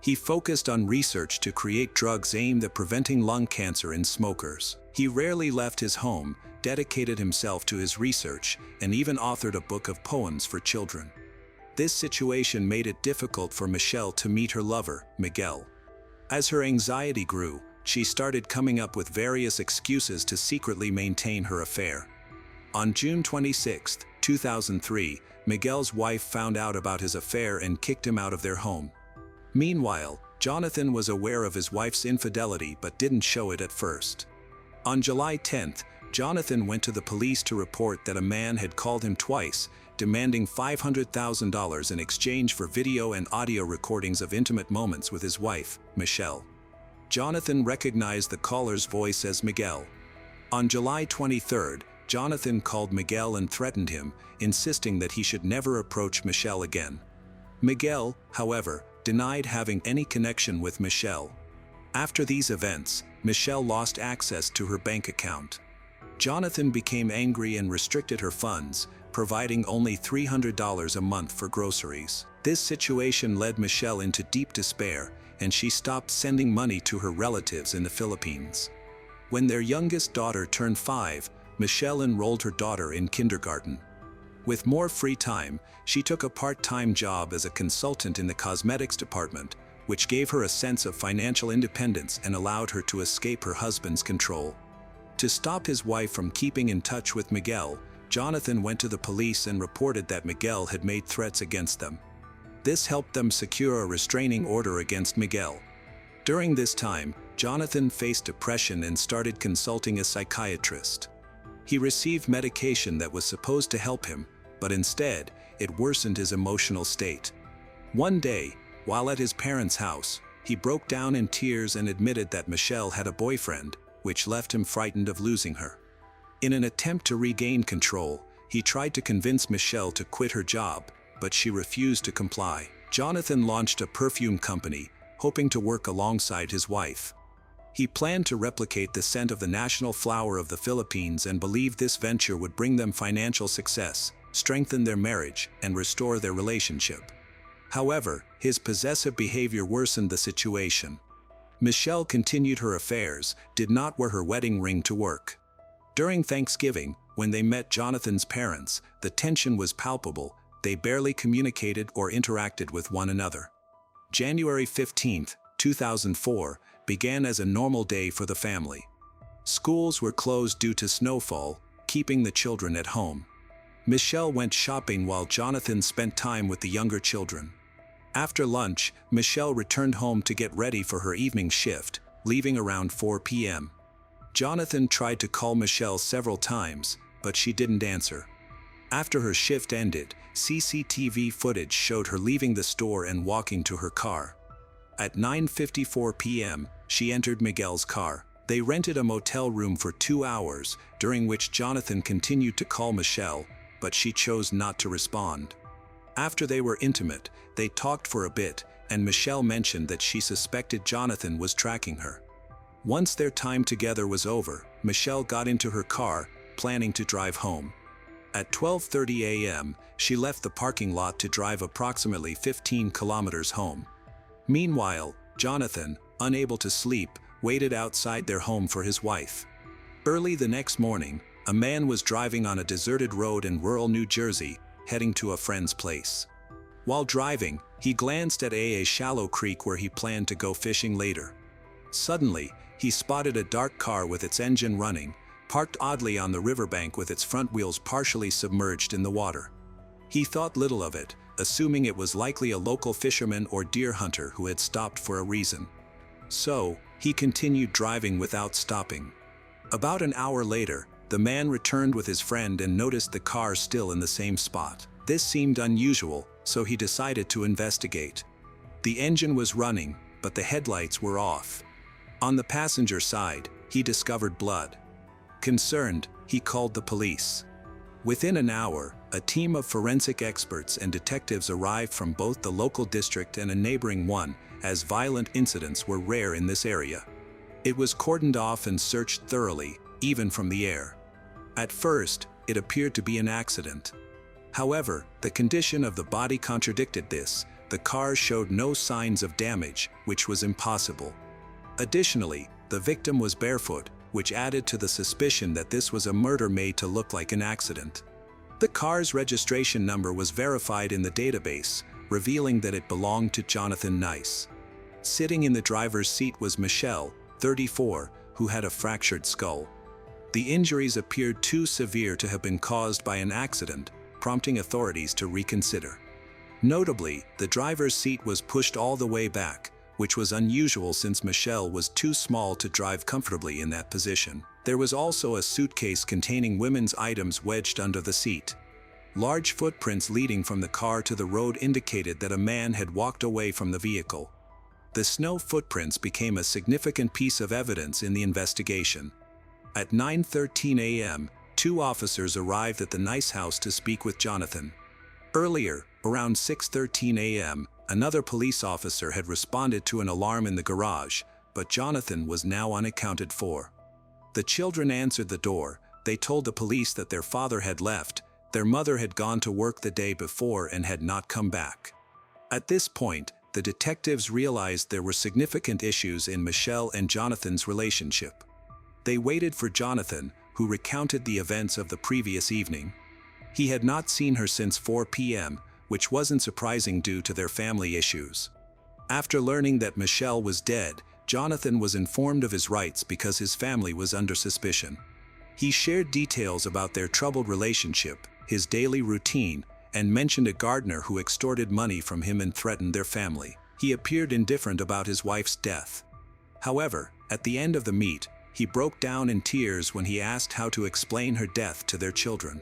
He focused on research to create drugs aimed at preventing lung cancer in smokers. He rarely left his home, dedicated himself to his research, and even authored a book of poems for children. This situation made it difficult for Michelle to meet her lover, Miguel. As her anxiety grew, she started coming up with various excuses to secretly maintain her affair. On June 26, 2003, Miguel's wife found out about his affair and kicked him out of their home. Meanwhile, Jonathan was aware of his wife's infidelity but didn't show it at first. On July 10, Jonathan went to the police to report that a man had called him twice, demanding $500,000 in exchange for video and audio recordings of intimate moments with his wife, Michelle. Jonathan recognized the caller's voice as Miguel. On July 23, Jonathan called Miguel and threatened him, insisting that he should never approach Michelle again. Miguel, however, denied having any connection with Michelle. After these events, Michelle lost access to her bank account. Jonathan became angry and restricted her funds, providing only $300 a month for groceries. This situation led Michelle into deep despair, and she stopped sending money to her relatives in the Philippines. When their youngest daughter turned 5, Michelle enrolled her daughter in kindergarten. With more free time, she took a part-time job as a consultant in the cosmetics department, which gave her a sense of financial independence and allowed her to escape her husband's control. To stop his wife from keeping in touch with Miguel, Jonathan went to the police and reported that Miguel had made threats against them. This helped them secure a restraining order against Miguel. During this time, Jonathan faced depression and started consulting a psychiatrist. He received medication that was supposed to help him, but instead, it worsened his emotional state. One day, while at his parents' house, he broke down in tears and admitted that Michelle had a boyfriend, which left him frightened of losing her. In an attempt to regain control, he tried to convince Michelle to quit her job, but she refused to comply. Jonathan launched a perfume company, hoping to work alongside his wife. He planned to replicate the scent of the national flower of the Philippines and believed this venture would bring them financial success, strengthen their marriage, and restore their relationship. However, his possessive behavior worsened the situation. Michelle continued her affairs, did not wear her wedding ring to work. During Thanksgiving, when they met Jonathan's parents, the tension was palpable. They barely communicated or interacted with one another. January 15, 2004, began as a normal day for the family. Schools were closed due to snowfall, keeping the children at home. Michelle went shopping while Jonathan spent time with the younger children. After lunch, Michelle returned home to get ready for her evening shift, leaving around 4 p.m. Jonathan tried to call Michelle several times, but she didn't answer. After her shift ended, CCTV footage showed her leaving the store and walking to her car. At 9:54 p.m., she entered Miguel's car. They rented a motel room for 2 hours, during which Jonathan continued to call Michelle, but she chose not to respond. After they were intimate, they talked for a bit, and Michelle mentioned that she suspected Jonathan was tracking her. Once their time together was over, Michelle got into her car, planning to drive home. At 12:30 a.m., she left the parking lot to drive approximately 15 kilometers home. Meanwhile, Jonathan, unable to sleep, waited outside their home for his wife. Early the next morning, a man was driving on a deserted road in rural New Jersey, heading to a friend's place. While driving, he glanced at a shallow creek where he planned to go fishing later. Suddenly, he spotted a dark car with its engine running, parked oddly on the riverbank with its front wheels partially submerged in the water. He thought little of it, assuming it was likely a local fisherman or deer hunter who had stopped for a reason. So, he continued driving without stopping. About an hour later, the man returned with his friend and noticed the car still in the same spot. This seemed unusual, so he decided to investigate. The engine was running, but the headlights were off. On the passenger side, he discovered blood. Concerned, he called the police. Within an hour, a team of forensic experts and detectives arrived from both the local district and a neighboring one, as violent incidents were rare in this area. It was cordoned off and searched thoroughly, even from the air. At first, it appeared to be an accident. However, the condition of the body contradicted this. The car showed no signs of damage, which was impossible. Additionally, the victim was barefoot, which added to the suspicion that this was a murder made to look like an accident. The car's registration number was verified in the database, revealing that it belonged to Jonathan Nice. Sitting in the driver's seat was Michelle, 34, who had a fractured skull. The injuries appeared too severe to have been caused by an accident, prompting authorities to reconsider. Notably, the driver's seat was pushed all the way back, which was unusual since Michelle was too small to drive comfortably in that position. There was also a suitcase containing women's items wedged under the seat. Large footprints leading from the car to the road indicated that a man had walked away from the vehicle. The snow footprints became a significant piece of evidence in the investigation. At 9:13 a.m., 2 officers arrived at the Nice house to speak with Jonathan. Earlier, around 6:13 a.m., another police officer had responded to an alarm in the garage, but Jonathan was now unaccounted for. The children answered the door. They told the police that their father had left, their mother had gone to work the day before and had not come back. At this point, the detectives realized there were significant issues in Michelle and Jonathan's relationship. They waited for Jonathan, who recounted the events of the previous evening. He had not seen her since 4 p.m., which wasn't surprising due to their family issues. After learning that Michelle was dead, Jonathan was informed of his rights because his family was under suspicion. He shared details about their troubled relationship, his daily routine, and mentioned a gardener who extorted money from him and threatened their family. He appeared indifferent about his wife's death. However, at the end of the meet, he broke down in tears when he asked how to explain her death to their children.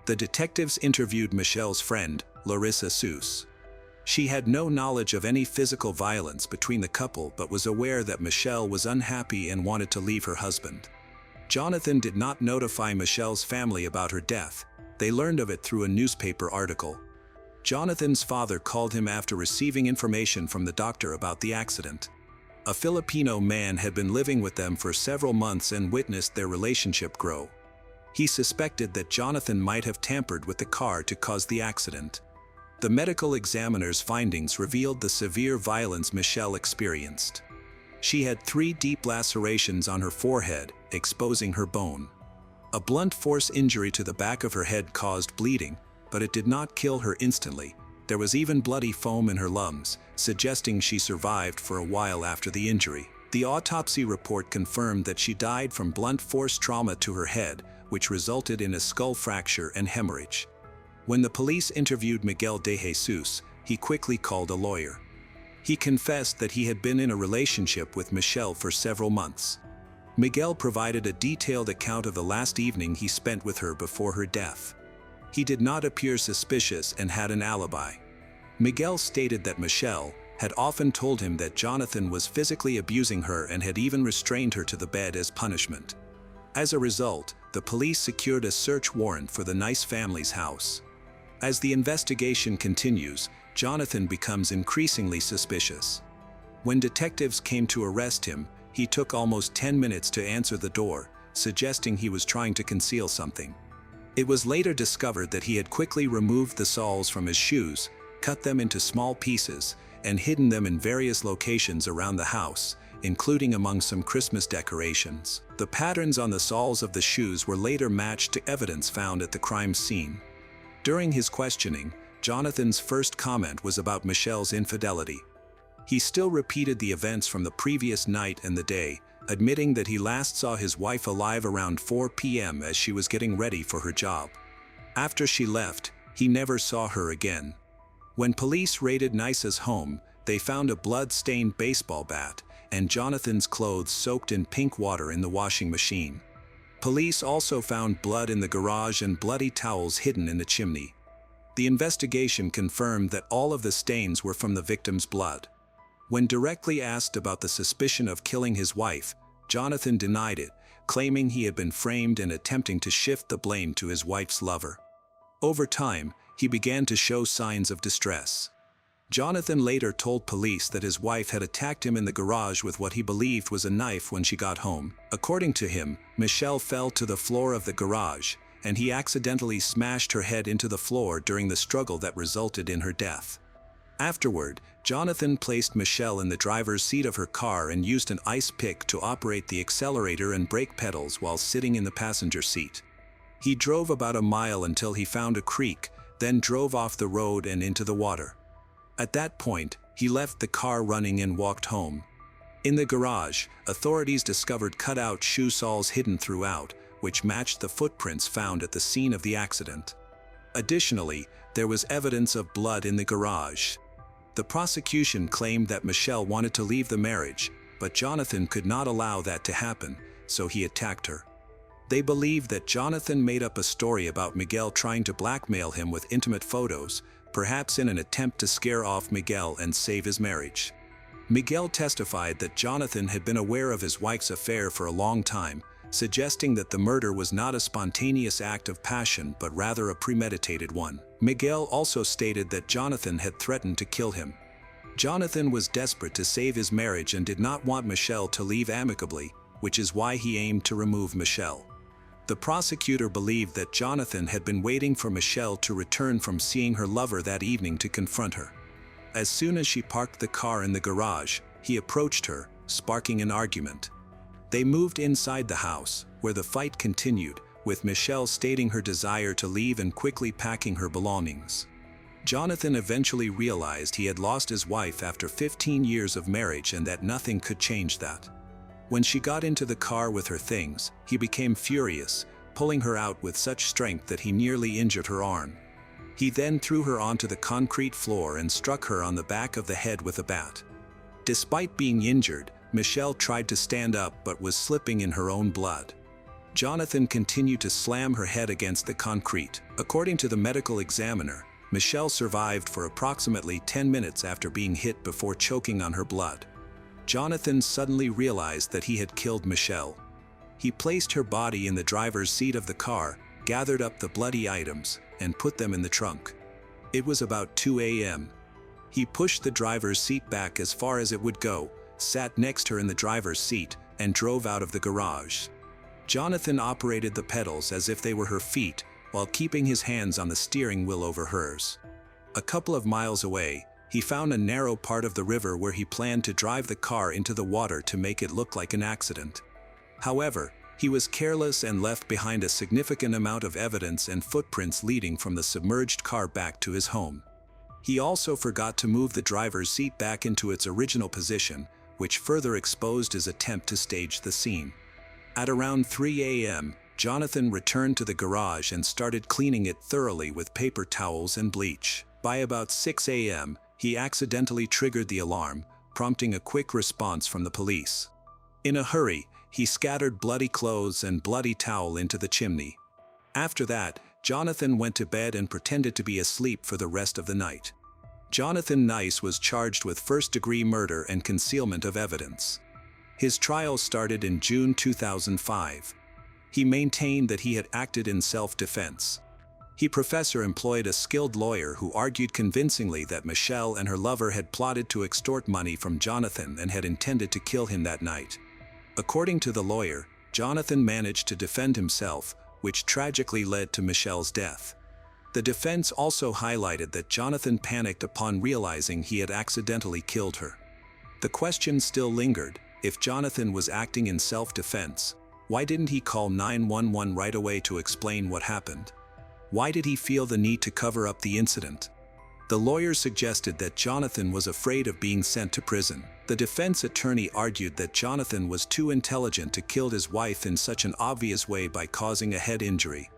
The detectives interviewed Michelle's friend, Larissa Seuss. She had no knowledge of any physical violence between the couple but was aware that Michelle was unhappy and wanted to leave her husband. Jonathan did not notify Michelle's family about her death. They learned of it through a newspaper article. Jonathan's father called him after receiving information from the doctor about the accident. A Filipino man had been living with them for several months and witnessed their relationship grow. He suspected that Jonathan might have tampered with the car to cause the accident. The medical examiner's findings revealed the severe violence Michelle experienced. She had 3 deep lacerations on her forehead, exposing her bone. A blunt force injury to the back of her head caused bleeding, but it did not kill her instantly. There was even bloody foam in her lungs, suggesting she survived for a while after the injury. The autopsy report confirmed that she died from blunt force trauma to her head, which resulted in a skull fracture and hemorrhage. When the police interviewed Miguel de Jesus, he quickly called a lawyer. He confessed that he had been in a relationship with Michelle for several months. Miguel provided a detailed account of the last evening he spent with her before her death. He did not appear suspicious and had an alibi. Miguel stated that Michelle had often told him that Jonathan was physically abusing her and had even restrained her to the bed as punishment. As a result, the police secured a search warrant for the Nice family's house. As the investigation continues, Jonathan becomes increasingly suspicious. When detectives came to arrest him, he took almost 10 minutes to answer the door, suggesting he was trying to conceal something. It was later discovered that he had quickly removed the soles from his shoes, cut them into small pieces, and hidden them in various locations around the house, including among some Christmas decorations. The patterns on the soles of the shoes were later matched to evidence found at the crime scene. During his questioning, Jonathan's first comment was about Michelle's infidelity. He still repeated the events from the previous night and the day, admitting that he last saw his wife alive around 4 p.m. as she was getting ready for her job. After she left, he never saw her again. When police raided Nisa's home, they found a blood-stained baseball bat and Jonathan's clothes soaked in pink water in the washing machine. Police also found blood in the garage and bloody towels hidden in the chimney. The investigation confirmed that all of the stains were from the victim's blood. When directly asked about the suspicion of killing his wife, Jonathan denied it, claiming he had been framed and attempting to shift the blame to his wife's lover. Over time, he began to show signs of distress. Jonathan later told police that his wife had attacked him in the garage with what he believed was a knife when she got home. According to him, Michelle fell to the floor of the garage, and he accidentally smashed her head into the floor during the struggle that resulted in her death. Afterward, Jonathan placed Michelle in the driver's seat of her car and used an ice pick to operate the accelerator and brake pedals while sitting in the passenger seat. He drove about a mile until he found a creek, then drove off the road and into the water. At that point, he left the car running and walked home. In the garage, authorities discovered cut-out shoe soles hidden throughout, which matched the footprints found at the scene of the accident. Additionally, there was evidence of blood in the garage. The prosecution claimed that Michelle wanted to leave the marriage, but Jonathan could not allow that to happen, so he attacked her. They believed that Jonathan made up a story about Miguel trying to blackmail him with intimate photos, perhaps in an attempt to scare off Miguel and save his marriage. Miguel testified that Jonathan had been aware of his wife's affair for a long time, suggesting that the murder was not a spontaneous act of passion but rather a premeditated one. Miguel also stated that Jonathan had threatened to kill him. Jonathan was desperate to save his marriage and did not want Michelle to leave amicably, which is why he aimed to remove Michelle. The prosecutor believed that Jonathan had been waiting for Michelle to return from seeing her lover that evening to confront her. As soon as she parked the car in the garage, he approached her, sparking an argument. They moved inside the house, where the fight continued, with Michelle stating her desire to leave and quickly packing her belongings. Jonathan eventually realized he had lost his wife after 15 years of marriage and that nothing could change that. When she got into the car with her things, he became furious, pulling her out with such strength that he nearly injured her arm. He then threw her onto the concrete floor and struck her on the back of the head with a bat. Despite being injured, Michelle tried to stand up but was slipping in her own blood. Jonathan continued to slam her head against the concrete. According to the medical examiner, Michelle survived for approximately 10 minutes after being hit before choking on her blood. Jonathan suddenly realized that he had killed Michelle. He placed her body in the driver's seat of the car, gathered up the bloody items, and put them in the trunk. It was about 2 a.m. He pushed the driver's seat back as far as it would go, sat next to her in the driver's seat, and drove out of the garage. Jonathan operated the pedals as if they were her feet, while keeping his hands on the steering wheel over hers. A couple of miles away, he found a narrow part of the river where he planned to drive the car into the water to make it look like an accident. However, he was careless and left behind a significant amount of evidence and footprints leading from the submerged car back to his home. He also forgot to move the driver's seat back into its original position, which further exposed his attempt to stage the scene. At around 3 a.m., Jonathan returned to the garage and started cleaning it thoroughly with paper towels and bleach. By about 6 a.m., he accidentally triggered the alarm, prompting a quick response from the police. In a hurry, he scattered bloody clothes and bloody towel into the chimney. After that, Jonathan went to bed and pretended to be asleep for the rest of the night. Jonathan Nice was charged with first-degree murder and concealment of evidence. His trial started in June 2005. He maintained that he had acted in self-defense. He professor employed a skilled lawyer who argued convincingly that Michelle and her lover had plotted to extort money from Jonathan and had intended to kill him that night. According to the lawyer, Jonathan managed to defend himself, which tragically led to Michelle's death. The defense also highlighted that Jonathan panicked upon realizing he had accidentally killed her. The question still lingered: if Jonathan was acting in self-defense, why didn't he call 911 right away to explain what happened? Why did he feel the need to cover up the incident? The lawyer suggested that Jonathan was afraid of being sent to prison. The defense attorney argued that Jonathan was too intelligent to kill his wife in such an obvious way by causing a head injury.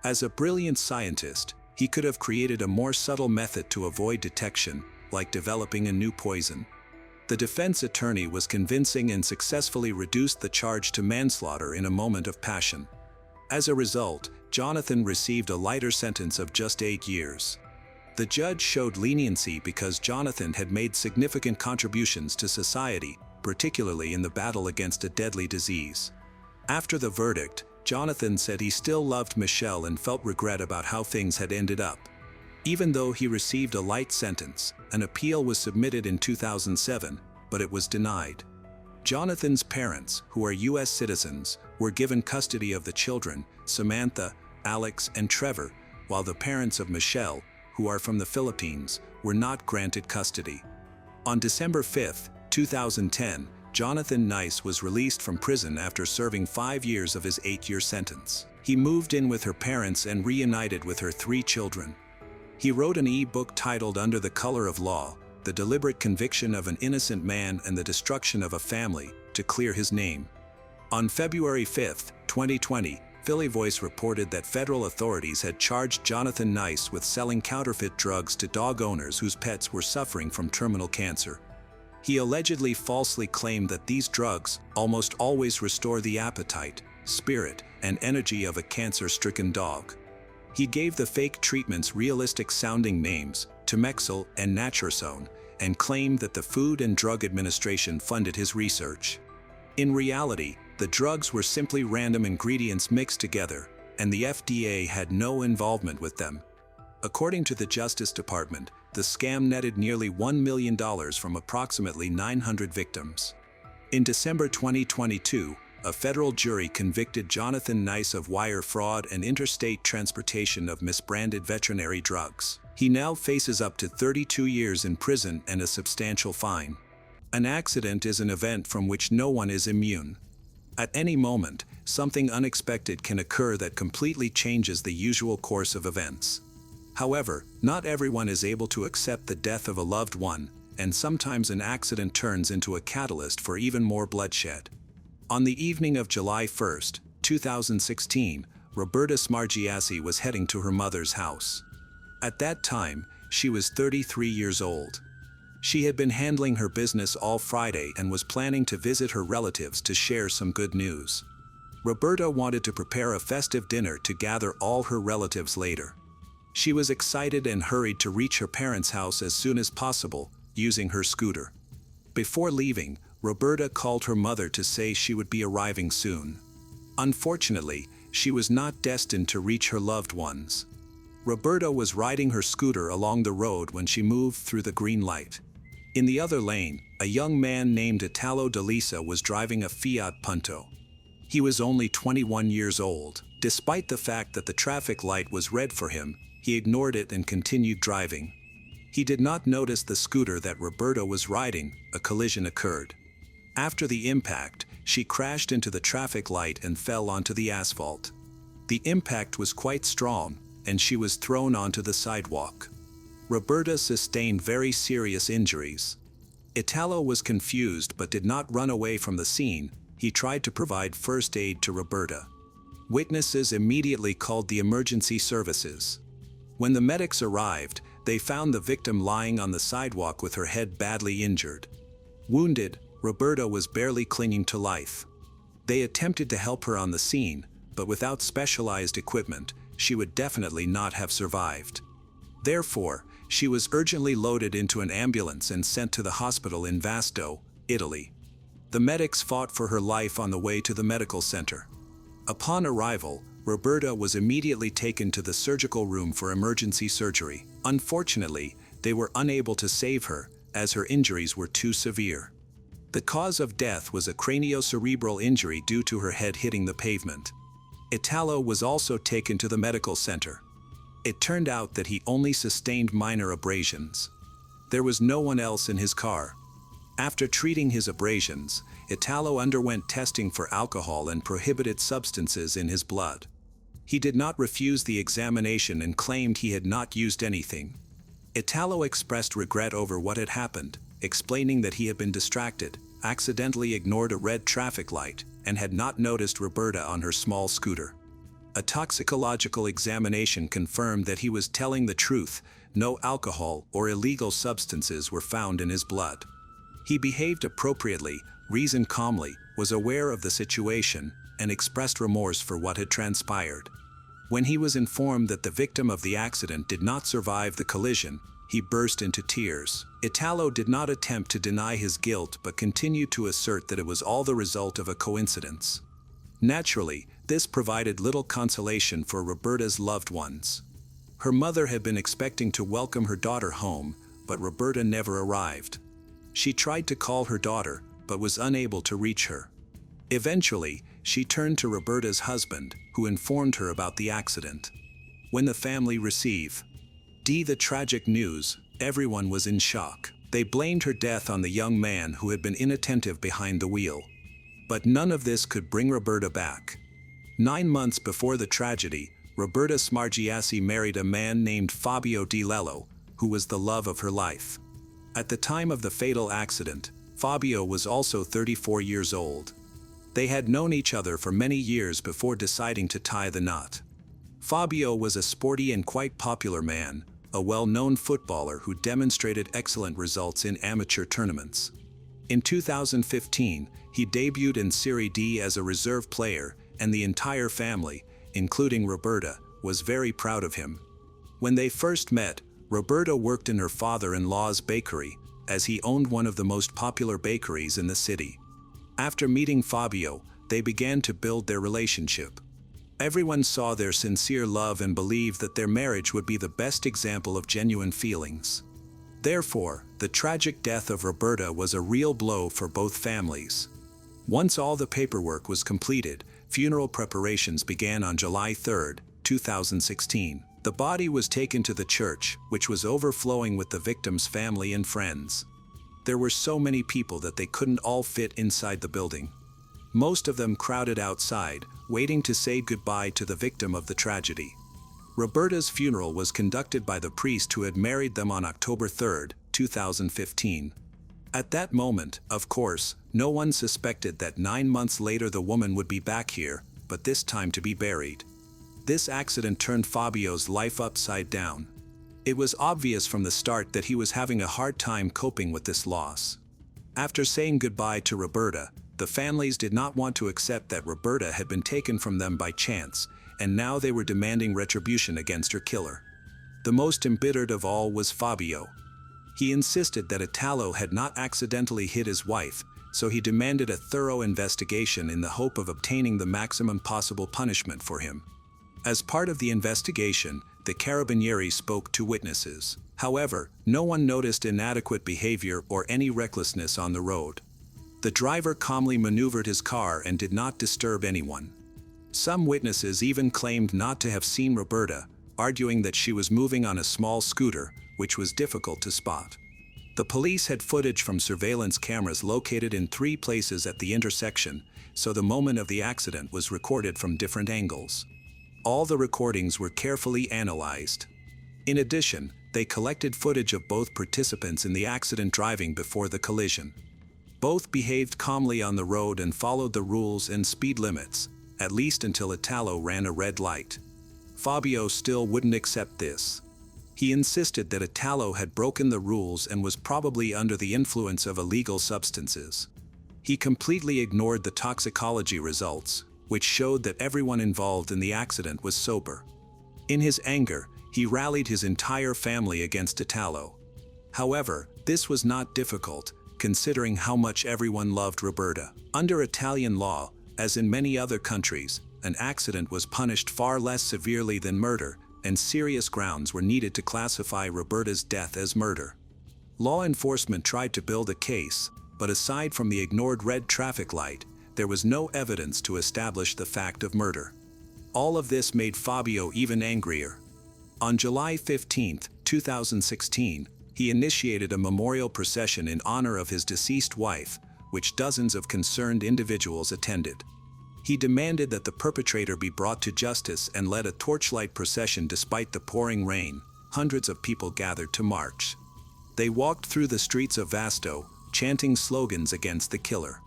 As a brilliant scientist, he could have created a more subtle method to avoid detection, like developing a new poison. The defense attorney was convincing and successfully reduced the charge to manslaughter in a moment of passion. As a result, Jonathan received a lighter sentence of just 8 years. The judge showed leniency because Jonathan had made significant contributions to society, particularly in the battle against a deadly disease. After the verdict, Jonathan said he still loved Michelle and felt regret about how things had ended up. Even though he received a light sentence, an appeal was submitted in 2007, but it was denied. Jonathan's parents, who are U.S. citizens, were given custody of the children, Samantha, Alex, and Trevor, while the parents of Michelle, who are from the Philippines, were not granted custody. On December 5, 2010, Jonathan Nice was released from prison after serving 5 years of his 8-year sentence. He moved in with her parents and reunited with her 3 children. He wrote an e-book titled Under the Color of Law, The Deliberate Conviction of an Innocent Man and the Destruction of a Family, to clear his name. On February 5, 2020, Philly Voice reported that federal authorities had charged Jonathan Nice with selling counterfeit drugs to dog owners whose pets were suffering from terminal cancer. He allegedly falsely claimed that these drugs almost always restore the appetite, spirit, and energy of a cancer-stricken dog. He gave the fake treatments realistic-sounding names, Temexal and Naturazone, and claimed that the Food and Drug Administration funded his research. In reality, the drugs were simply random ingredients mixed together, and the FDA had no involvement with them. According to the Justice Department, the scam netted nearly $1 million from approximately 900 victims. In December 2022, a federal jury convicted Jonathan Nice of wire fraud and interstate transportation of misbranded veterinary drugs. He now faces up to 32 years in prison and a substantial fine. An accident is an event from which no one is immune. At any moment, something unexpected can occur that completely changes the usual course of events. However, not everyone is able to accept the death of a loved one, and sometimes an accident turns into a catalyst for even more bloodshed. On the evening of July 1, 2016, Roberta Smargiassi was heading to her mother's house. At that time, she was 33 years old. She had been handling her business all Friday and was planning to visit her relatives to share some good news. Roberta wanted to prepare a festive dinner to gather all her relatives later. She was excited and hurried to reach her parents' house as soon as possible, using her scooter. Before leaving, Roberta called her mother to say she would be arriving soon. Unfortunately, she was not destined to reach her loved ones. Roberta was riding her scooter along the road when she moved through the green light. In the other lane, a young man named Italo DeLisa was driving a Fiat Punto. He was only 21 years old. Despite the fact that the traffic light was red for him, he ignored it and continued driving. He did not notice the scooter that Roberta was riding. A collision occurred. After the impact, she crashed into the traffic light and fell onto the asphalt. The impact was quite strong, and she was thrown onto the sidewalk. Roberta sustained very serious injuries. Italo was confused but did not run away from the scene. He tried to provide first aid to Roberta. Witnesses immediately called the emergency services. When the medics arrived, they found the victim lying on the sidewalk with her head badly injured. Wounded, Roberta was barely clinging to life. They attempted to help her on the scene, but without specialized equipment, she would definitely not have survived. Therefore, she was urgently loaded into an ambulance and sent to the hospital in Vasto, Italy. The medics fought for her life on the way to the medical center. Upon arrival, Roberta was immediately taken to the surgical room for emergency surgery. Unfortunately, they were unable to save her, as her injuries were too severe. The cause of death was a craniocerebral injury due to her head hitting the pavement. Italo was also taken to the medical center. It turned out that he only sustained minor abrasions. There was no one else in his car. After treating his abrasions, Italo underwent testing for alcohol and prohibited substances in his blood. He did not refuse the examination and claimed he had not used anything. Italo expressed regret over what had happened, explaining that he had been distracted, accidentally ignored a red traffic light, and had not noticed Roberta on her small scooter. A toxicological examination confirmed that he was telling the truth. No alcohol or illegal substances were found in his blood. He behaved appropriately, reasoned calmly, was aware of the situation, and expressed remorse for what had transpired. When he was informed that the victim of the accident did not survive the collision, he burst into tears. Italo did not attempt to deny his guilt but continued to assert that it was all the result of a coincidence. Naturally, this provided little consolation for Roberta's loved ones. Her mother had been expecting to welcome her daughter home, but Roberta never arrived. She tried to call her daughter, but was unable to reach her. Eventually, she turned to Roberta's husband, who informed her about the accident. When the family received the tragic news, everyone was in shock. They blamed her death on the young man who had been inattentive behind the wheel. But none of this could bring Roberta back. 9 months before the tragedy, Roberta Smargiassi married a man named Fabio Di Lello, who was the love of her life. At the time of the fatal accident, Fabio was also 34 years old. They had known each other for many years before deciding to tie the knot. Fabio was a sporty and quite popular man, a well-known footballer who demonstrated excellent results in amateur tournaments. In 2015, he debuted in Serie D as a reserve player, and the entire family, including Roberta, was very proud of him. When they first met, Roberta worked in her father-in-law's bakery, as he owned one of the most popular bakeries in the city. After meeting Fabio, they began to build their relationship. Everyone saw their sincere love and believed that their marriage would be the best example of genuine feelings. Therefore, the tragic death of Roberta was a real blow for both families. Once all the paperwork was completed, funeral preparations began on July 3, 2016. The body was taken to the church, which was overflowing with the victim's family and friends. There were so many people that they couldn't all fit inside the building. Most of them crowded outside, waiting to say goodbye to the victim of the tragedy. Roberta's funeral was conducted by the priest who had married them on October 3, 2015. At that moment, of course, no one suspected that 9 months later the woman would be back here, but this time to be buried. This accident turned Fabio's life upside down. It was obvious from the start that he was having a hard time coping with this loss. After saying goodbye to Roberta, the families did not want to accept that Roberta had been taken from them by chance, and now they were demanding retribution against her killer. The most embittered of all was Fabio. He insisted that Italo had not accidentally hit his wife, so he demanded a thorough investigation in the hope of obtaining the maximum possible punishment for him. As part of the investigation, the Carabinieri spoke to witnesses. However, no one noticed inadequate behavior or any recklessness on the road. The driver calmly maneuvered his car and did not disturb anyone. Some witnesses even claimed not to have seen Roberta, arguing that she was moving on a small scooter, which was difficult to spot. The police had footage from surveillance cameras located in 3 places at the intersection, so the moment of the accident was recorded from different angles. All the recordings were carefully analyzed. In addition, they collected footage of both participants in the accident driving before the collision. Both behaved calmly on the road and followed the rules and speed limits, at least until Italo ran a red light. Fabio still wouldn't accept this. He insisted that Italo had broken the rules and was probably under the influence of illegal substances. He completely ignored the toxicology results, which showed that everyone involved in the accident was sober. In his anger, he rallied his entire family against Italo. However, this was not difficult, considering how much everyone loved Roberta. Under Italian law, as in many other countries, an accident was punished far less severely than murder, and serious grounds were needed to classify Roberta's death as murder. Law enforcement tried to build a case, but aside from the ignored red traffic light, there was no evidence to establish the fact of murder. All of this made Fabio even angrier. On July 15, 2016, he initiated a memorial procession in honor of his deceased wife, which dozens of concerned individuals attended. He demanded that the perpetrator be brought to justice and led a torchlight procession despite the pouring rain, hundreds of people gathered to march. They walked through the streets of Vasto, chanting slogans against the killer.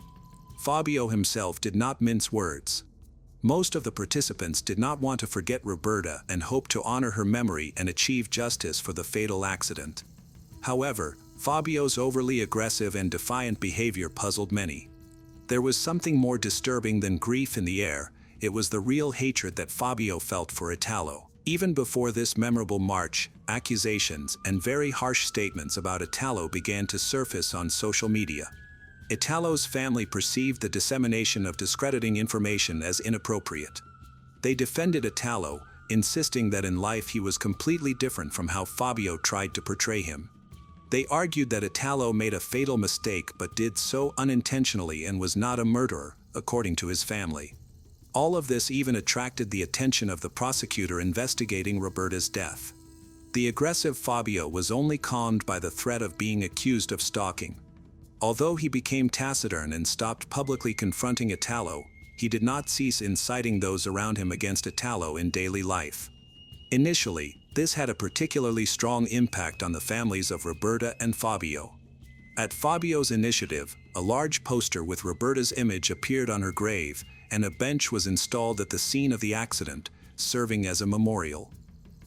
Fabio himself did not mince words. Most of the participants did not want to forget Roberta and hoped to honor her memory and achieve justice for the fatal accident. However, Fabio's overly aggressive and defiant behavior puzzled many. There was something more disturbing than grief in the air. It was the real hatred that Fabio felt for Italo. Even before this memorable march, accusations and very harsh statements about Italo began to surface on social media. Italo's family perceived the dissemination of discrediting information as inappropriate. They defended Italo, insisting that in life he was completely different from how Fabio tried to portray him. They argued that Italo made a fatal mistake but did so unintentionally and was not a murderer, according to his family. All of this even attracted the attention of the prosecutor investigating Roberta's death. The aggressive Fabio was only calmed by the threat of being accused of stalking. Although he became taciturn and stopped publicly confronting Italo, he did not cease inciting those around him against Italo in daily life. Initially, this had a particularly strong impact on the families of Roberta and Fabio. At Fabio's initiative, a large poster with Roberta's image appeared on her grave, and a bench was installed at the scene of the accident, serving as a memorial.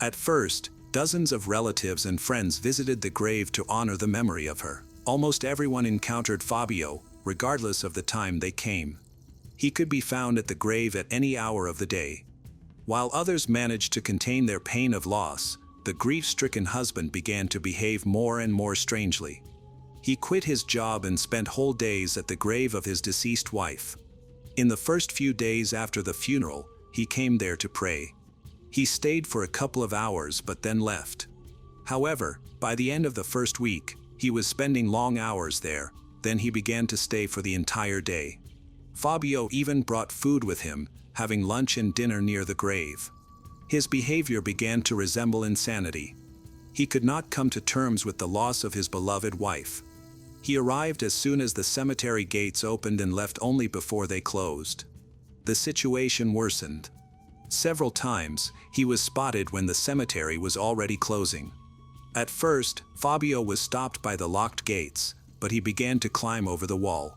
At first, dozens of relatives and friends visited the grave to honor the memory of her. Almost everyone encountered Fabio, regardless of the time they came. He could be found at the grave at any hour of the day. While others managed to contain their pain of loss, the grief-stricken husband began to behave more and more strangely. He quit his job and spent whole days at the grave of his deceased wife. In the first few days after the funeral, he came there to pray. He stayed for a couple of hours but then left. However, by the end of the first week, he was spending long hours there, then he began to stay for the entire day. Fabio even brought food with him, having lunch and dinner near the grave. His behavior began to resemble insanity. He could not come to terms with the loss of his beloved wife. He arrived as soon as the cemetery gates opened and left only before they closed. The situation worsened. Several times, he was spotted when the cemetery was already closing. At first, Fabio was stopped by the locked gates, but he began to climb over the wall.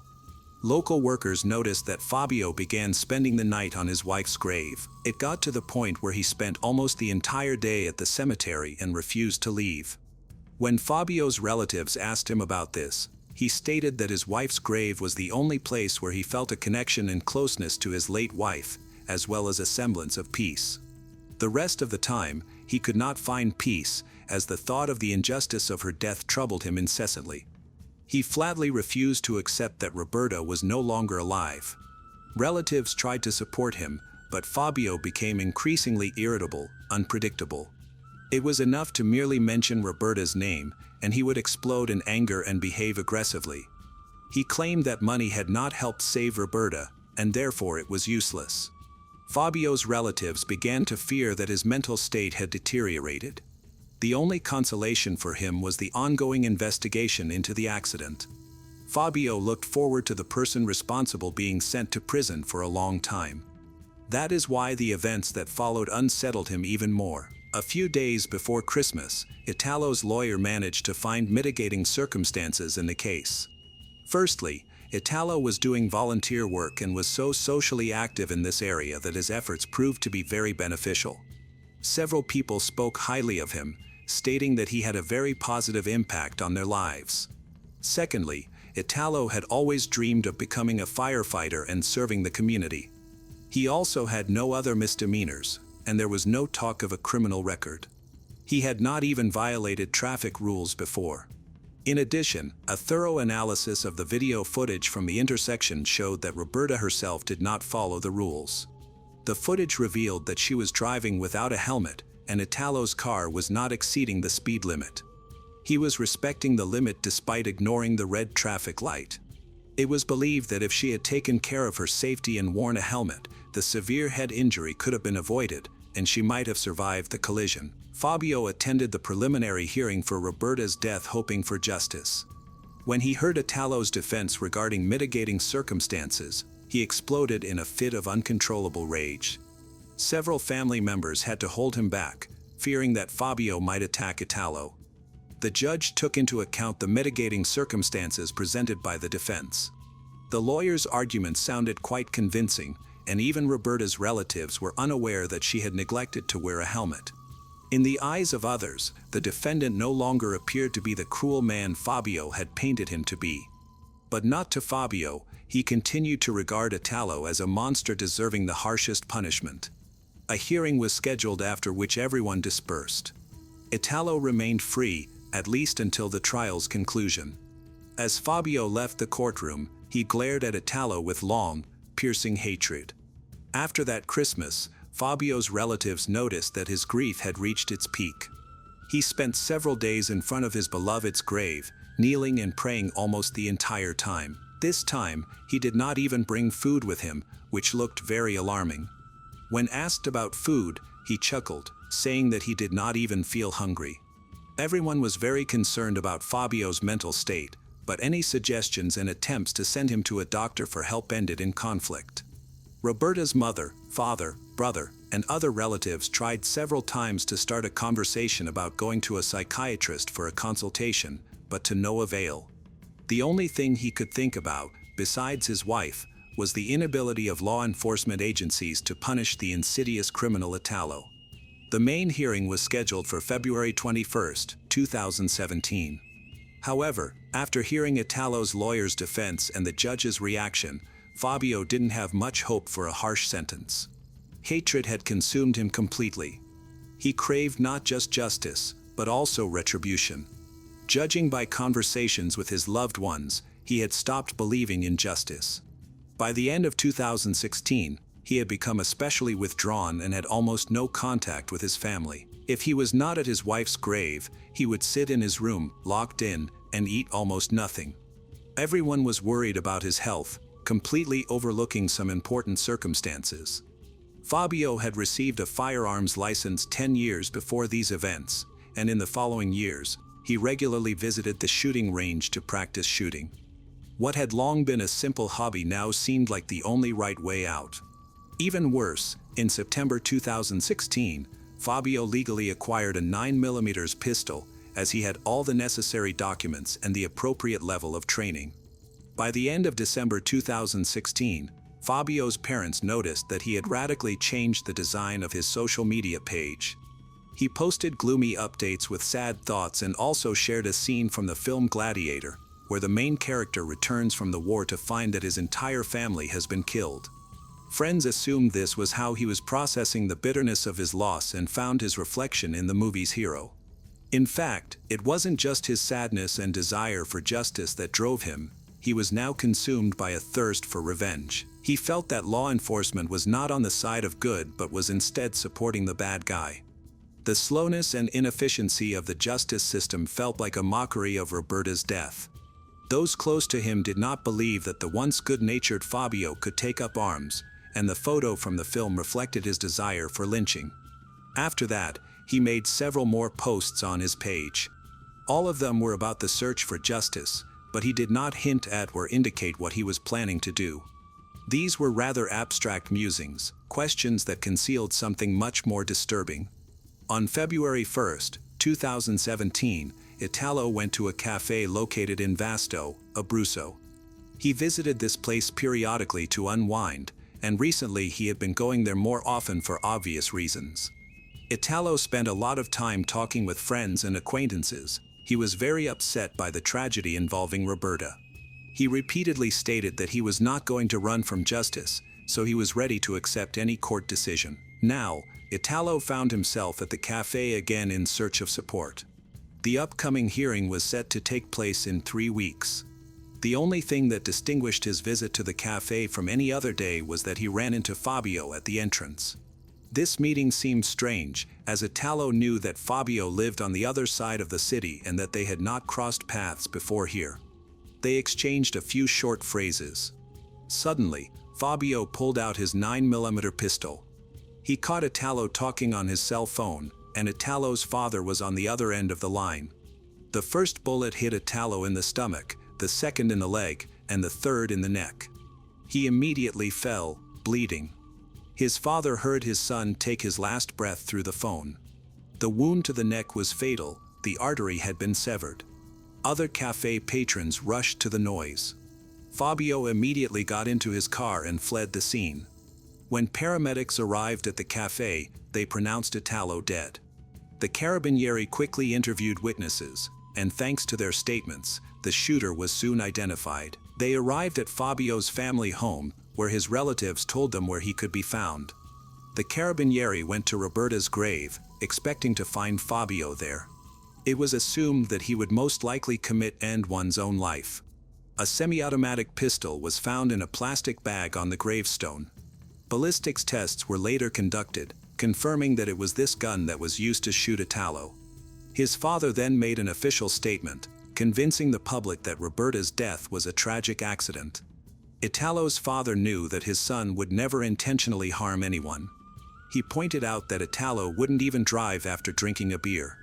Local workers noticed that Fabio began spending the night on his wife's grave. It got to the point where he spent almost the entire day at the cemetery and refused to leave. When Fabio's relatives asked him about this, he stated that his wife's grave was the only place where he felt a connection and closeness to his late wife, as well as a semblance of peace. The rest of the time, he could not find peace, as the thought of the injustice of her death troubled him incessantly. He flatly refused to accept that Roberta was no longer alive. Relatives tried to support him, but Fabio became increasingly irritable, unpredictable. It was enough to merely mention Roberta's name, and he would explode in anger and behave aggressively. He claimed that money had not helped save Roberta, and therefore it was useless. Fabio's relatives began to fear that his mental state had deteriorated. The only consolation for him was the ongoing investigation into the accident. Fabio looked forward to the person responsible being sent to prison for a long time. That is why the events that followed unsettled him even more. A few days before Christmas, Italo's lawyer managed to find mitigating circumstances in the case. Firstly, Italo was doing volunteer work and was so socially active in this area that his efforts proved to be very beneficial. Several people spoke highly of him, stating that he had a very positive impact on their lives. Secondly, Italo had always dreamed of becoming a firefighter and serving the community. He also had no other misdemeanors, and there was no talk of a criminal record. He had not even violated traffic rules before. In addition, a thorough analysis of the video footage from the intersection showed that Roberta herself did not follow the rules. The footage revealed that she was driving without a helmet, and Italo's car was not exceeding the speed limit. He was respecting the limit despite ignoring the red traffic light. It was believed that if she had taken care of her safety and worn a helmet, the severe head injury could have been avoided, and she might have survived the collision. Fabio attended the preliminary hearing for Roberta's death hoping for justice. When he heard Italo's defense regarding mitigating circumstances, he exploded in a fit of uncontrollable rage. Several family members had to hold him back, fearing that Fabio might attack Italo. The judge took into account the mitigating circumstances presented by the defense. The lawyer's arguments sounded quite convincing, and even Roberta's relatives were unaware that she had neglected to wear a helmet. In the eyes of others, the defendant no longer appeared to be the cruel man Fabio had painted him to be. But not to Fabio. He continued to regard Italo as a monster deserving the harshest punishment. A hearing was scheduled, after which everyone dispersed. Italo remained free, at least until the trial's conclusion. As Fabio left the courtroom, he glared at Italo with long, piercing hatred. After that Christmas, Fabio's relatives noticed that his grief had reached its peak. He spent several days in front of his beloved's grave, kneeling and praying almost the entire time. This time, he did not even bring food with him, which looked very alarming. When asked about food, he chuckled, saying that he did not even feel hungry. Everyone was very concerned about Fabio's mental state, but any suggestions and attempts to send him to a doctor for help ended in conflict. Roberta's mother, father, brother, and other relatives tried several times to start a conversation about going to a psychiatrist for a consultation, but to no avail. The only thing he could think about, besides his wife, was the inability of law enforcement agencies to punish the insidious criminal Italo. The main hearing was scheduled for February 21, 2017. However, after hearing Italo's lawyer's defense and the judge's reaction, Fabio didn't have much hope for a harsh sentence. Hatred had consumed him completely. He craved not just justice, but also retribution. Judging by conversations with his loved ones, he had stopped believing in justice. By the end of 2016, he had become especially withdrawn and had almost no contact with his family. If he was not at his wife's grave, he would sit in his room, locked in, and eat almost nothing. Everyone was worried about his health, completely overlooking some important circumstances. Fabio had received a firearms license 10 years before these events, and in the following years, he regularly visited the shooting range to practice shooting. What had long been a simple hobby now seemed like the only right way out. Even worse, in September 2016, Fabio legally acquired a 9mm pistol, as he had all the necessary documents and the appropriate level of training. By the end of December 2016, Fabio's parents noticed that he had radically changed the design of his social media page. He posted gloomy updates with sad thoughts and also shared a scene from the film Gladiator, where the main character returns from the war to find that his entire family has been killed. Friends assumed this was how he was processing the bitterness of his loss and found his reflection in the movie's hero. In fact, it wasn't just his sadness and desire for justice that drove him. He was now consumed by a thirst for revenge. He felt that law enforcement was not on the side of good but was instead supporting the bad guy. The slowness and inefficiency of the justice system felt like a mockery of Roberta's death. Those close to him did not believe that the once good-natured Fabio could take up arms, and the photo from the film reflected his desire for lynching. After that, he made several more posts on his page. All of them were about the search for justice, but he did not hint at or indicate what he was planning to do. These were rather abstract musings, questions that concealed something much more disturbing. On February 1, 2017, Italo went to a cafe located in Vasto, Abruzzo. He visited this place periodically to unwind, and recently he had been going there more often for obvious reasons. Italo spent a lot of time talking with friends and acquaintances. He was very upset by the tragedy involving Roberta. He repeatedly stated that he was not going to run from justice, so he was ready to accept any court decision. Now, Italo found himself at the cafe again in search of support. The upcoming hearing was set to take place in 3 weeks. The only thing that distinguished his visit to the cafe from any other day was that he ran into Fabio at the entrance. This meeting seemed strange, as Italo knew that Fabio lived on the other side of the city and that they had not crossed paths before here. They exchanged a few short phrases. Suddenly, Fabio pulled out his 9mm pistol. He caught Italo talking on his cell phone, and Italo's father was on the other end of the line. The first bullet hit Italo in the stomach, the second in the leg, and the third in the neck. He immediately fell, bleeding. His father heard his son take his last breath through the phone. The wound to the neck was fatal, the artery had been severed. Other cafe patrons rushed to the noise. Fabio immediately got into his car and fled the scene. When paramedics arrived at the cafe, they pronounced Italo dead. The Carabinieri quickly interviewed witnesses, and thanks to their statements, the shooter was soon identified. They arrived at Fabio's family home, where his relatives told them where he could be found. The Carabinieri went to Roberta's grave, expecting to find Fabio there. It was assumed that he would most likely end one's own life. A semi-automatic pistol was found in a plastic bag on the gravestone. Ballistics tests were later conducted, confirming that it was this gun that was used to shoot Italo. His father then made an official statement, convincing the public that Roberta's death was a tragic accident. Italo's father knew that his son would never intentionally harm anyone. He pointed out that Italo wouldn't even drive after drinking a beer.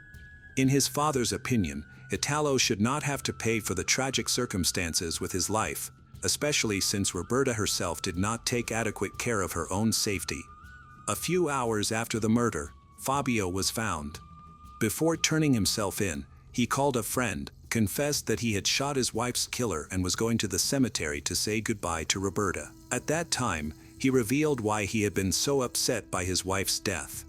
In his father's opinion, Italo should not have to pay for the tragic circumstances with his life, especially since Roberta herself did not take adequate care of her own safety. A few hours after the murder, Fabio was found. Before turning himself in, he called a friend, confessed that he had shot his wife's killer and was going to the cemetery to say goodbye to Roberta. At that time, he revealed why he had been so upset by his wife's death.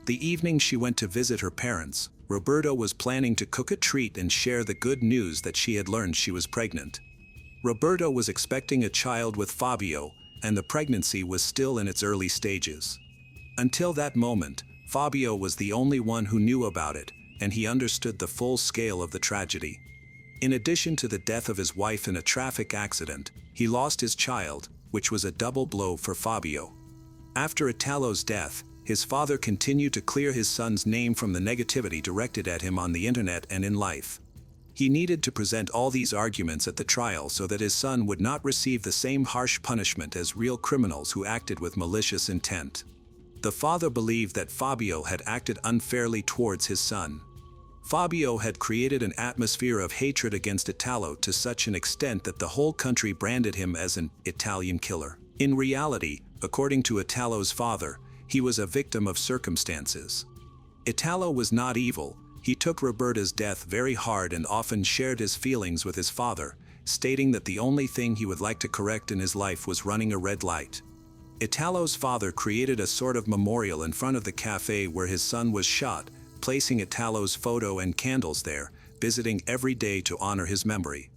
The evening she went to visit her parents, Roberta was planning to cook a treat and share the good news that she had learned she was pregnant. Roberta was expecting a child with Fabio, and the pregnancy was still in its early stages. Until that moment, Fabio was the only one who knew about it, and he understood the full scale of the tragedy. In addition to the death of his wife in a traffic accident, he lost his child, which was a double blow for Fabio. After Italo's death, his father continued to clear his son's name from the negativity directed at him on the internet and in life. He needed to present all these arguments at the trial so that his son would not receive the same harsh punishment as real criminals who acted with malicious intent. The father believed that Fabio had acted unfairly towards his son. Fabio had created an atmosphere of hatred against Italo to such an extent that the whole country branded him as an Italian killer. In reality, according to Italo's father, he was a victim of circumstances. Italo was not evil. He took Roberta's death very hard and often shared his feelings with his father, stating that the only thing he would like to correct in his life was running a red light. Italo's father created a sort of memorial in front of the cafe where his son was shot, placing Italo's photo and candles there, visiting every day to honor his memory.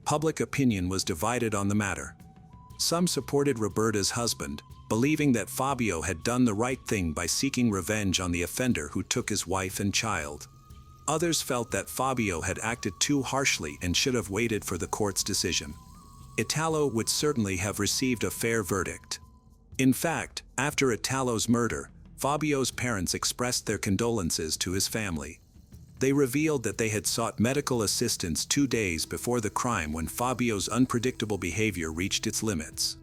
Public opinion was divided on the matter. Some supported Roberta's husband, believing that Fabio had done the right thing by seeking revenge on the offender who took his wife and child. Others felt that Fabio had acted too harshly and should have waited for the court's decision. Italo would certainly have received a fair verdict. In fact, after Italo's murder, Fabio's parents expressed their condolences to his family. They revealed that they had sought medical assistance 2 days before the crime when Fabio's unpredictable behavior reached its limits.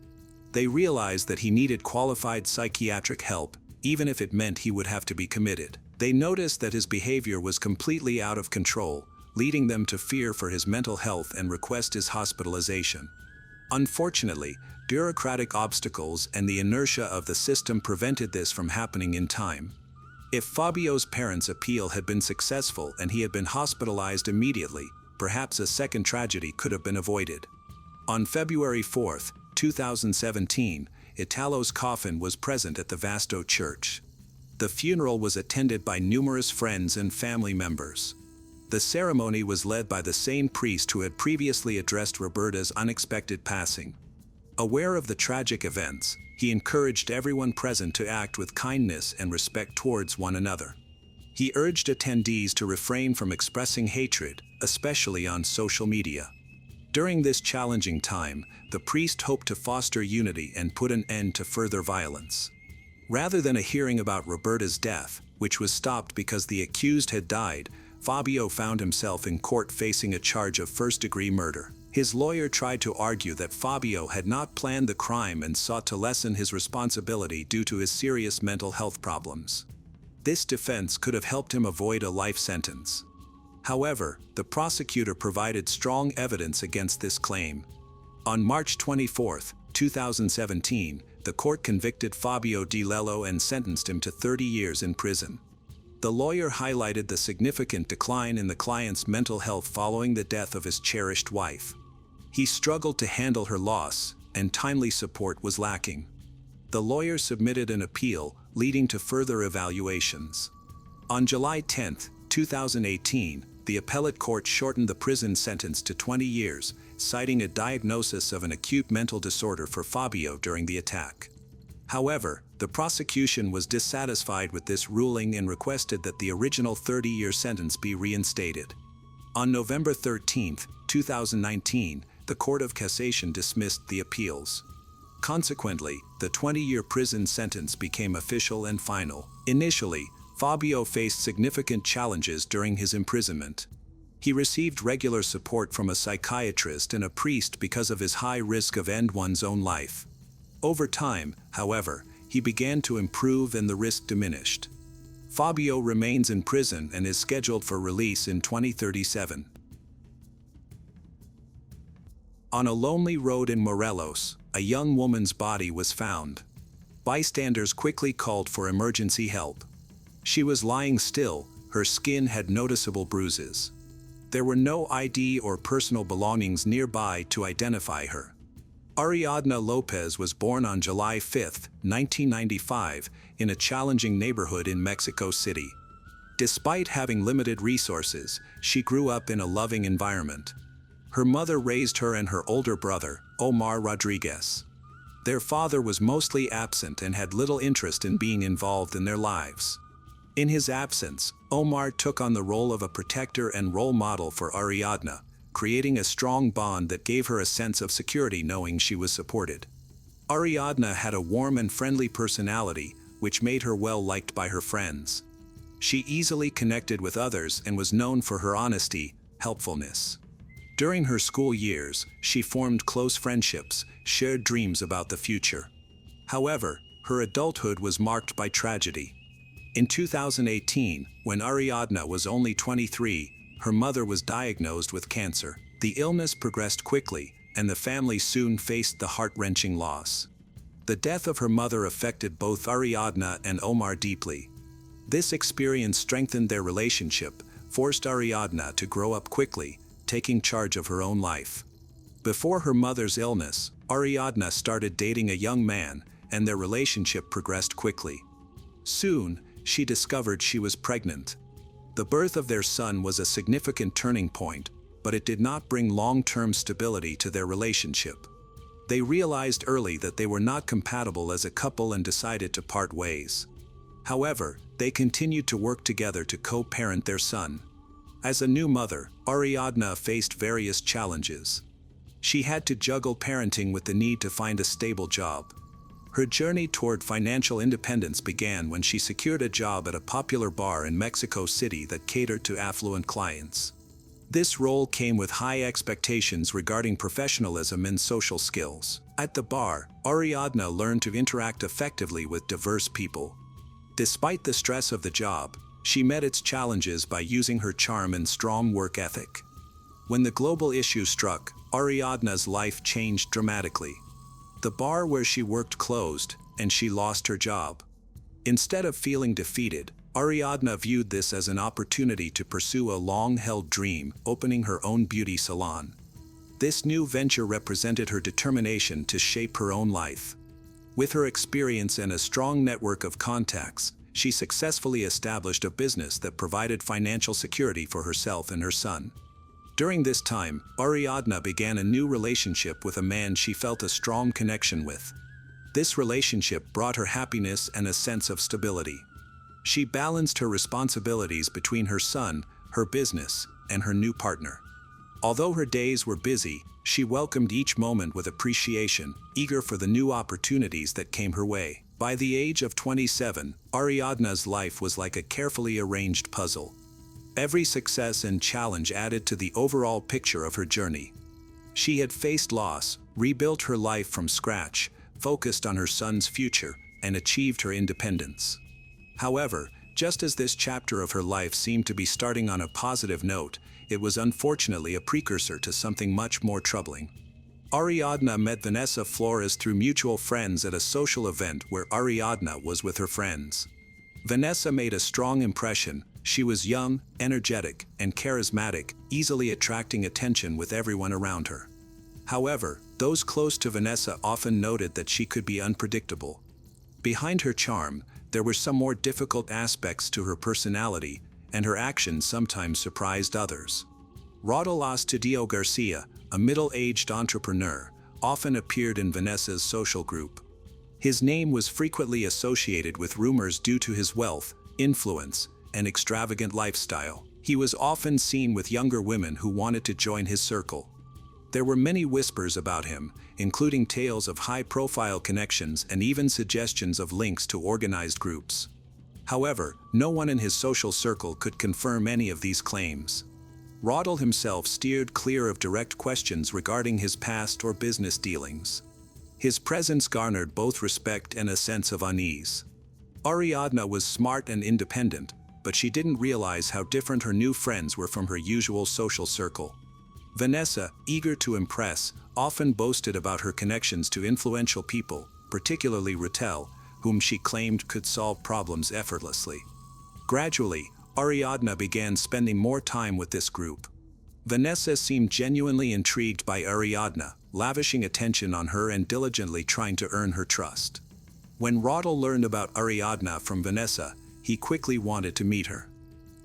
They realized that he needed qualified psychiatric help, even if it meant he would have to be committed. They noticed that his behavior was completely out of control, leading them to fear for his mental health and request his hospitalization. Unfortunately, bureaucratic obstacles and the inertia of the system prevented this from happening in time. If Fabio's parents' appeal had been successful and he had been hospitalized immediately, perhaps a second tragedy could have been avoided. On February 4, 2017, Italo's coffin was present at the Vasto Church. The funeral was attended by numerous friends and family members. The ceremony was led by the same priest who had previously addressed Roberta's unexpected passing. Aware of the tragic events, he encouraged everyone present to act with kindness and respect towards one another. He urged attendees to refrain from expressing hatred, especially on social media. During this challenging time, the priest hoped to foster unity and put an end to further violence. Rather than a hearing about Roberta's death, which was stopped because the accused had died, Fabio found himself in court facing a charge of first-degree murder. His lawyer tried to argue that Fabio had not planned the crime and sought to lessen his responsibility due to his serious mental health problems. This defense could have helped him avoid a life sentence. However, the prosecutor provided strong evidence against this claim. On March 24, 2017, the court convicted Fabio Di Lello and sentenced him to 30 years in prison. The lawyer highlighted the significant decline in the client's mental health following the death of his cherished wife. He struggled to handle her loss, and timely support was lacking. The lawyer submitted an appeal, leading to further evaluations. On July 10, 2018, the appellate court shortened the prison sentence to 20 years, citing a diagnosis of an acute mental disorder for Fabio during the attack. However, the prosecution was dissatisfied with this ruling and requested that the original 30-year sentence be reinstated. On November 13, 2019, the Court of Cassation dismissed the appeals. Consequently, the 20-year prison sentence became official and final. Initially, Fabio faced significant challenges during his imprisonment. He received regular support from a psychiatrist and a priest because of his high risk of ending one's own life. Over time, however, he began to improve and the risk diminished. Fabio remains in prison and is scheduled for release in 2037. On a lonely road in Morelos, a young woman's body was found. Bystanders quickly called for emergency help. She was lying still, her skin had noticeable bruises. There were no ID or personal belongings nearby to identify her. Ariadna Lopez was born on July 5, 1995, in a challenging neighborhood in Mexico City. Despite having limited resources, she grew up in a loving environment. Her mother raised her and her older brother, Omar Rodriguez. Their father was mostly absent and had little interest in being involved in their lives. In his absence, Omar took on the role of a protector and role model for Ariadna, creating a strong bond that gave her a sense of security knowing she was supported. Ariadna had a warm and friendly personality, which made her well liked by her friends. She easily connected with others and was known for her honesty, helpfulness. During her school years, she formed close friendships, shared dreams about the future. However, her adulthood was marked by tragedy. In 2018, when Ariadna was only 23, her mother was diagnosed with cancer. The illness progressed quickly, and the family soon faced the heart-wrenching loss. The death of her mother affected both Ariadna and Omar deeply. This experience strengthened their relationship, forced Ariadna to grow up quickly, taking charge of her own life. Before her mother's illness, Ariadna started dating a young man, and their relationship progressed quickly. Soon, she discovered she was pregnant. The birth of their son was a significant turning point, but it did not bring long-term stability to their relationship. They realized early that they were not compatible as a couple and decided to part ways. However, they continued to work together to co-parent their son. As a new mother, Ariadna faced various challenges. She had to juggle parenting with the need to find a stable job. Her journey toward financial independence began when she secured a job at a popular bar in Mexico City that catered to affluent clients. This role came with high expectations regarding professionalism and social skills. At the bar, Ariadna learned to interact effectively with diverse people. Despite the stress of the job, she met its challenges by using her charm and strong work ethic. When the global issue struck, Ariadna's life changed dramatically. The bar where she worked closed, and she lost her job. Instead of feeling defeated, Ariadna viewed this as an opportunity to pursue a long-held dream, opening her own beauty salon. This new venture represented her determination to shape her own life. With her experience and a strong network of contacts, she successfully established a business that provided financial security for herself and her son. During this time, Ariadna began a new relationship with a man she felt a strong connection with. This relationship brought her happiness and a sense of stability. She balanced her responsibilities between her son, her business, and her new partner. Although her days were busy, she welcomed each moment with appreciation, eager for the new opportunities that came her way. By the age of 27, Ariadna's life was like a carefully arranged puzzle. Every success and challenge added to the overall picture of her journey. She had faced loss, rebuilt her life from scratch, focused on her son's future, and achieved her independence. However, just as this chapter of her life seemed to be starting on a positive note, it was unfortunately a precursor to something much more troubling. Ariadna met Vanessa Flores through mutual friends at a social event where Ariadna was with her friends. Vanessa made a strong impression. She was young, energetic, and charismatic, easily attracting attention with everyone around her. However, those close to Vanessa often noted that she could be unpredictable. Behind her charm, there were some more difficult aspects to her personality, and her actions sometimes surprised others. Raudal Astudillo Garcia, a middle-aged entrepreneur, often appeared in Vanessa's social group. His name was frequently associated with rumors due to his wealth, influence, and extravagant lifestyle. He was often seen with younger women who wanted to join his circle. There were many whispers about him, including tales of high-profile connections and even suggestions of links to organized groups. However, no one in his social circle could confirm any of these claims. Raudal himself steered clear of direct questions regarding his past or business dealings. His presence garnered both respect and a sense of unease. Ariadna was smart and independent, but she didn't realize how different her new friends were from her usual social circle. Vanessa, eager to impress, often boasted about her connections to influential people, particularly Ruthlessly, whom she claimed could solve problems effortlessly. Gradually, Ariadna began spending more time with this group. Vanessa seemed genuinely intrigued by Ariadna, lavishing attention on her and diligently trying to earn her trust. When Raudal learned about Ariadna from Vanessa, he quickly wanted to meet her.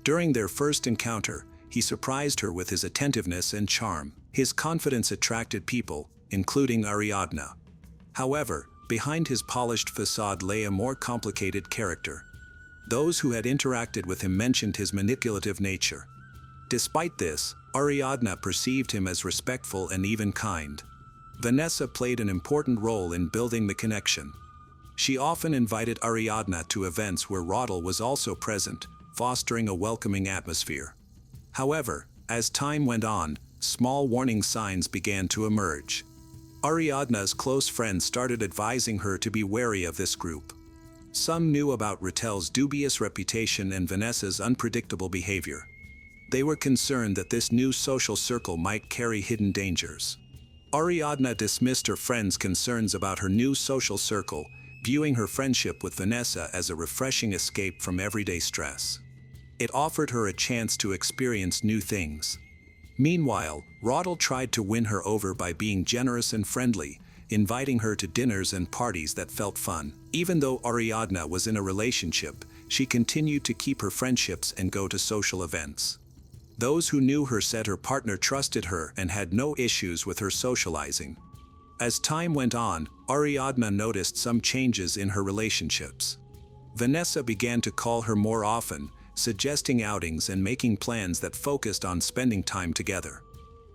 During their first encounter, he surprised her with his attentiveness and charm. His confidence attracted people, including Ariadna. However, behind his polished facade lay a more complicated character. Those who had interacted with him mentioned his manipulative nature. Despite this, Ariadna perceived him as respectful and even kind. Vanessa played an important role in building the connection. She often invited Ariadna to events where Raudal was also present, fostering a welcoming atmosphere. However, as time went on, small warning signs began to emerge. Ariadna's close friends started advising her to be wary of this group. Some knew about Ruthlessly's dubious reputation and Vanessa's unpredictable behavior. They were concerned that this new social circle might carry hidden dangers. Ariadna dismissed her friends' concerns about her new social circle, viewing her friendship with Vanessa as a refreshing escape from everyday stress. It offered her a chance to experience new things. Meanwhile, Raudal tried to win her over by being generous and friendly, inviting her to dinners and parties that felt fun. Even though Ariadna was in a relationship, she continued to keep her friendships and go to social events. Those who knew her said her partner trusted her and had no issues with her socializing. As time went on, Ariadna noticed some changes in her relationships. Vanessa began to call her more often, suggesting outings and making plans that focused on spending time together.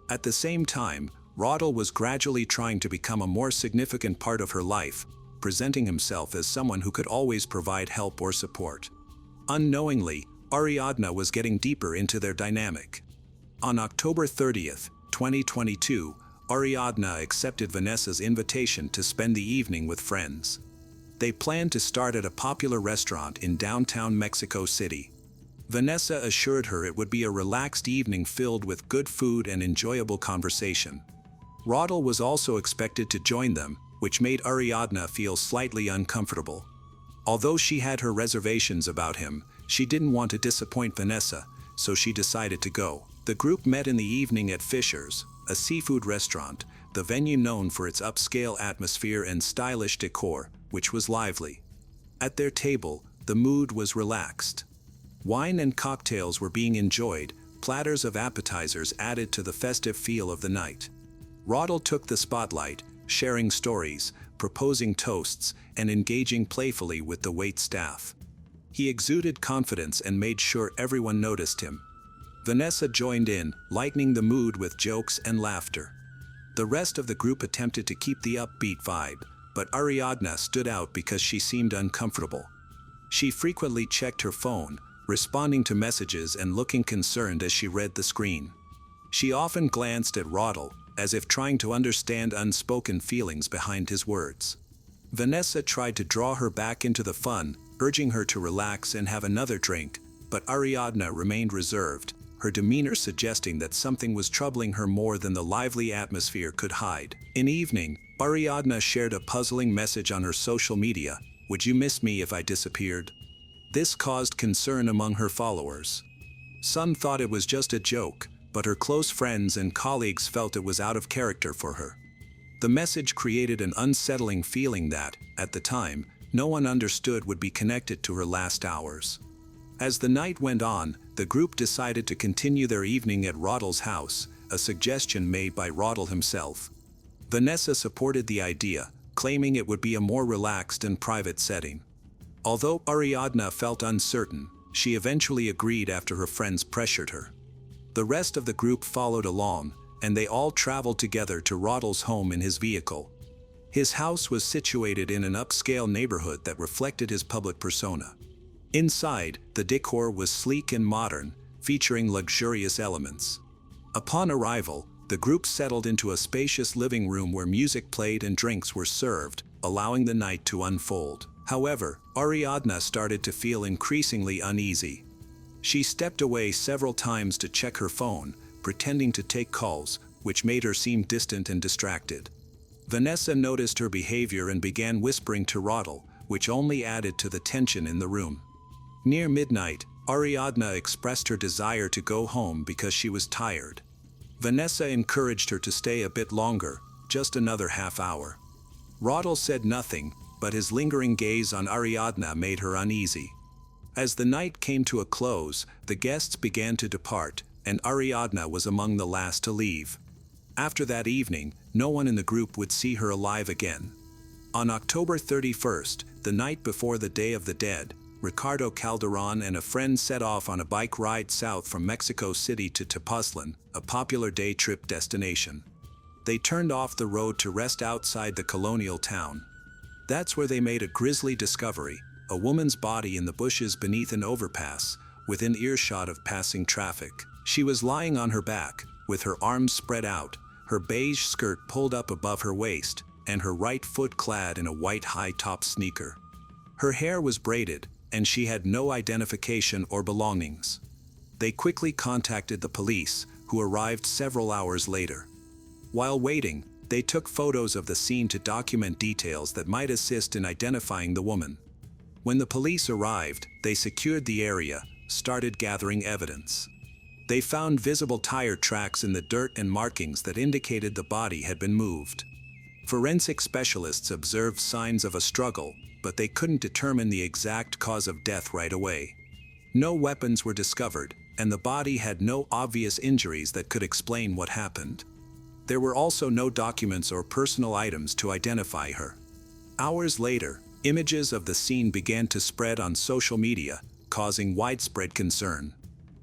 At the same time, Raudal was gradually trying to become a more significant part of her life, presenting himself as someone who could always provide help or support. Unknowingly, Ariadna was getting deeper into their dynamic. On October 30th, 2022, Ariadna accepted Vanessa's invitation to spend the evening with friends. They planned to start at a popular restaurant in downtown Mexico City. Vanessa assured her it would be a relaxed evening filled with good food and enjoyable conversation. Raudal was also expected to join them, which made Ariadna feel slightly uncomfortable. Although she had her reservations about him, she didn't want to disappoint Vanessa, so she decided to go. The group met in the evening at Fisher's, a seafood restaurant, the venue known for its upscale atmosphere and stylish decor, which was lively. At their table, the mood was relaxed. Wine and cocktails were being enjoyed, platters of appetizers added to the festive feel of the night. Raudal took the spotlight, sharing stories, proposing toasts, and engaging playfully with the waitstaff. He exuded confidence and made sure everyone noticed him. Vanessa joined in, lightening the mood with jokes and laughter. The rest of the group attempted to keep the upbeat vibe, but Ariadna stood out because she seemed uncomfortable. She frequently checked her phone, responding to messages and looking concerned as she read the screen. She often glanced at Raudal, as if trying to understand unspoken feelings behind his words. Vanessa tried to draw her back into the fun, urging her to relax and have another drink, but Ariadna remained reserved, her demeanor suggesting that something was troubling her more than the lively atmosphere could hide. In the evening, Ariadna shared a puzzling message on her social media: "Would you miss me if I disappeared?" This caused concern among her followers. Some thought it was just a joke, but her close friends and colleagues felt it was out of character for her. The message created an unsettling feeling that, at the time, no one understood would be connected to her last hours. As the night went on, the group decided to continue their evening at Rottle's house, a suggestion made by Rottle himself. Vanessa supported the idea, claiming it would be a more relaxed and private setting. Although Ariadna felt uncertain, she eventually agreed after her friends pressured her. The rest of the group followed along, and they all traveled together to Rottle's home in his vehicle. His house was situated in an upscale neighborhood that reflected his public persona. Inside, the decor was sleek and modern, featuring luxurious elements. Upon arrival, the group settled into a spacious living room where music played and drinks were served, allowing the night to unfold. However, Ariadna started to feel increasingly uneasy. She stepped away several times to check her phone, pretending to take calls, which made her seem distant and distracted. Vanessa noticed her behavior and began whispering to Rottle, which only added to the tension in the room. Near midnight, Ariadna expressed her desire to go home because she was tired. Vanessa encouraged her to stay a bit longer, just another half hour. Rottle said nothing, but his lingering gaze on Ariadna made her uneasy. As the night came to a close, the guests began to depart, and Ariadna was among the last to leave. After that evening, no one in the group would see her alive again. On October 31st, the night before the Day of the Dead, Ricardo Calderon and a friend set off on a bike ride south from Mexico City to Tepoztlan, a popular day trip destination. They turned off the road to rest outside the colonial town. That's where they made a grisly discovery: a woman's body in the bushes beneath an overpass, within earshot of passing traffic. She was lying on her back, with her arms spread out, her beige skirt pulled up above her waist, and her right foot clad in a white high-top sneaker. Her hair was braided, and she had no identification or belongings. They quickly contacted the police, who arrived several hours later. While waiting, they took photos of the scene to document details that might assist in identifying the woman. When the police arrived, they secured the area, started gathering evidence. They found visible tire tracks in the dirt and markings that indicated the body had been moved. Forensic specialists observed signs of a struggle, but they couldn't determine the exact cause of death right away. No weapons were discovered, and the body had no obvious injuries that could explain what happened. There were also no documents or personal items to identify her. Hours later, images of the scene began to spread on social media, causing widespread concern.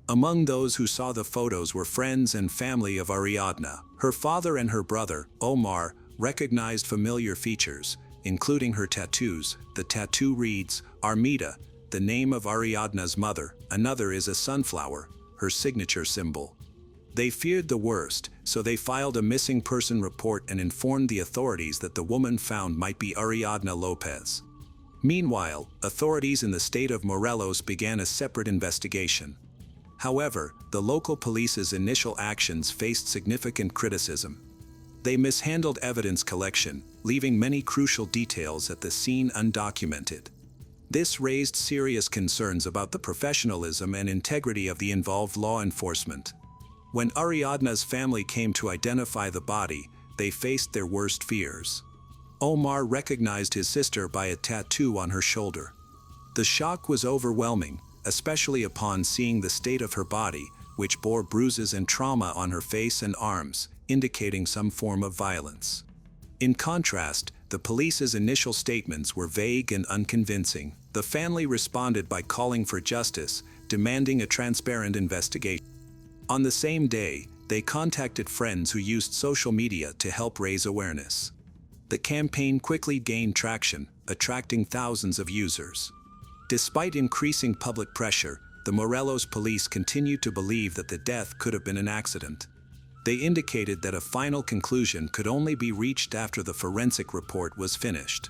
Among those who saw the photos were friends and family of Ariadna. Her father and her brother, Omar, recognized familiar features, including her tattoos. The tattoo reads, Armida, the name of Ariadna's mother. Another is a sunflower, her signature symbol. They feared the worst, so they filed a missing person report and informed the authorities that the woman found might be Ariadna Lopez. Meanwhile, authorities in the state of Morelos began a separate investigation. However, the local police's initial actions faced significant criticism. They mishandled evidence collection, leaving many crucial details at the scene undocumented. This raised serious concerns about the professionalism and integrity of the involved law enforcement. When Ariadna's family came to identify the body, they faced their worst fears. Omar recognized his sister by a tattoo on her shoulder. The shock was overwhelming, especially upon seeing the state of her body, which bore bruises and trauma on her face and arms, indicating some form of violence. In contrast, the police's initial statements were vague and unconvincing. The family responded by calling for justice, demanding a transparent investigation. On the same day, they contacted friends who used social media to help raise awareness. The campaign quickly gained traction, attracting thousands of users. Despite increasing public pressure, the Morelos police continued to believe that the death could have been an accident. They indicated that a final conclusion could only be reached after the forensic report was finished.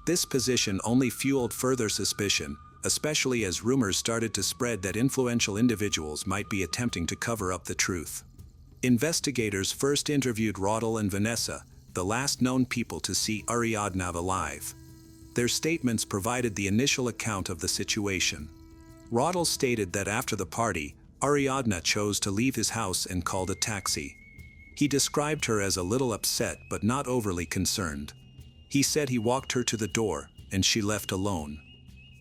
This position only fueled further suspicion, especially as rumors started to spread that influential individuals might be attempting to cover up the truth. Investigators first interviewed Rottle and Vanessa, the last known people to see Ariadna alive. Their statements provided the initial account of the situation. Rottle stated that after the party, Ariadna chose to leave his house and called a taxi. He described her as a little upset but not overly concerned. He said he walked her to the door, and she left alone.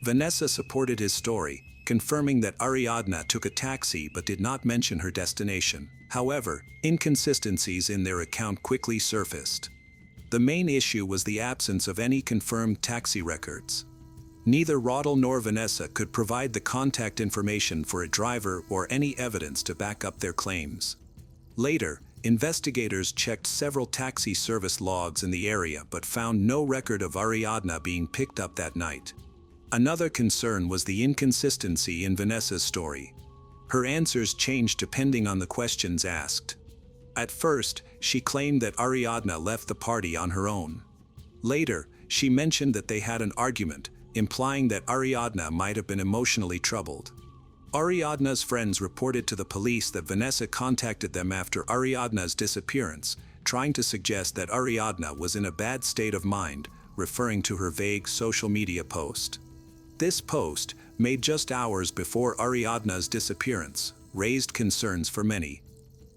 Vanessa supported his story, confirming that Ariadna took a taxi but did not mention her destination. However, inconsistencies in their account quickly surfaced. The main issue was the absence of any confirmed taxi records. Neither Rottle nor Vanessa could provide the contact information for a driver or any evidence to back up their claims. Later, investigators checked several taxi service logs in the area but found no record of Ariadna being picked up that night. Another concern was the inconsistency in Vanessa's story. Her answers changed depending on the questions asked. At first, she claimed that Ariadna left the party on her own. Later, she mentioned that they had an argument, implying that Ariadna might have been emotionally troubled. Ariadna's friends reported to the police that Vanessa contacted them after Ariadna's disappearance, trying to suggest that Ariadna was in a bad state of mind, referring to her vague social media post. This post, made just hours before Ariadna's disappearance, raised concerns for many.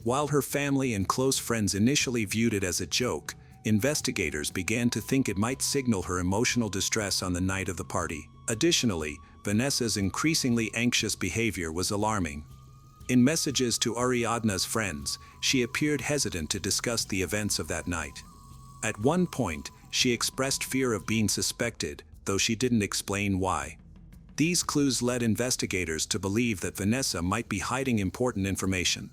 While her family and close friends initially viewed it as a joke, investigators began to think it might signal her emotional distress on the night of the party. Additionally, Vanessa's increasingly anxious behavior was alarming. In messages to Ariadna's friends, she appeared hesitant to discuss the events of that night. At one point, she expressed fear of being suspected, though she didn't explain why. These clues led investigators to believe that Vanessa might be hiding important information.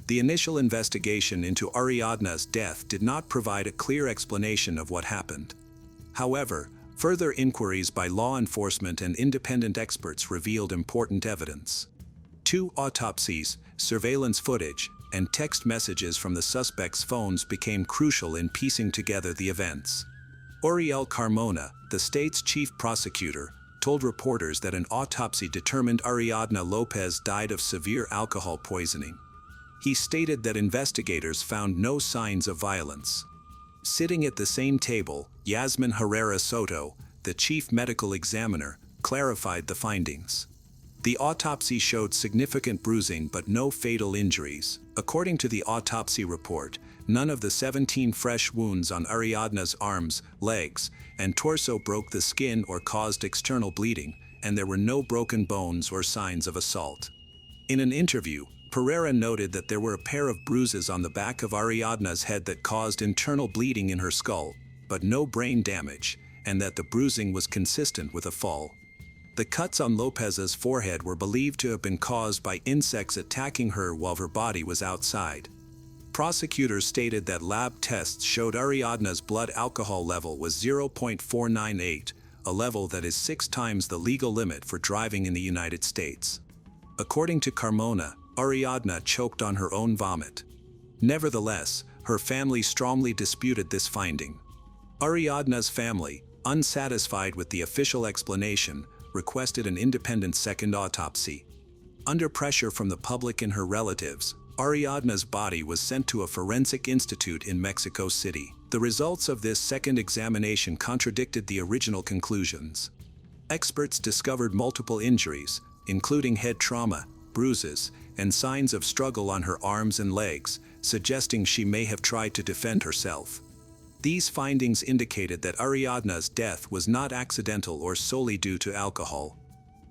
The initial investigation into Ariadna's death did not provide a clear explanation of what happened. However, further inquiries by law enforcement and independent experts revealed important evidence. 2 autopsies, surveillance footage, and text messages from the suspects' phones became crucial in piecing together the events. Oriel Carmona, the state's chief prosecutor, told reporters that an autopsy determined Ariadna Lopez died of severe alcohol poisoning. He stated that investigators found no signs of violence. Sitting at the same table, Yasmin Herrera Soto, the chief medical examiner, clarified the findings. The autopsy showed significant bruising but no fatal injuries. According to the autopsy report, none of the 17 fresh wounds on Ariadna's arms, legs, and torso broke the skin or caused external bleeding, and there were no broken bones or signs of assault. In an interview, Pereira noted that there were a pair of bruises on the back of Ariadna's head that caused internal bleeding in her skull, but no brain damage, and that the bruising was consistent with a fall. The cuts on Lopez's forehead were believed to have been caused by insects attacking her while her body was outside. Prosecutors stated that lab tests showed Ariadna's blood alcohol level was 0.498, a level that is 6 times the legal limit for driving in the United States. According to Carmona, Ariadna choked on her own vomit. Nevertheless, her family strongly disputed this finding. Ariadna's family, unsatisfied with the official explanation, requested an independent second autopsy. Under pressure from the public and her relatives, Ariadna's body was sent to a forensic institute in Mexico City. The results of this second examination contradicted the original conclusions. Experts discovered multiple injuries, including head trauma, bruises, and signs of struggle on her arms and legs, suggesting she may have tried to defend herself. These findings indicated that Ariadna's death was not accidental or solely due to alcohol.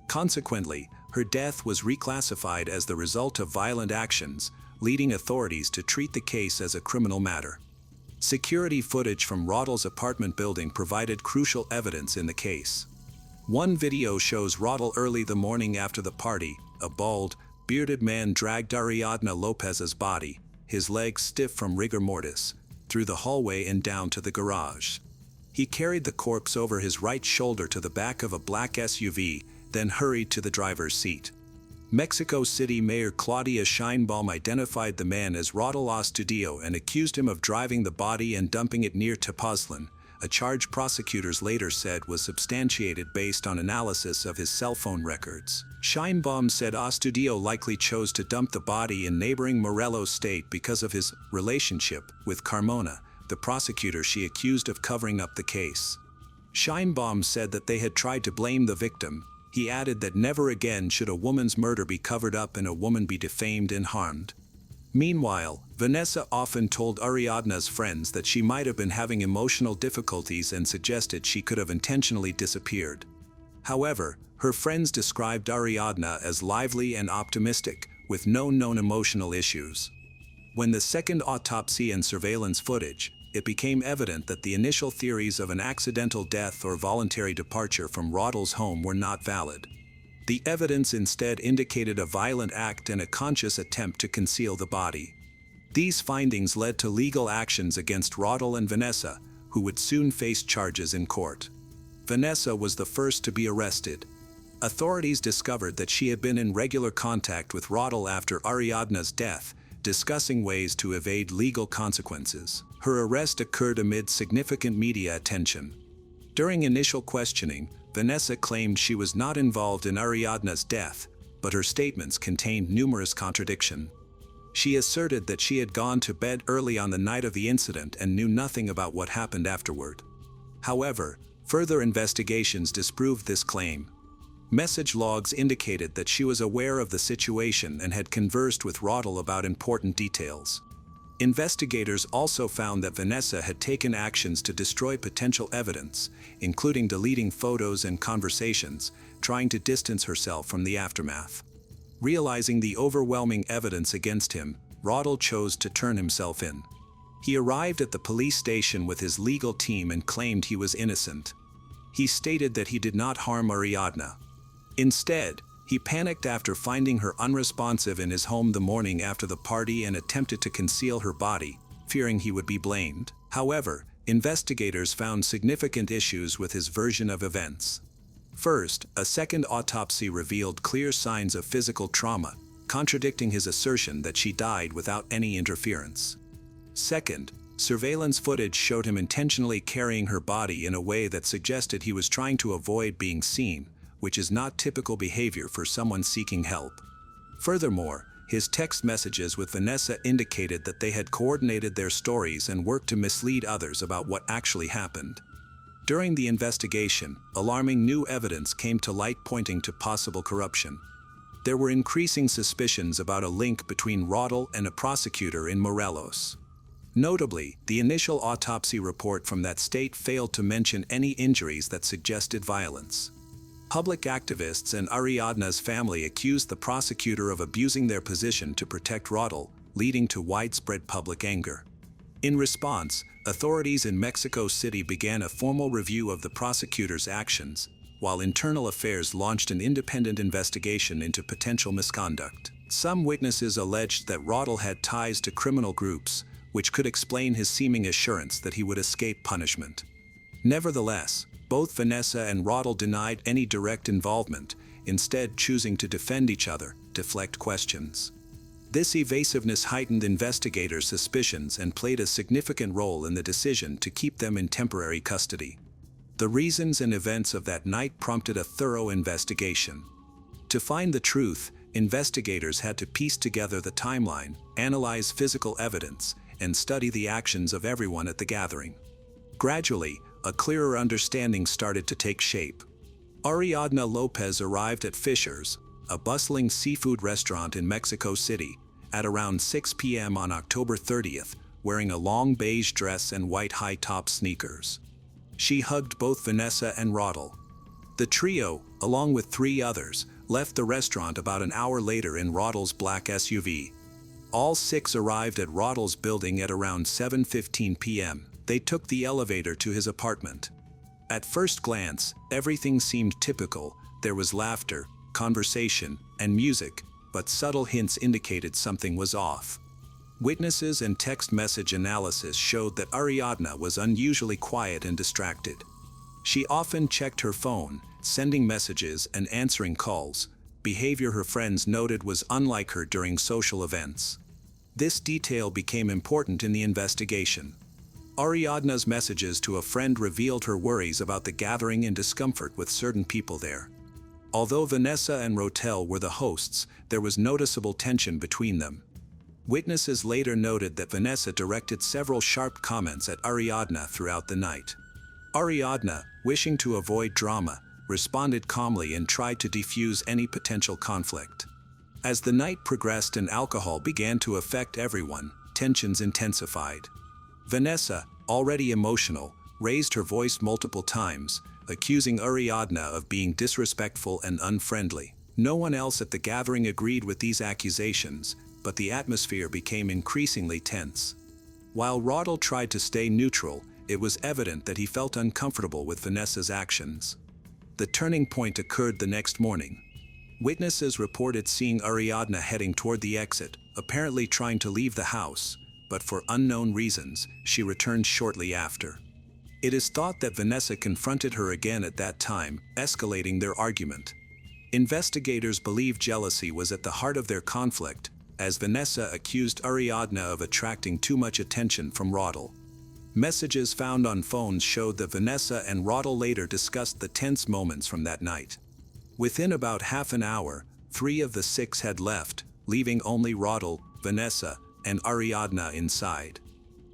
Consequently, her death was reclassified as the result of violent actions, leading authorities to treat the case as a criminal matter. Security footage from Rottle's apartment building provided crucial evidence in the case. One video shows Rottle early the morning after the party. A bald, bearded man dragged Ariadna Lopez's body, his legs stiff from rigor mortis, through the hallway and down to the garage. He carried the corpse over his right shoulder to the back of a black SUV, then hurried to the driver's seat. Mexico City Mayor Claudia Sheinbaum identified the man as Rottle Astudillo and accused him of driving the body and dumping it near Tepoztlan, a charge prosecutors later said was substantiated based on analysis of his cell phone records. Sheinbaum said Astudillo likely chose to dump the body in neighboring Morelos state because of his relationship with Carmona, the prosecutor she accused of covering up the case. Scheinbaum said that they had tried to blame the victim. He added that never again should a woman's murder be covered up and a woman be defamed and harmed. Meanwhile, Vanessa often told Ariadna's friends that she might have been having emotional difficulties and suggested she could have intentionally disappeared. However, her friends described Ariadna as lively and optimistic, with no known emotional issues. When the second autopsy and surveillance footage, it became evident that the initial theories of an accidental death or voluntary departure from Rottel's home were not valid. The evidence instead indicated a violent act and a conscious attempt to conceal the body. These findings led to legal actions against Rottel and Vanessa, who would soon face charges in court. Vanessa was the first to be arrested. Authorities discovered that she had been in regular contact with Rottel after Ariadna's death, discussing ways to evade legal consequences. Her arrest occurred amid significant media attention. During initial questioning, Vanessa claimed she was not involved in Ariadna's death, but her statements contained numerous contradictions. She asserted that she had gone to bed early on the night of the incident and knew nothing about what happened afterward. However, further investigations disproved this claim. Message logs indicated that she was aware of the situation and had conversed with Rottel about important details. Investigators also found that Vanessa had taken actions to destroy potential evidence, including deleting photos and conversations, trying to distance herself from the aftermath. Realizing the overwhelming evidence against him, Rottel chose to turn himself in. He arrived at the police station with his legal team and claimed he was innocent. He stated that he did not harm Ariadna. Instead, he panicked after finding her unresponsive in his home the morning after the party and attempted to conceal her body, fearing he would be blamed. However, investigators found significant issues with his version of events. First, a second autopsy revealed clear signs of physical trauma, contradicting his assertion that she died without any interference. Second, surveillance footage showed him intentionally carrying her body in a way that suggested he was trying to avoid being seen, which is not typical behavior for someone seeking help. Furthermore, his text messages with Vanessa indicated that they had coordinated their stories and worked to mislead others about what actually happened. During the investigation, alarming new evidence came to light pointing to possible corruption. There were increasing suspicions about a link between Rottel and a prosecutor in Morelos. Notably, the initial autopsy report from that state failed to mention any injuries that suggested violence. Public activists and Ariadna's family accused the prosecutor of abusing their position to protect Rottel, leading to widespread public anger. In response, authorities in Mexico City began a formal review of the prosecutor's actions, while Internal Affairs launched an independent investigation into potential misconduct. Some witnesses alleged that Rottel had ties to criminal groups, which could explain his seeming assurance that he would escape punishment. Nevertheless, both Vanessa and Rottel denied any direct involvement, instead choosing to defend each other, deflect questions. This evasiveness heightened investigators' suspicions and played a significant role in the decision to keep them in temporary custody. The reasons and events of that night prompted a thorough investigation. To find the truth, investigators had to piece together the timeline, analyze physical evidence, and study the actions of everyone at the gathering. Gradually, a clearer understanding started to take shape. Ariadna Lopez arrived at Fisher's, a bustling seafood restaurant in Mexico City, at around 6 p.m. on October 30th, wearing a long beige dress and white high-top sneakers. She hugged both Vanessa and Rottel. The trio, along with 3 others, left the restaurant about an hour later in Rottel's black SUV. All 6 arrived at Rottel's building at around 7:15 p.m. They took the elevator to his apartment. At first glance, everything seemed typical. There was laughter, conversation, and music, but subtle hints indicated something was off. Witnesses and text message analysis showed that Ariadna was unusually quiet and distracted. She often checked her phone, sending messages and answering calls, behavior her friends noted was unlike her during social events. This detail became important in the investigation. Ariadna's messages to a friend revealed her worries about the gathering and discomfort with certain people there. Although Vanessa and Rottel were the hosts, there was noticeable tension between them. Witnesses later noted that Vanessa directed several sharp comments at Ariadna throughout the night. Ariadna, wishing to avoid drama, responded calmly and tried to defuse any potential conflict. As the night progressed and alcohol began to affect everyone, tensions intensified. Vanessa, already emotional, raised her voice multiple times, accusing Ariadna of being disrespectful and unfriendly. No one else at the gathering agreed with these accusations, but the atmosphere became increasingly tense. While Rottle tried to stay neutral, it was evident that he felt uncomfortable with Vanessa's actions. The turning point occurred the next morning. Witnesses reported seeing Ariadna heading toward the exit, apparently trying to leave the house, but for unknown reasons, she returned shortly after. It is thought that Vanessa confronted her again at that time, escalating their argument. Investigators believe jealousy was at the heart of their conflict, as Vanessa accused Ariadna of attracting too much attention from Rottle. Messages found on phones showed that Vanessa and Rottle later discussed the tense moments from that night. Within about half an hour, 3 of the 6 had left, leaving only Rottle, Vanessa, and Ariadna inside.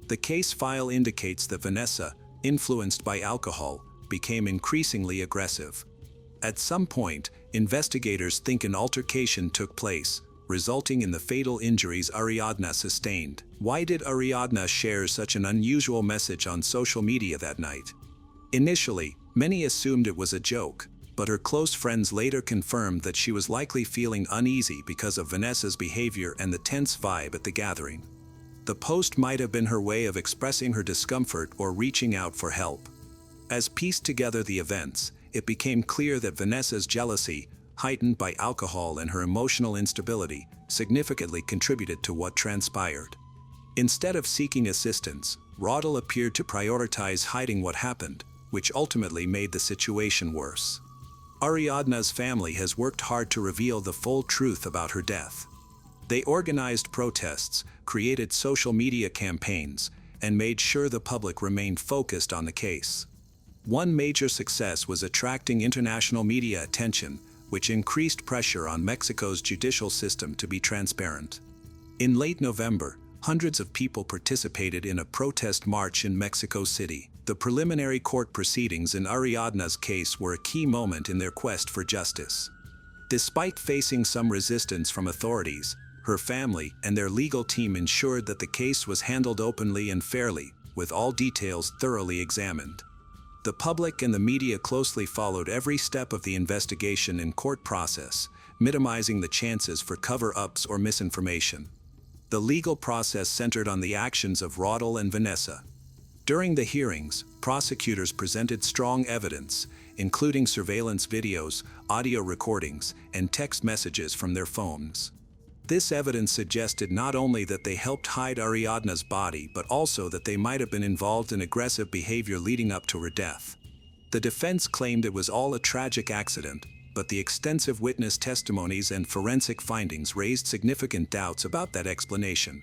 The case file indicates that Vanessa, influenced by alcohol, became increasingly aggressive. At some point, investigators think an altercation took place, resulting in the fatal injuries Ariadna sustained. Why did Ariadna share such an unusual message on social media that night? Initially, many assumed it was a joke, but her close friends later confirmed that she was likely feeling uneasy because of Vanessa's behavior and the tense vibe at the gathering. The post might have been her way of expressing her discomfort or reaching out for help. As pieced together the events, it became clear that Vanessa's jealousy, heightened by alcohol and her emotional instability, significantly contributed to what transpired. Instead of seeking assistance, Rottle appeared to prioritize hiding what happened, which ultimately made the situation worse. Ariadna's family has worked hard to reveal the full truth about her death. They organized protests, created social media campaigns, and made sure the public remained focused on the case. One major success was attracting international media attention, which increased pressure on Mexico's judicial system to be transparent. In late November, hundreds of people participated in a protest march in Mexico City. The preliminary court proceedings in Ariadna's case were a key moment in their quest for justice. Despite facing some resistance from authorities, her family and their legal team ensured that the case was handled openly and fairly, with all details thoroughly examined. The public and the media closely followed every step of the investigation and court process, minimizing the chances for cover-ups or misinformation. The legal process centered on the actions of Rottle and Vanessa. During the hearings, prosecutors presented strong evidence, including surveillance videos, audio recordings, and text messages from their phones. This evidence suggested not only that they helped hide Ariadna's body but also that they might have been involved in aggressive behavior leading up to her death. The defense claimed it was all a tragic accident, but the extensive witness testimonies and forensic findings raised significant doubts about that explanation.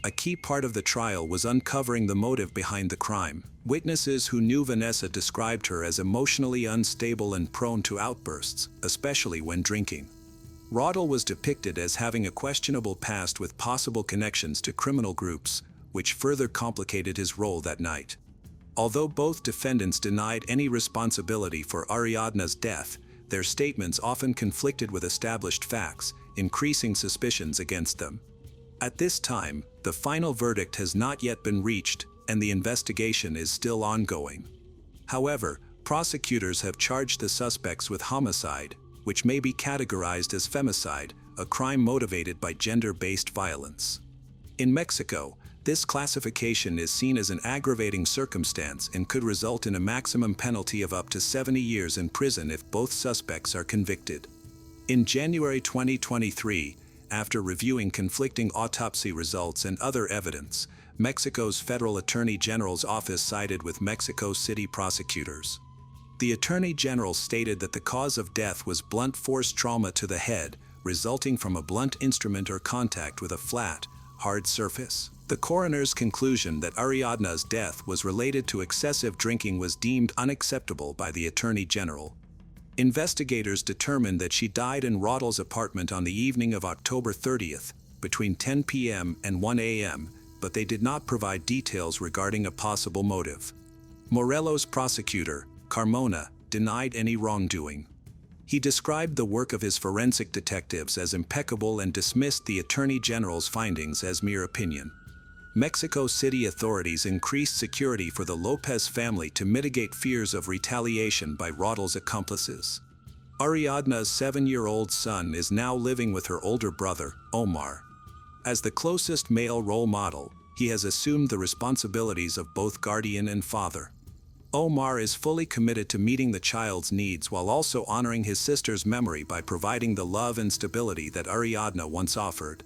A key part of the trial was uncovering the motive behind the crime. Witnesses who knew Vanessa described her as emotionally unstable and prone to outbursts, especially when drinking. Rottle was depicted as having a questionable past with possible connections to criminal groups, which further complicated his role that night. Although both defendants denied any responsibility for Ariadna's death, their statements often conflicted with established facts, increasing suspicions against them. At this time, the final verdict has not yet been reached, and the investigation is still ongoing. However, prosecutors have charged the suspects with homicide, which may be categorized as femicide, a crime motivated by gender-based violence. In Mexico, this classification is seen as an aggravating circumstance and could result in a maximum penalty of up to 70 years in prison if both suspects are convicted. In January 2023, after reviewing conflicting autopsy results and other evidence, Mexico's Federal Attorney General's office sided with Mexico City prosecutors. The Attorney General stated that the cause of death was blunt force trauma to the head, resulting from a blunt instrument or contact with a flat, hard surface. The coroner's conclusion that Ariadna's death was related to excessive drinking was deemed unacceptable by the Attorney General. Investigators determined that she died in Rottle's apartment on the evening of October 30th, between 10 p.m. and 1 a.m., but they did not provide details regarding a possible motive. Morelos' prosecutor, Carmona, denied any wrongdoing. He described the work of his forensic detectives as impeccable and dismissed the Attorney General's findings as mere opinion. Mexico City authorities increased security for the Lopez family to mitigate fears of retaliation by Rodal's accomplices. Ariadna's 7-year-old son is now living with her older brother, Omar. As the closest male role model, he has assumed the responsibilities of both guardian and father. Omar is fully committed to meeting the child's needs while also honoring his sister's memory by providing the love and stability that Ariadna once offered.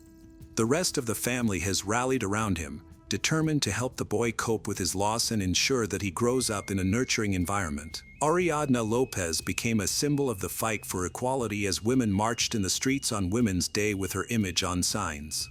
The rest of the family has rallied around him, determined to help the boy cope with his loss and ensure that he grows up in a nurturing environment. Ariadna Lopez became a symbol of the fight for equality as women marched in the streets on Women's Day with her image on signs.